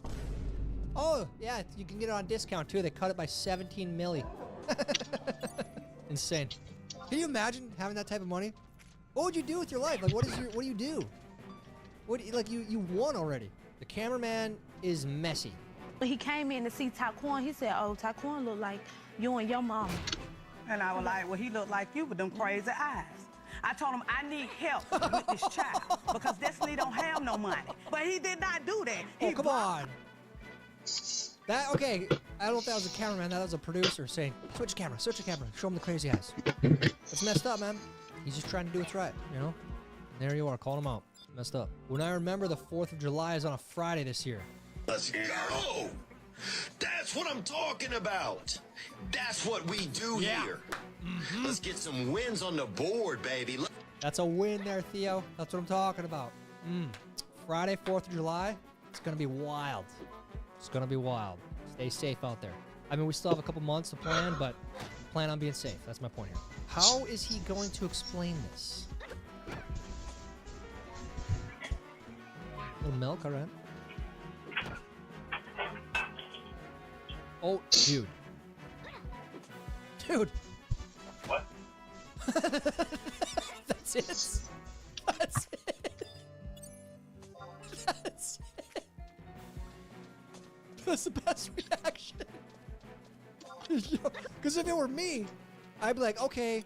Speaker 9: Oh yeah, you can get it on discount too. They cut it by 17 milli. Insane. Can you imagine having that type of money? What would you do with your life? Like, what do you do? You won already. The cameraman is messy.
Speaker 25: When he came in to see Taquan, he said, "Oh, Taquan look like you and your mama."
Speaker 1: And I was like, well, he looked like you with them crazy eyes. I told him I need help with this child because Destiny don't have no money. But he did not do that.
Speaker 9: Oh, come on. That, okay, I don't know if that was a cameraman, that was a producer saying, switch camera, show him the crazy eyes. That's messed up, man. He's just trying to do what's right, you know? And there you are, calling him out. Messed up. When I remember the 4th of July is on a Friday this year.
Speaker 4: Let's go! That's what I'm talking about. That's what we do here. Let's get some wins on the board, baby.
Speaker 9: That's a win there, Theo. That's what I'm talking about. Friday, 4th of July, it's going to be wild. It's going to be wild. Stay safe out there. I mean, we still have a couple months to plan, but plan on being safe. That's my point here. How is he going to explain this? A little milk, all right. Oh, dude. Dude.
Speaker 24: What?
Speaker 9: That's it. That's it. That's it. That's the best reaction. Because if it were me, I'd be like, okay,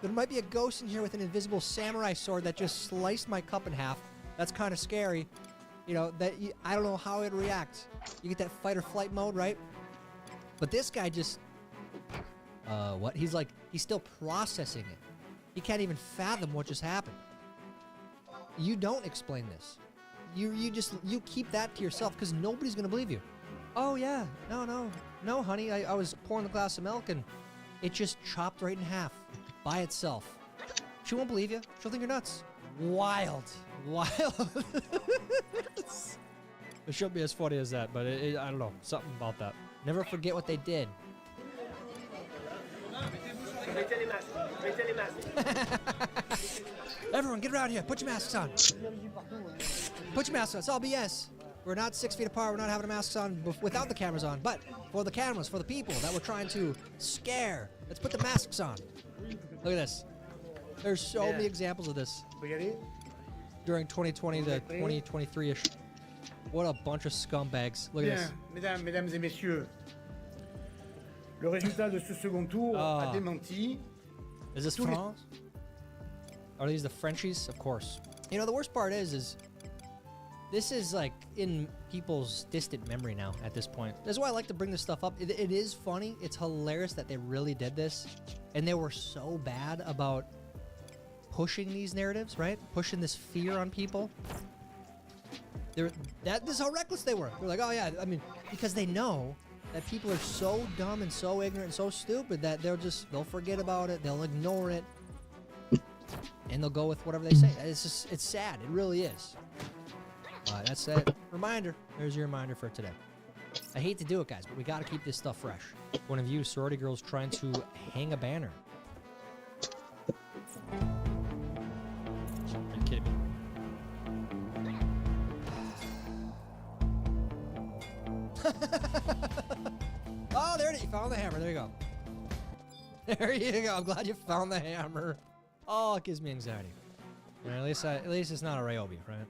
Speaker 9: there might be a ghost in here with an invisible samurai sword that just sliced my cup in half. That's kind of scary. You know, I don't know how it'd react. You get that fight or flight mode, right? But this guy just... what? He's still processing it. He can't even fathom what just happened. You don't explain this. You keep that to yourself because nobody's going to believe you. Oh, yeah. No, honey. I was pouring a glass of milk and it just chopped right in half by itself. She won't believe you. She'll think you're nuts. Wild. It shouldn't be as funny as that, but I don't know. Something about that. Never forget what they did. Everyone, get around here. Put your masks on. Put your masks on. It's all BS. We're not 6 feet apart. We're not having the masks on without the cameras on. But for the cameras, for the people that we're trying to scare, let's put the masks on. Look at this. There's so many examples of this during 2020 to 2023-ish. What a bunch of scumbags. Look at this.
Speaker 22: Mesdames et messieurs, le résultat de ce second tour a démenti.
Speaker 9: Is this France? Are these the Frenchies? Of course. You know, the worst part is this is like in people's distant memory now at this point. That's why I like to bring this stuff up. It is funny. It's hilarious that they really did this. And they were so bad about pushing these narratives, right? Pushing this fear on people. This is how reckless they were. They're like, oh yeah, I mean, because they know that people are so dumb and so ignorant and so stupid that they'll forget about it, they'll ignore it, and they'll go with whatever they say. It's sad. It really is. That's it. Reminder. There's your reminder for today. I hate to do it, guys, but we got to keep this stuff fresh. One of you sorority girls trying to hang a banner. Are you kidding me? Oh, there it is. You found the hammer. There you go. There you go. I'm glad you found the hammer. Oh, it gives me anxiety. Right, at least it's not a Ryobi, right?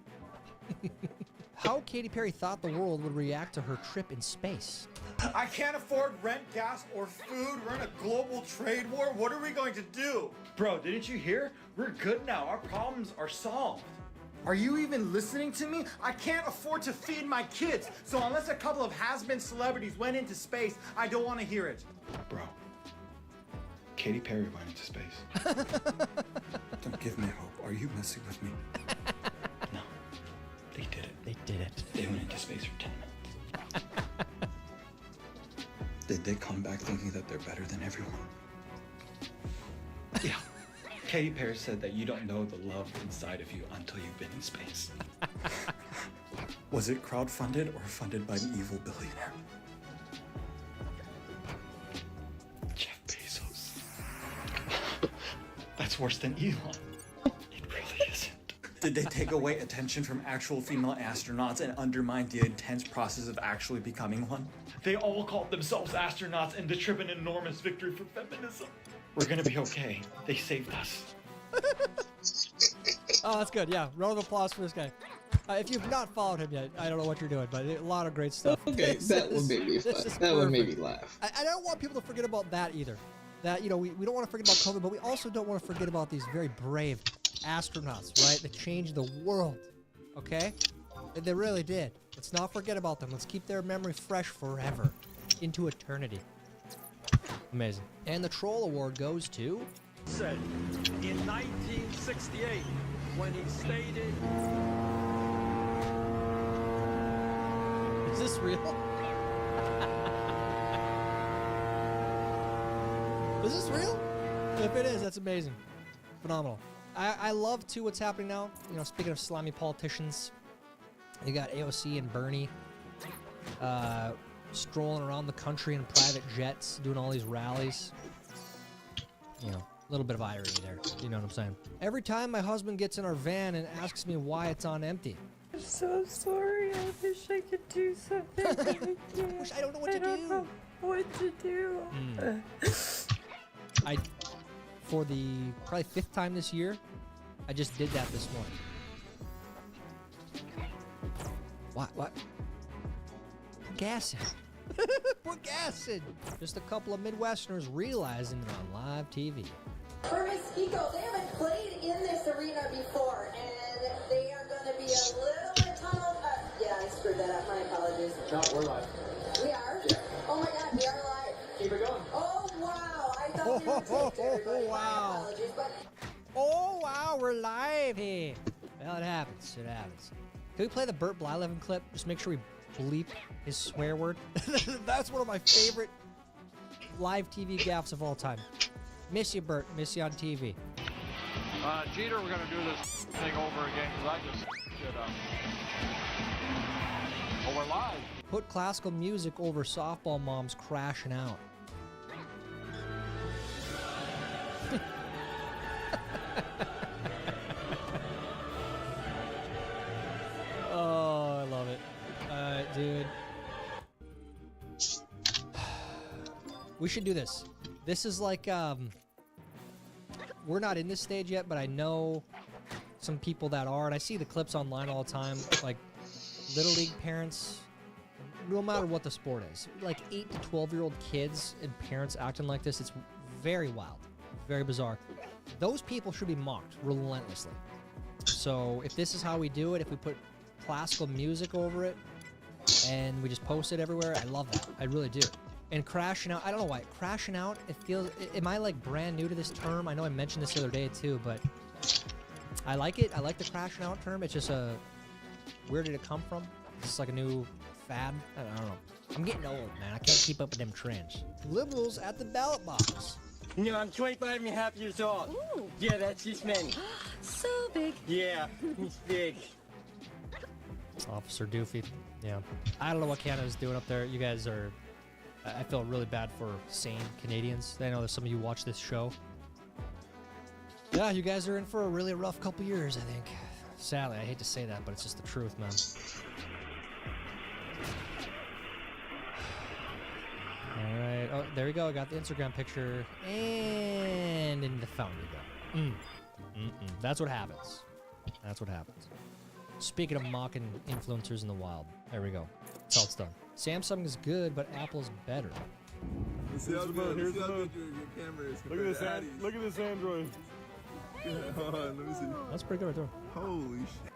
Speaker 9: How Katy Perry thought the world would react to her trip in space.
Speaker 10: I can't afford rent, gas, or food. We're in a global trade war. What are we going to do? Bro, didn't you hear? We're good now. Our problems are solved. Are you even listening to me? I can't afford to feed my kids. So unless a couple of has-been celebrities went into space, I don't want to hear it.
Speaker 24: Bro, Katy Perry went into space. Don't give me hope. Are you messing with me? No, they did it.
Speaker 9: They did it.
Speaker 24: They went into space for 10 minutes. Did they come back thinking that they're better than everyone? Yeah. Katy Perry said that you don't know the love inside of you until you've been in space. Was it crowdfunded or funded by an evil billionaire? Jeff Bezos. That's worse than Elon. It really isn't. Did they take away attention from actual female astronauts and undermine the intense process of actually becoming one? They all called themselves astronauts and the trip an enormous victory for feminism. We're gonna be okay. They saved us.
Speaker 9: Oh, that's good. Yeah, round of applause for this guy. If you've not followed him yet, I don't know what you're doing, but a lot of great stuff.
Speaker 15: Okay, that one made me fun. That one made me laugh.
Speaker 9: I don't want people to forget about that either. that, you know, we don't want to forget about COVID, but we also don't want to forget about these very brave astronauts, right? That changed the world, okay? They really did. Let's not forget about them. Let's keep their memory fresh forever, into eternity. Amazing. And the Troll Award goes to...
Speaker 12: Said in 1968 when he stated...
Speaker 9: Is this real? Is this real? If it is, that's amazing. Phenomenal. I love, too, what's happening now. You know, speaking of slimy politicians, you got AOC and Bernie strolling around the country in private jets, doing all these rallies. You know, a little bit of irony there. You know what I'm saying? Every time my husband gets in our van and asks me why it's on empty.
Speaker 13: I'm so sorry. I wish I could do something.
Speaker 9: I don't know what to do.
Speaker 13: I don't know what to do.
Speaker 9: For the probably 5th time this year, I just did that this morning. What? Put gas in. Put gas in. Just a couple of Midwesterners realizing they're on live TV.
Speaker 14: For Mosquito, they haven't played in this arena before, and they are going to be a little bit tunneled up. Yeah, I screwed that up. My apologies.
Speaker 12: No, we're live.
Speaker 14: We are? Yeah. Oh my God, we are live.
Speaker 12: Keep it going.
Speaker 14: Oh wow, I thought we were taped, everybody.
Speaker 9: Wow.
Speaker 14: My apologies, but...
Speaker 9: Oh, wow, we're live here. Well, it happens. It happens. Can we play the Burt Blyleven clip? Just make sure we bleep his swear word. That's one of my favorite live TV gaffes of all time. Miss you, Burt. Miss you on TV.
Speaker 12: Jeter, we're going to do this thing over again because I just shit up. Oh, we're live.
Speaker 9: Put classical music over softball moms crashing out. Oh, I love it. Dude. We should do this. This is like, we're not in this stage yet, but I know some people that are, and I see the clips online all the time, like Little League parents, no matter what the sport is, like 8 to 12-year-old kids and parents acting like this. It's very wild, very bizarre. Those people should be mocked relentlessly. So if this is how we do it, if we put classical music over it and we just post it everywhere, I love that. I really do. And crashing out, I don't know why. Crashing out, it feels, am I like brand new to this term? I know I mentioned this the other day too, but I like it. I like the crashing out term. It's just where did it come from? It's like a new fad. I don't know. I'm getting old, man. I can't keep up with them trends. Liberals at the ballot box.
Speaker 16: You know, I'm 25 and a half years old.
Speaker 13: Ooh.
Speaker 16: Yeah, that's this many.
Speaker 13: So big.
Speaker 16: Yeah, he's big.
Speaker 9: Officer Doofy. Yeah. I don't know what Canada's doing up there. You guys are... I feel really bad for sane Canadians. I know that some of you watch this show. Yeah, you guys are in for a really rough couple years, I think. Sadly, I hate to say that, but it's just the truth, man. All right. Oh, there we go. I got the Instagram picture. And in the fountain you go. That's what happens. That's what happens. Speaking of mocking influencers in the wild. There we go. That's how it's done. Samsung is good, but Apple's better.
Speaker 17: Let's see how good your camera is. Look at this Android. Hold on, let me see.
Speaker 9: That's pretty good right there.
Speaker 17: Holy shit.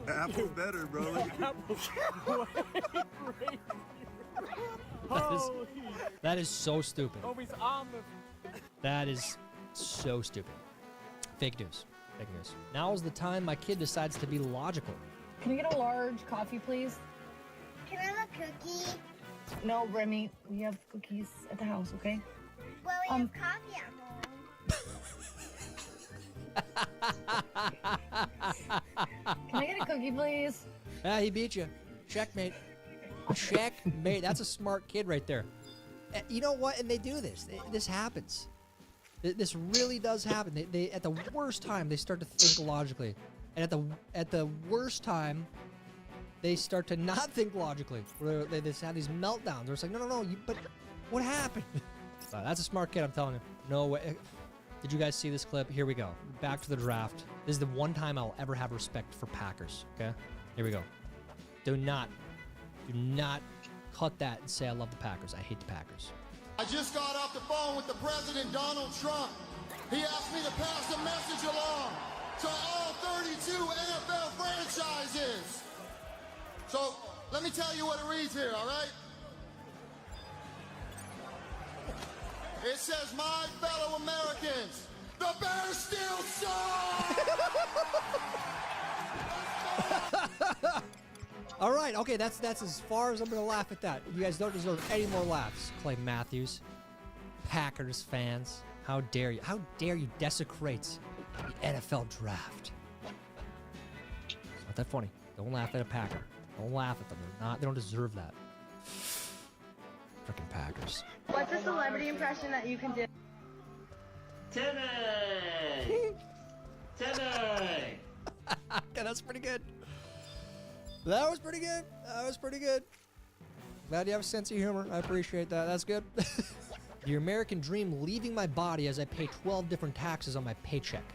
Speaker 17: Apple's better, bro.
Speaker 9: That is so stupid. That is so stupid. Fake news. Fake news. Now is the time my kid decides to be logical.
Speaker 13: Can we get a large coffee, please?
Speaker 25: Can I have a cookie?
Speaker 13: No, Remy, we have cookies at the house, okay?
Speaker 25: Well, we have coffee at home.
Speaker 13: Can I get a cookie, please?
Speaker 9: Ah, he beat you. Checkmate. Checkmate. That's a smart kid right there. You know what? And they do this. This happens. This really does happen. They at the worst time they start to think logically, and at the worst time they start to not think logically. Where they just have these meltdowns. Where it's like, no, but what happened? That's a smart kid, I'm telling you. No way. Did you guys see this clip? Here we go. Back to the draft. This is the one time I'll ever have respect for Packers. Okay, here we go. Do not cut that and say I love the Packers. I hate the Packers.
Speaker 2: I just got off the phone with the President, Donald Trump. He asked me to pass a message along to all 32 NFL franchises. So, let me tell you what it reads here, all right? It says, my fellow Americans, the Bears still suck!
Speaker 9: All right, okay, that's as far as I'm going to laugh at that. You guys don't deserve any more laughs. Clay Matthews, Packers fans, how dare you? How dare you desecrate the NFL draft? It's not that funny. Don't laugh at a Packer. Don't laugh at them. They don't deserve that. Freaking Packers.
Speaker 13: What's a celebrity impression that you can do?
Speaker 16: Timmy! Timmy!
Speaker 9: Okay, that's pretty good. That was pretty good. That was pretty good. Glad you have a sense of humor. I appreciate that. That's good. The American dream leaving my body as I pay 12 different taxes on my paycheck.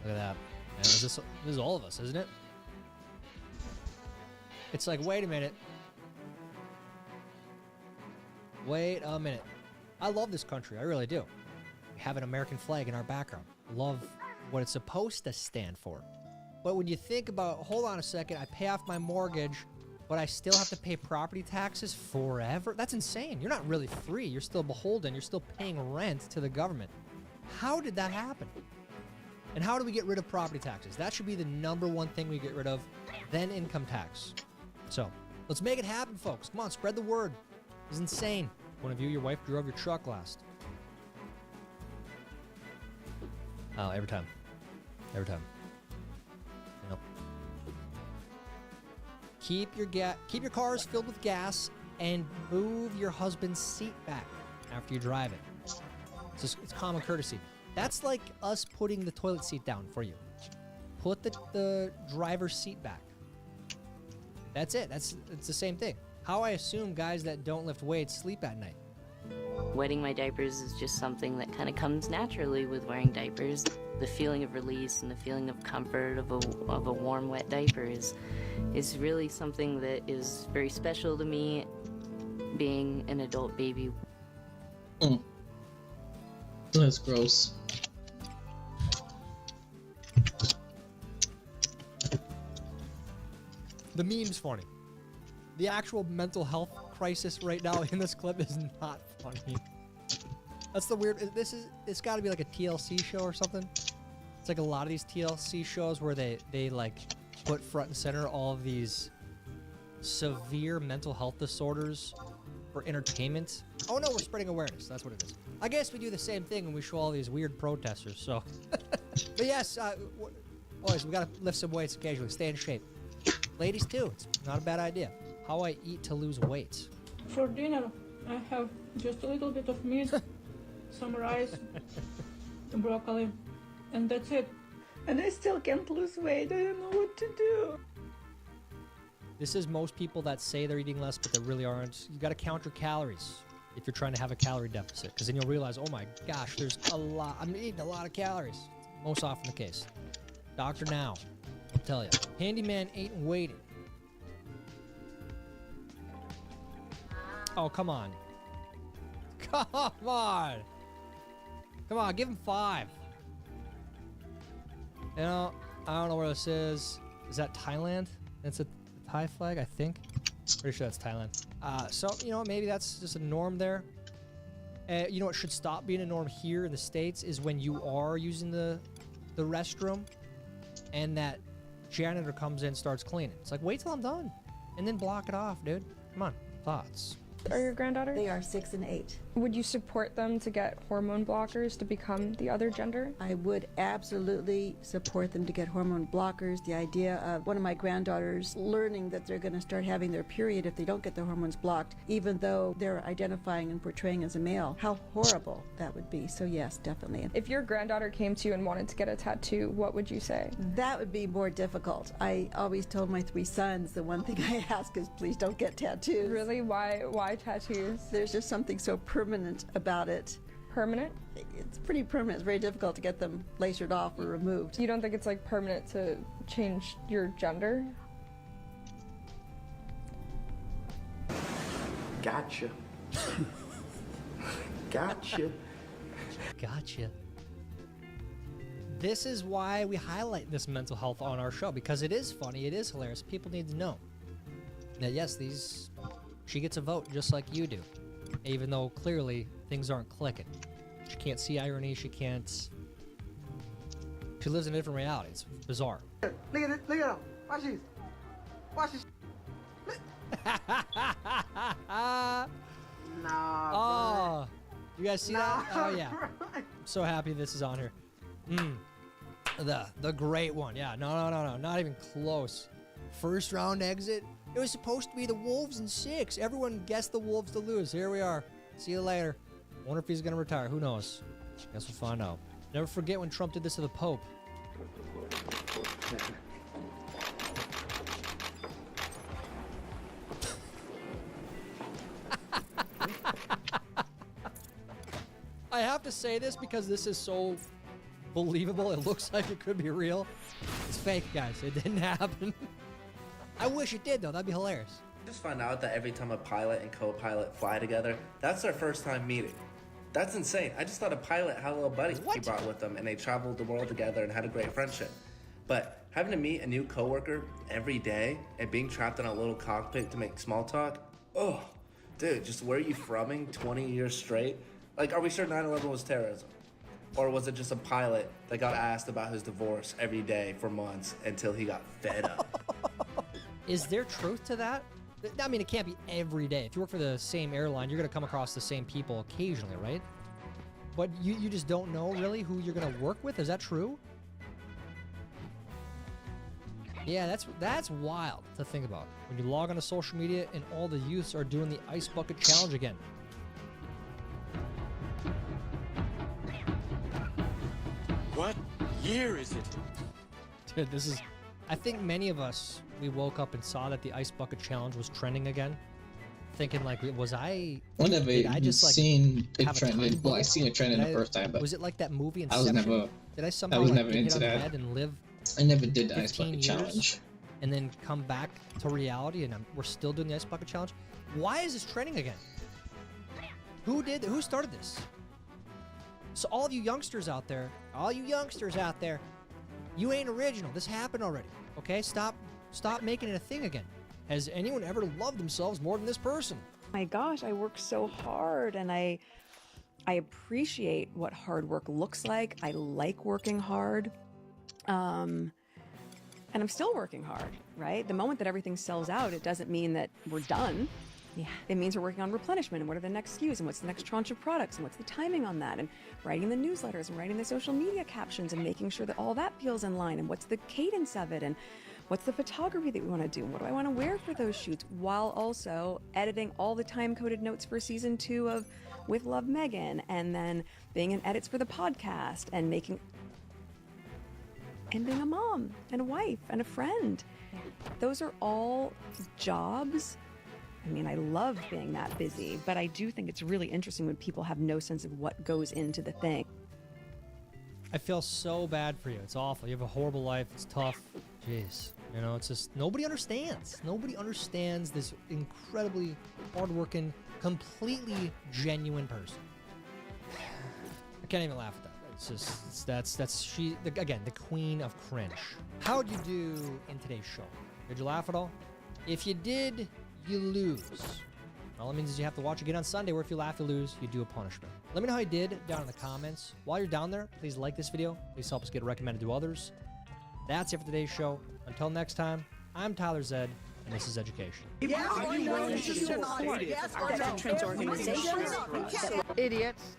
Speaker 9: Look at that. Man, this is all of us, isn't it? It's like, wait a minute. Wait a minute. I love this country. I really do. We have an American flag in our background. Love what it's supposed to stand for. But when you think about, hold on a second, I pay off my mortgage, but I still have to pay property taxes forever? That's insane. You're not really free. You're still beholden. You're still paying rent to the government. How did that happen? And how do we get rid of property taxes? That should be the #1 thing we get rid of, then income tax. So, let's make it happen, folks. Come on, spread the word. It's insane. One of you, your wife drove your truck last. Oh, every time. Every time. Yep. Keep your cars filled with gas and move your husband's seat back after you drive it. It's common courtesy. That's like us putting the toilet seat down for you. Put the driver's seat back. That's it. It's the same thing. How I assume guys that don't lift weights sleep at night.
Speaker 5: Wetting my diapers is just something that kind of comes naturally with wearing diapers. The feeling of release and the feeling of comfort of a warm, wet diaper is really something that is very special to me, being an adult baby.
Speaker 15: That's gross.
Speaker 9: The meme's funny. The actual mental health crisis right now in this clip is not funny. That's the weird. It's got to be like a TLC show or something. It's like a lot of these TLC shows where they like put front and center all of these severe mental health disorders for entertainment. Oh no, we're spreading awareness. That's what it is. I guess we do the same thing when we show all these weird protesters. So, but yes, boys, we gotta lift some weights occasionally. Stay in shape. Ladies too. It's not a bad idea. How I eat to lose weight.
Speaker 8: For dinner, I have just a little bit of meat, some rice, broccoli, and that's it. And I still can't lose weight. I don't know what to do.
Speaker 9: This is most people that say they're eating less, but they really aren't. You got to count your calories if you're trying to have a calorie deficit, because then you'll realize, oh my gosh, there's a lot. I'm eating a lot of calories. Most often the case. Dr. Now, I'll tell you. Handyman ain't waiting. Oh, come on. Come on. Come on, give him 5. You know, I don't know where this is. Is that Thailand? It's a Thai flag, I think. Pretty sure that's Thailand. So, you know, maybe that's just a norm there. You know what should stop being a norm here in the States is when you are using the restroom and that janitor comes in and starts cleaning. It's like, wait till I'm done. And then block it off, dude. Come on. Thoughts.
Speaker 18: Are your granddaughters?
Speaker 11: They are 6 and 8.
Speaker 18: Would you support them to get hormone blockers to become the other gender?
Speaker 11: I would absolutely support them to get hormone blockers. The idea of one of my granddaughters learning that they're going to start having their period if they don't get their hormones blocked, even though they're identifying and portraying as a male. How horrible that would be. So yes, definitely.
Speaker 18: If your granddaughter came to you and wanted to get a tattoo, what would you say?
Speaker 11: That would be more difficult. I always told my 3 sons the one thing I ask is please don't get tattoos.
Speaker 18: Really? Why tattoos?
Speaker 11: There's just something so permanent about it.
Speaker 18: Permanent?
Speaker 11: It's pretty permanent. It's very difficult to get them lasered off or removed.
Speaker 18: You don't think it's like permanent to change your gender?
Speaker 3: Gotcha. Gotcha.
Speaker 9: Gotcha. This is why we highlight this mental health on our show, because it is funny, it is hilarious. People need to know that yes, she gets a vote just like you do, even though clearly things aren't clicking. She can't see irony. She lives in a different reality. It's bizarre.
Speaker 3: Look at it. Look at him. Watch this. Watch this. Nah.
Speaker 9: Oh, you guys see that? Oh yeah.
Speaker 3: Bro.
Speaker 9: I'm so happy this is on here. The great one. Yeah. No. Not even close. First round exit. It was supposed to be the Wolves in 6. Everyone guessed the Wolves to lose. Here we are. See you later. Wonder if he's gonna retire. Who knows? Guess we'll find out. Never forget when Trump did this to the Pope. I have to say this because this is so believable. It looks like it could be real. It's fake, guys. It didn't happen. I wish it did, though. That'd be hilarious.
Speaker 6: Just found out that every time a pilot and co-pilot fly together, that's their first time meeting. That's insane. I just thought a pilot had a little buddy he brought with them, and they traveled the world together and had a great friendship. But having to meet a new coworker every day and being trapped in a little cockpit to make small talk, oh, dude, just where are you froming 20 years straight? Like, are we sure 9/11 was terrorism? Or was it just a pilot that got asked about his divorce every day for months until he got fed up?
Speaker 9: Is there truth to that? I mean, it can't be every day. If you work for the same airline, you're going to come across the same people occasionally, right? But you just don't know, really, who you're going to work with? Is that true? Yeah, that's wild to think about. When you log onto social media and all the youths are doing the Ice Bucket Challenge again.
Speaker 7: What year is it?
Speaker 9: Dude, this is... I think many of us, we woke up and saw that the Ice Bucket Challenge was trending again. Thinking, like, was I...
Speaker 15: I never
Speaker 9: I just, like,
Speaker 15: seen it
Speaker 9: have a
Speaker 15: trending.
Speaker 9: time
Speaker 15: Well, I
Speaker 9: bubble?
Speaker 15: seen it trending the first time, but
Speaker 9: Was it like that movie
Speaker 15: I was
Speaker 9: Inception?
Speaker 15: never...
Speaker 9: Did I somehow
Speaker 15: I was
Speaker 9: like,
Speaker 15: never
Speaker 9: get
Speaker 15: into
Speaker 9: on
Speaker 15: that.
Speaker 9: bed and live
Speaker 15: I never did the Ice
Speaker 9: 15
Speaker 15: Bucket
Speaker 9: years
Speaker 15: Challenge.
Speaker 9: and then come back to reality, and we're still doing the Ice Bucket Challenge? Why is this trending again? Who started this? So all of you youngsters out there, you ain't original. This happened already. Okay, stop making it a thing again. Has anyone ever loved themselves more than this person?
Speaker 18: My gosh, I work so hard, and I appreciate what hard work looks like. I like working hard. And I'm still working hard, right? The moment that everything sells out, it doesn't mean that we're done. Yeah, it means we're working on replenishment and what are the next SKUs and what's the next tranche of products and what's the timing on that, and writing the newsletters and writing the social media captions and making sure that all that feels in line, and what's the cadence of it, and what's the photography that we want to do, and what do I want to wear for those shoots, while also editing all the time-coded notes for season 2 of With Love Megan, and then being in edits for the podcast, and being a mom and a wife and a friend. Those are all jobs. I mean, I love being that busy, but I do think it's really interesting when people have no sense of what goes into the thing.
Speaker 9: I feel so bad for you. It's awful. You have a horrible life. It's tough. Jeez. You know, it's just, nobody understands. Nobody understands this incredibly hardworking, completely genuine person. I can't even laugh at that. It's just, that's she, again, the queen of cringe. How'd you do in today's show? Did you laugh at all? If you did, you lose. All it means is you have to watch again on Sunday, where if you laugh, you lose, you do a punishment. Let me know how you did down in the comments. While you're down there, please like this video. Please help us get recommended to others. That's it for today's show. Until next time, I'm Tyler Zed, and this is Education.
Speaker 1: Yes, are you willing to support our veterans organizations?
Speaker 18: Idiots.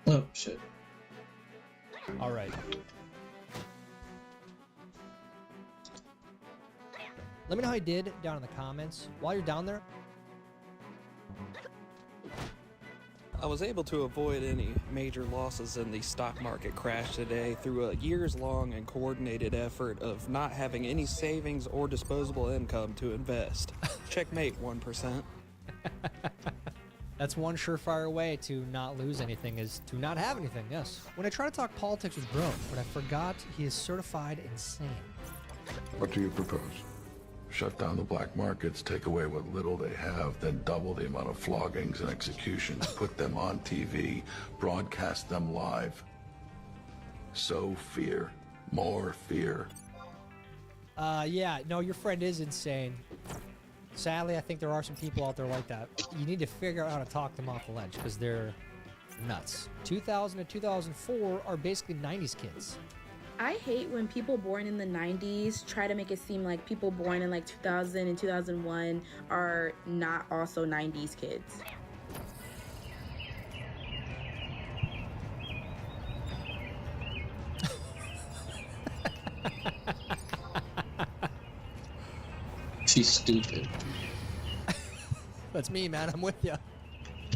Speaker 15: Oh, shit.
Speaker 9: All right. Let me know how you did down in the comments. While you're down there,
Speaker 19: I was able to avoid any major losses in the stock market crash today through a years-long and coordinated effort of not having any savings or disposable income to invest. Checkmate, 1%.
Speaker 9: that's one surefire way to not lose anything, is to not have anything, yes. When I try to talk politics with Bro, but I forgot he is certified insane.
Speaker 20: What do you propose?
Speaker 4: Shut down the black markets, take away what little they have, then double the amount of floggings and executions, put them on TV, broadcast them live. Sow fear. More fear.
Speaker 9: Yeah, no, your friend is insane. Sadly, I think there are some people out there like that. You need to figure out how to talk them off the ledge, because they're nuts. 2000 to 2004 are basically 90s kids.
Speaker 20: I hate when people born in the 90s try to make it seem like people born in like 2000 and 2001 are not also 90s kids.
Speaker 15: She's stupid.
Speaker 9: That's me, man. I'm with you.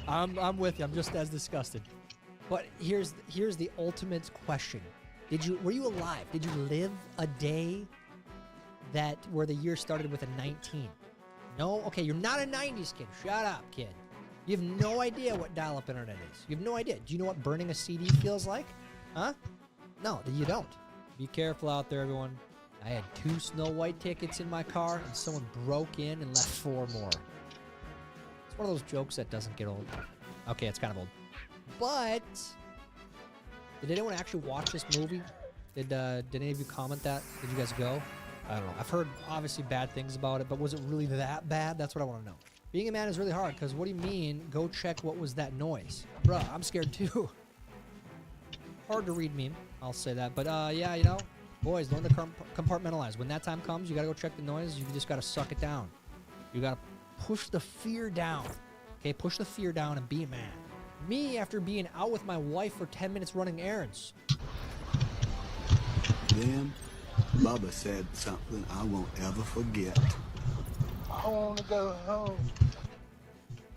Speaker 9: I'm with you. I'm just as disgusted. But here's the ultimate question. Were you alive? Did you live a day where the year started with a 19? No? Okay, you're not a 90s kid. Shut up, kid. You have no idea what dial-up internet is. You have no idea. Do you know what burning a CD feels like? Huh? No, you don't. Be careful out there, everyone. I had 2 Snow White tickets in my car, and someone broke in and left 4 more. It's one of those jokes that doesn't get old. Okay, it's kind of old. But did anyone actually watch this movie? Did any of you comment that? Did you guys go? I don't know. I've heard obviously bad things about it, but was it really that bad? That's what I want to know. Being a man is really hard, because what do you mean, go check what was that noise? Bruh, I'm scared too. Hard to read meme, I'll say that. But yeah, you know, boys, learn to compartmentalize. When that time comes, you gotta go check the noise. You just gotta suck it down. You gotta push the fear down. Okay, push the fear down and be a man. Me, after being out with my wife for 10 minutes running errands.
Speaker 21: Then, Bubba said something I won't ever forget.
Speaker 22: I want to go home.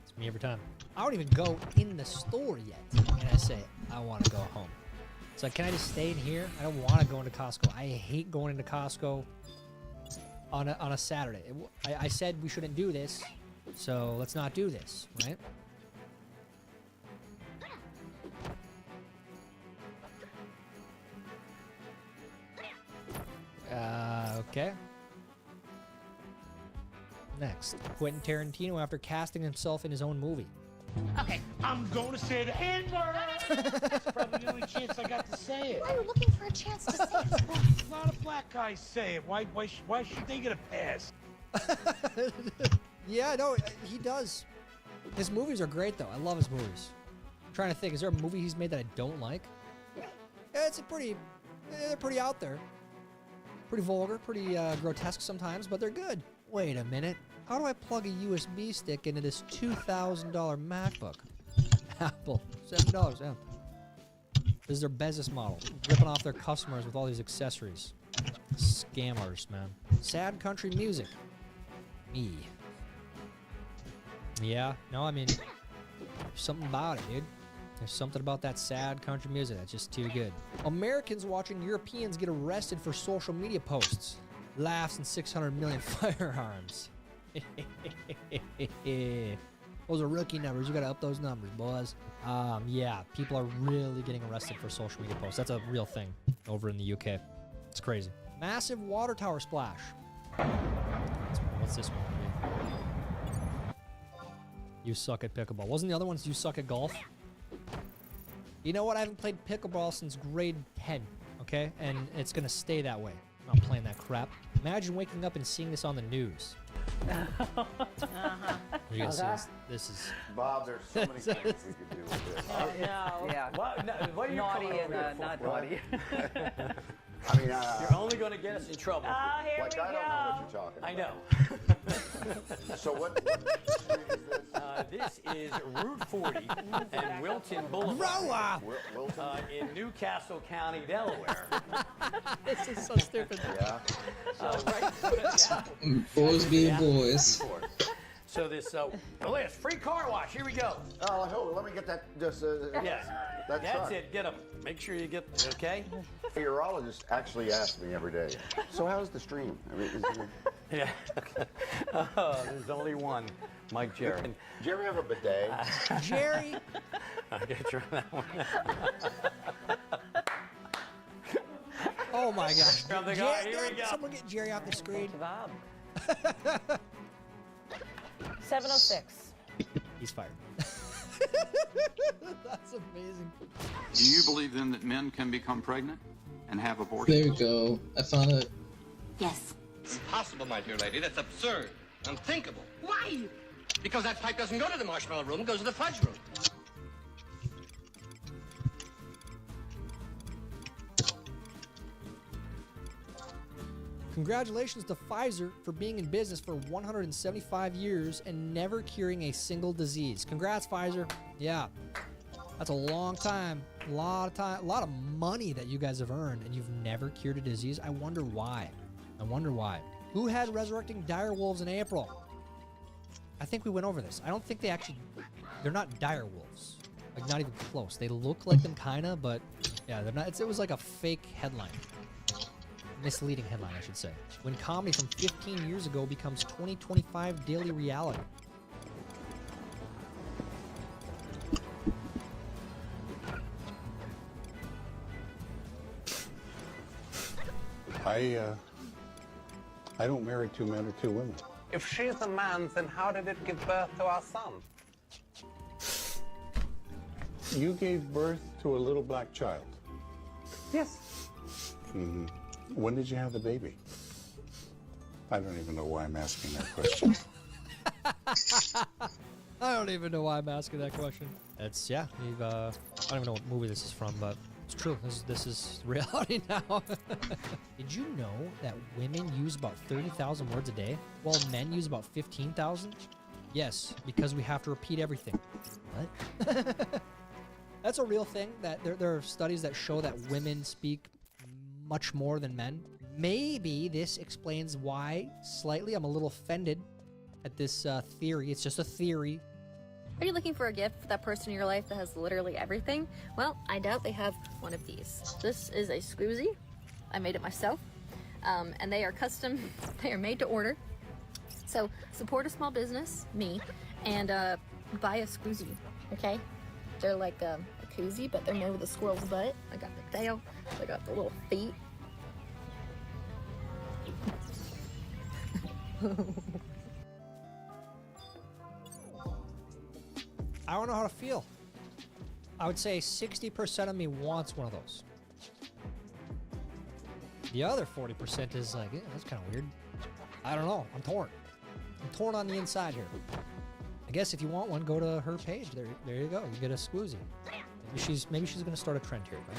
Speaker 9: It's me every time. I don't even go in the store yet, and I say, I want to go home. It's like, can I just stay in here? I don't want to go into Costco. I hate going into Costco on a Saturday. I said we shouldn't do this, so let's not do this, right? Okay. Next, Quentin Tarantino after casting himself in his own movie.
Speaker 22: Okay, I'm going to say the N-word. That's probably the only chance I got to say it.
Speaker 25: Why are you looking for a chance to say it?
Speaker 22: A lot of black guys say it. Why should they get a pass?
Speaker 9: Yeah, no, he does. His movies are great, though. I love his movies. I'm trying to think, is there a movie he's made that I don't like? Yeah, they're pretty out there. Pretty vulgar, pretty grotesque sometimes, but they're good. Wait a minute. How do I plug a USB stick into this $2,000 MacBook? Apple, $7, yeah. This is their business model, ripping off their customers with all these accessories. Scammers, man. Sad country music. Me. Yeah, no, I mean, there's something about it, dude. There's something about that sad country music that's just too good. Americans watching Europeans get arrested for social media posts. Laughs and 600 million firearms. Those are rookie numbers. You gotta up those numbers, boys. Yeah, people are really getting arrested for social media posts. That's a real thing over in the UK. It's crazy. Massive water tower splash. What's this one? You suck at pickleball. Wasn't the other ones you suck at golf? You know what? I haven't played pickleball since grade 10, okay? And it's gonna stay that way. I'm not playing that crap. Imagine waking up and seeing this on the news. You guys see this is...
Speaker 23: Bob, there's so many things we could do with this.
Speaker 26: No. Yeah.
Speaker 23: What are you
Speaker 26: naughty
Speaker 23: calling
Speaker 26: and not naughty.
Speaker 23: I mean,
Speaker 26: you're only going to get us in trouble.
Speaker 23: Here like, we I don't know what you're talking about.
Speaker 26: I know.
Speaker 23: So what
Speaker 26: this is Route 40 and Wilton Boulevard in Newcastle County, Delaware.
Speaker 9: This is so stupid.
Speaker 23: Yeah.
Speaker 15: Boys being boys.
Speaker 26: So this list, free car wash. Here we go.
Speaker 23: Oh, hold on, let me get that. Just
Speaker 26: yes, that's it. Get them. Make sure you get. Okay.
Speaker 23: The urologist actually asks me every day. So how's the stream? I mean,
Speaker 26: yeah. There's only one, Mike Jerry.
Speaker 23: Do you ever have a bidet?
Speaker 9: Jerry.
Speaker 26: I get you on that one.
Speaker 9: Oh my gosh.
Speaker 26: Here we go.
Speaker 9: Someone get Jerry off the screen.
Speaker 2: 706.
Speaker 9: He's fired. That's amazing.
Speaker 10: Do you believe then that men can become pregnant and have abortions?
Speaker 15: There we go. I found it.
Speaker 2: Yes.
Speaker 12: Impossible, my dear lady. That's absurd. Unthinkable. Why? Because that pipe doesn't go to the marshmallow room, it goes to the fudge room.
Speaker 9: Congratulations to Pfizer for being in business for 175 years and never curing a single disease. Congrats, Pfizer. Yeah, that's a long time. A lot of money that you guys have earned, and you've never cured a disease. I wonder why. Who had resurrecting dire wolves in April? I think we went over this. I don't think they're not dire wolves. Like, not even close. They look like them kinda, but yeah, they're not. It was like a fake headline. Misleading headline, I should say. When comedy from 15 years ago becomes 2025 daily reality.
Speaker 14: I don't marry two men or two women.
Speaker 17: If she's a man, then how did it give birth to our son?
Speaker 14: You gave birth to a little black child.
Speaker 17: Yes.
Speaker 14: Mm-hmm. When did you have the baby? I don't even know why I'm asking that question.
Speaker 9: I don't even know why I'm asking that question. It's, yeah, I don't even know what movie this is from, but it's true. This is reality now. Did you know that women use about 30,000 words a day, while men use about 15,000? Yes, because we have to repeat everything. What? That's a real thing, that there are studies that show that women speak much more than men. Maybe this explains why, slightly, I'm a little offended at this theory. It's just a theory.
Speaker 24: Are you looking for a gift for that person in your life that has literally everything? Well, I doubt they have one of these. This is a Squoozy. I made it myself. And they are custom, they are made to order. So support a small business, me, and buy a Squoozy, okay? They're like a koozie, but they're made with a squirrel's butt. I got the tail, I got the little feet.
Speaker 9: I don't know how to feel. I would say 60% of me wants one of those. The other 40% is like, yeah, that's kind of weird. I don't know. I'm torn. I'm torn on the inside here. I guess if you want one, go to her page. There you go. You get a Squoozy. Maybe she's gonna start a trend here, right?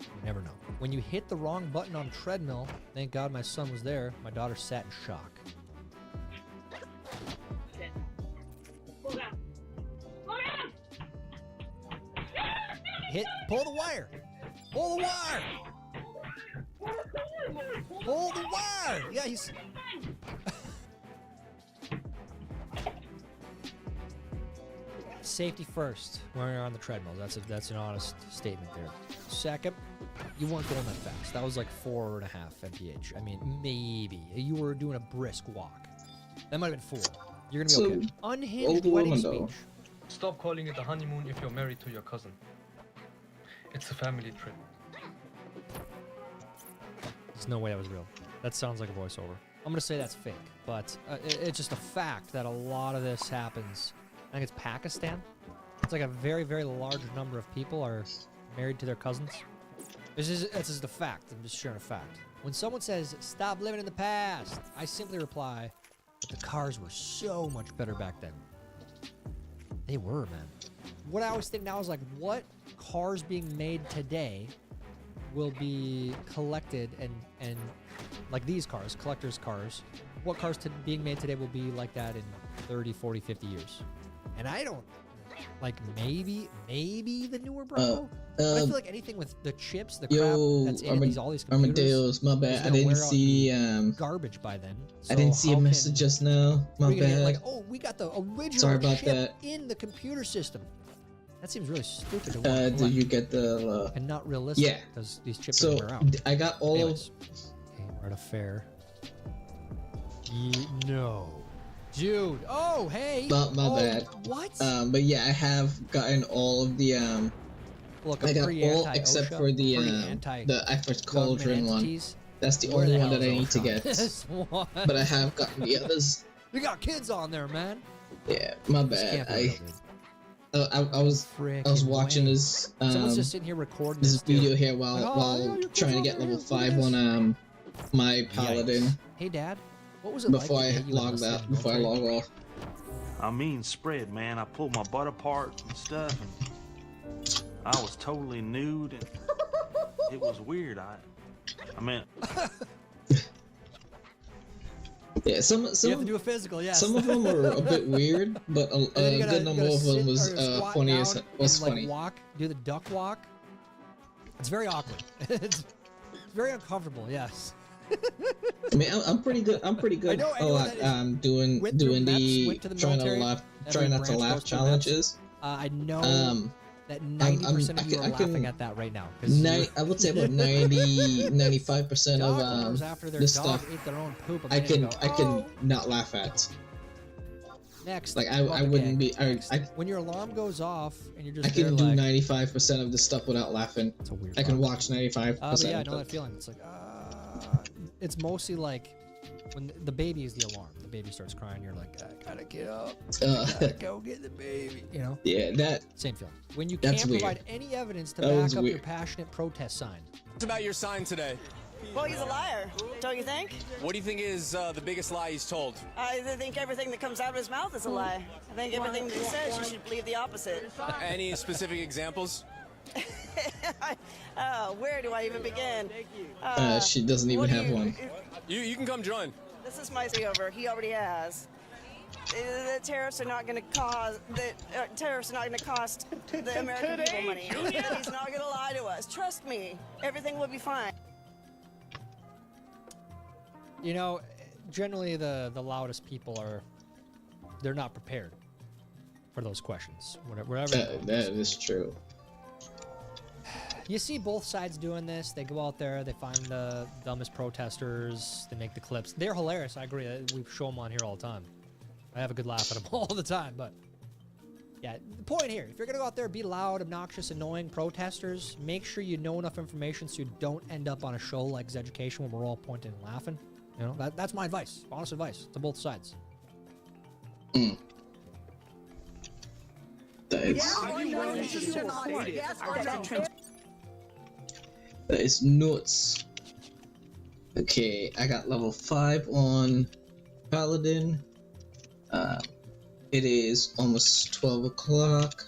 Speaker 9: You never know. When you hit the wrong button on treadmill, thank God my son was there. My daughter sat in shock. Pull the wire. Pull the wire. Pull the wire. Yeah, he's. Safety first when you're on the treadmill. That's an honest statement there. Second, you weren't going that fast. That was like 4.5 mph. I mean, maybe you were doing a brisk walk. That might have been 4. You're gonna be okay. Unhinged wedding speech.
Speaker 27: Stop calling it a honeymoon if you're married to your cousin. It's a family trip.
Speaker 9: There's no way that was real. That sounds like a voiceover. I'm gonna say that's fake, but it's just a fact that a lot of this happens. I think it's Pakistan. It's like a very, very large number of people are married to their cousins. This is the fact. I'm just sharing a fact. When someone says, stop living in the past, I simply reply, but the cars were so much better back then. They were, man. What I always think now is like, what cars being made today will be collected and like these cars, collector's cars, what cars being made today will be like that in 30, 40, 50 years? And I don't, like, maybe the newer Bronco? But I feel like anything with the chips, the crap that's in all these computers,
Speaker 15: Armadillos, my bad. I didn't see
Speaker 9: garbage by then.
Speaker 15: I didn't see a message just now. My bad.
Speaker 9: Like, oh, we got the original
Speaker 15: Sorry about
Speaker 9: chip
Speaker 15: that.
Speaker 9: in the computer system. That seems really stupid to
Speaker 15: did you get the
Speaker 9: and not realistic?
Speaker 15: Yeah.
Speaker 9: Because these chips
Speaker 15: So
Speaker 9: wear out.
Speaker 15: I got all
Speaker 9: Anyways. Okay, we're at a fair. No. Dude, oh hey.
Speaker 15: My bad.
Speaker 9: What?
Speaker 15: But yeah, I have gotten all of the
Speaker 9: Look,
Speaker 15: I got all
Speaker 9: pre-anti-OSHA,
Speaker 15: except for the FFXI Cauldron one. That's the
Speaker 9: Where
Speaker 15: only
Speaker 9: the
Speaker 15: one
Speaker 9: hell
Speaker 15: that I
Speaker 9: is
Speaker 15: need to
Speaker 9: Oprah?
Speaker 15: get.
Speaker 9: This one.
Speaker 15: But I have gotten the others.
Speaker 9: You got kids on there, man.
Speaker 15: Yeah, my
Speaker 9: This
Speaker 15: bad.
Speaker 9: can't be real, dude.
Speaker 15: I was watching
Speaker 9: Wayne.
Speaker 15: this
Speaker 9: Someone's just sitting here recording
Speaker 15: this
Speaker 9: this
Speaker 15: video
Speaker 9: too.
Speaker 15: here while
Speaker 9: Like, oh, yeah, your
Speaker 15: trying to
Speaker 9: kid's
Speaker 15: get
Speaker 9: on
Speaker 15: level
Speaker 9: there, look at
Speaker 15: 5
Speaker 9: this.
Speaker 15: on my paladin.
Speaker 9: Yikes. Hey, Dad. What was it
Speaker 15: Before
Speaker 9: like?
Speaker 15: I logged out, before I log off.
Speaker 22: I mean spread, man. I pulled my butt apart and stuff, and I was totally nude, and it was weird. I mean,
Speaker 15: Yeah, some
Speaker 9: You have to do a physical, yes.
Speaker 15: some of them were a bit weird, but a
Speaker 9: And then you
Speaker 15: good number of them was funny as was
Speaker 9: like
Speaker 15: funny.
Speaker 9: walk, do the duck walk. It's very awkward. It's very uncomfortable. Yes.
Speaker 15: I mean, I'm pretty good. I'm pretty good
Speaker 9: I
Speaker 15: a
Speaker 9: know
Speaker 15: lot.
Speaker 9: that is.
Speaker 15: Doing
Speaker 9: Went through MEPS,
Speaker 15: the
Speaker 9: went to the
Speaker 15: trying to
Speaker 9: military,
Speaker 15: laugh,
Speaker 9: every
Speaker 15: try not to
Speaker 9: branch
Speaker 15: laugh
Speaker 9: goes through MEPS.
Speaker 15: challenges.
Speaker 9: I know that
Speaker 15: I'm-
Speaker 9: 90% of you
Speaker 15: I
Speaker 9: are
Speaker 15: can-
Speaker 9: laughing at that right now. 'cause
Speaker 15: I would say about 95% of
Speaker 9: dog owners after their
Speaker 15: the
Speaker 9: dog
Speaker 15: stuff
Speaker 9: ate their own poop.
Speaker 15: I can
Speaker 9: go,
Speaker 15: I can not laugh at.
Speaker 9: Next,
Speaker 15: Like
Speaker 9: go up
Speaker 15: I
Speaker 9: the
Speaker 15: wouldn't
Speaker 9: gang.
Speaker 15: be I
Speaker 9: When your alarm goes off and you're just
Speaker 15: I can
Speaker 9: there
Speaker 15: do
Speaker 9: like,
Speaker 15: 95% of the stuff without laughing.
Speaker 9: It's a weird
Speaker 15: I can
Speaker 9: bug.
Speaker 15: watch 95%.
Speaker 9: But yeah, I
Speaker 15: of
Speaker 9: know
Speaker 15: it.
Speaker 9: that feeling. It's like, it's mostly like when the baby is the alarm. The baby starts crying. You're like, I gotta get up. I gotta go get the baby. You know?
Speaker 15: Yeah, that.
Speaker 9: Same feeling. When you
Speaker 15: That's
Speaker 9: can't
Speaker 15: weird.
Speaker 9: provide any evidence to
Speaker 15: That
Speaker 9: back
Speaker 15: was
Speaker 9: up your
Speaker 15: weird.
Speaker 9: passionate protest sign.
Speaker 2: What's about your sign today?
Speaker 3: Well, he's a liar, don't you think?
Speaker 2: What do you think is the biggest lie he's told?
Speaker 3: I think everything that comes out of his mouth is a lie. I think everything that he says, you should believe the opposite.
Speaker 2: Any specific examples?
Speaker 3: Oh, where do I even begin?
Speaker 15: She doesn't even
Speaker 3: what do
Speaker 15: have
Speaker 3: you-
Speaker 15: one.
Speaker 2: You can come join.
Speaker 3: This is my over. He already has. The tariffs are not going to cause tariffs are not going to cost the American people money. He's not going to lie to us. Trust me, everything will be fine.
Speaker 9: You know, generally the loudest people they're not prepared for those questions. Whatever.
Speaker 15: That is true.
Speaker 9: You see both sides doing this. They go out there, they find the dumbest protesters, they make the clips. They're hilarious, I agree. We show them on here all the time. I have a good laugh at them all the time, but yeah, the point here, if you're gonna go out there, be loud, obnoxious, annoying protesters, make sure you know enough information so you don't end up on a show like Education when we're all pointing and laughing. You know, that's my advice, honest advice to both sides.
Speaker 15: That is nuts. Okay, I got level 5 on Paladin. It is almost 12 o'clock.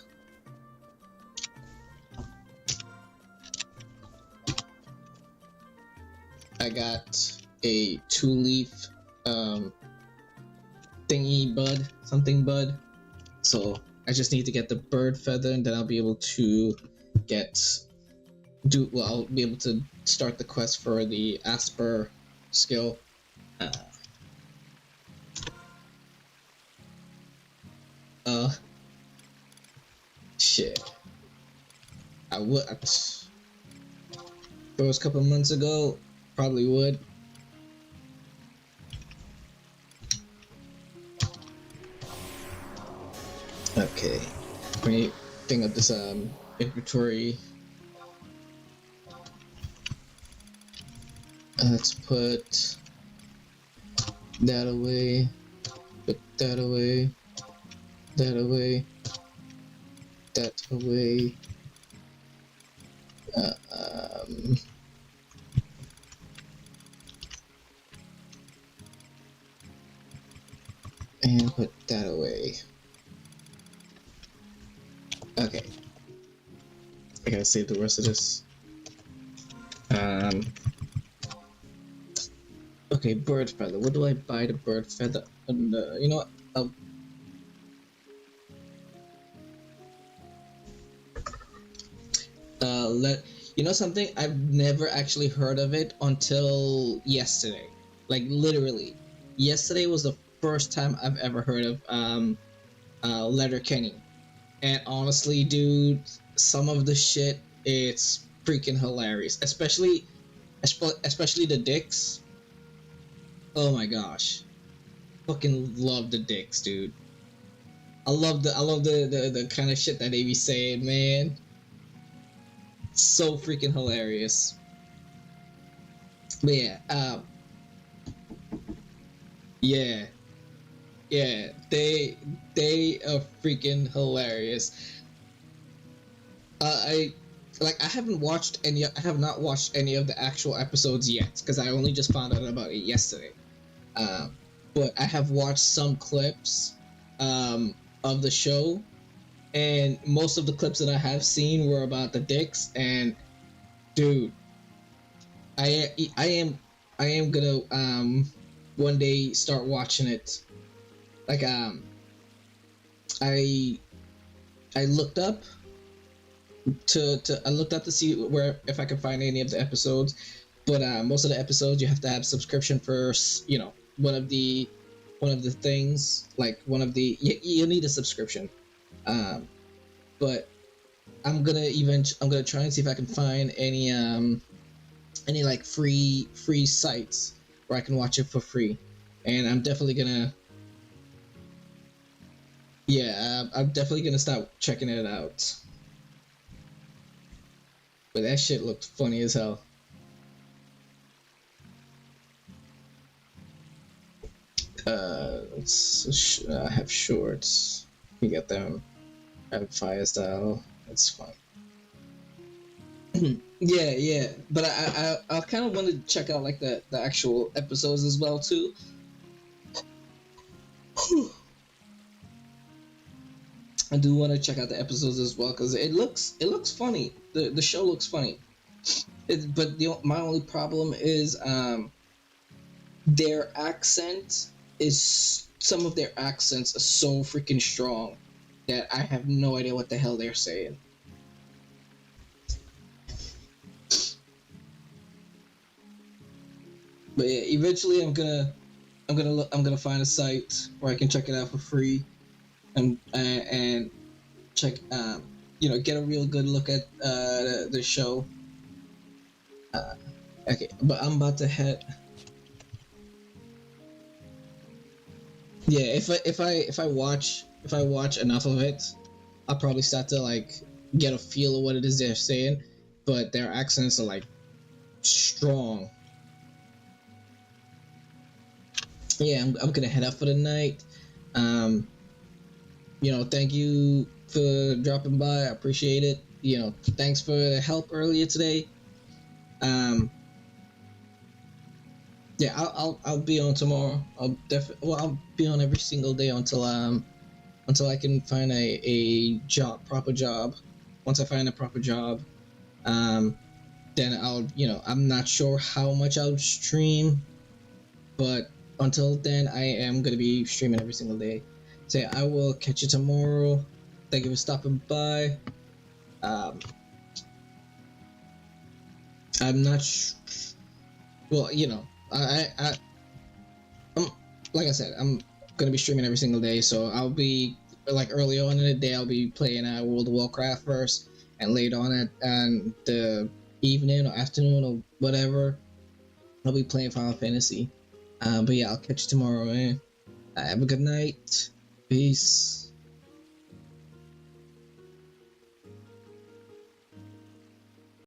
Speaker 15: I got a 2-leaf thingy bud, something bud. So I just need to get the bird feather, and then I'll be able to I'll be able to start the quest for the Asper skill. Shit. I would. If it was a couple months ago, probably would. Okay. Let me think of this inventory. Let's put that away. Put that away. That away. That away. And put that away. Okay. I gotta save the rest of this. Okay, bird feather. What do I buy the bird feather? You know what? You know something? I've never actually heard of it until yesterday. Like literally, yesterday was the first time I've ever heard of Letterkenny. And honestly, dude, some of the shit, it's freaking hilarious. Especially the dicks. Oh my gosh, fucking love the dicks, dude. I love the kind of shit that they be saying, man. So freaking hilarious. But yeah, yeah, they are freaking hilarious. I haven't watched any. I have not watched any of the actual episodes yet because I only just found out about it yesterday. But I have watched some clips of the show, and most of the clips that I have seen were about the dicks. And dude, I am gonna one day start watching it. Like I looked up to see where if I could find any of the episodes, but most of the episodes you have to have subscription for, you know, one of the things, like one of the you need a subscription. But I'm gonna try and see if I can find any like free sites where I can watch it for free, and I'm definitely gonna I'm definitely gonna start checking it out. But that shit looked funny as hell. I have shorts. You get them. Rapid fire style. That's fine. yeah. But I kind of want to check out like the actual episodes as well too. I do want to check out the episodes as well because it looks funny. The show looks funny. But my only problem is their accent is, some of their accents are so freaking strong that I have no idea what the hell they're saying. But yeah, eventually I'm gonna find a site where I can check it out for free, and check get a real good look at the show. Okay, but I'm about to head. Yeah, if I watch enough of it, I'll probably start to like get a feel of what it is they're saying. But their accents are like strong. Yeah, I'm gonna head out for the night. Thank you for dropping by. I appreciate it. Thanks for the help earlier today. Yeah, I'll be on tomorrow. I'll be on every single day until I can find a proper job. Once I find a proper job, then I'm not sure how much I'll stream, but until then, I am gonna be streaming every single day. So yeah, I will catch you tomorrow. Thank you for stopping by. I'm not well, like I said, I'm gonna be streaming every single day, so I'll be like early on in the day I'll be playing World of Warcraft first, and later on at the evening or afternoon or whatever, I'll be playing Final Fantasy. But yeah, I'll catch you tomorrow, man. Have a good night. Peace.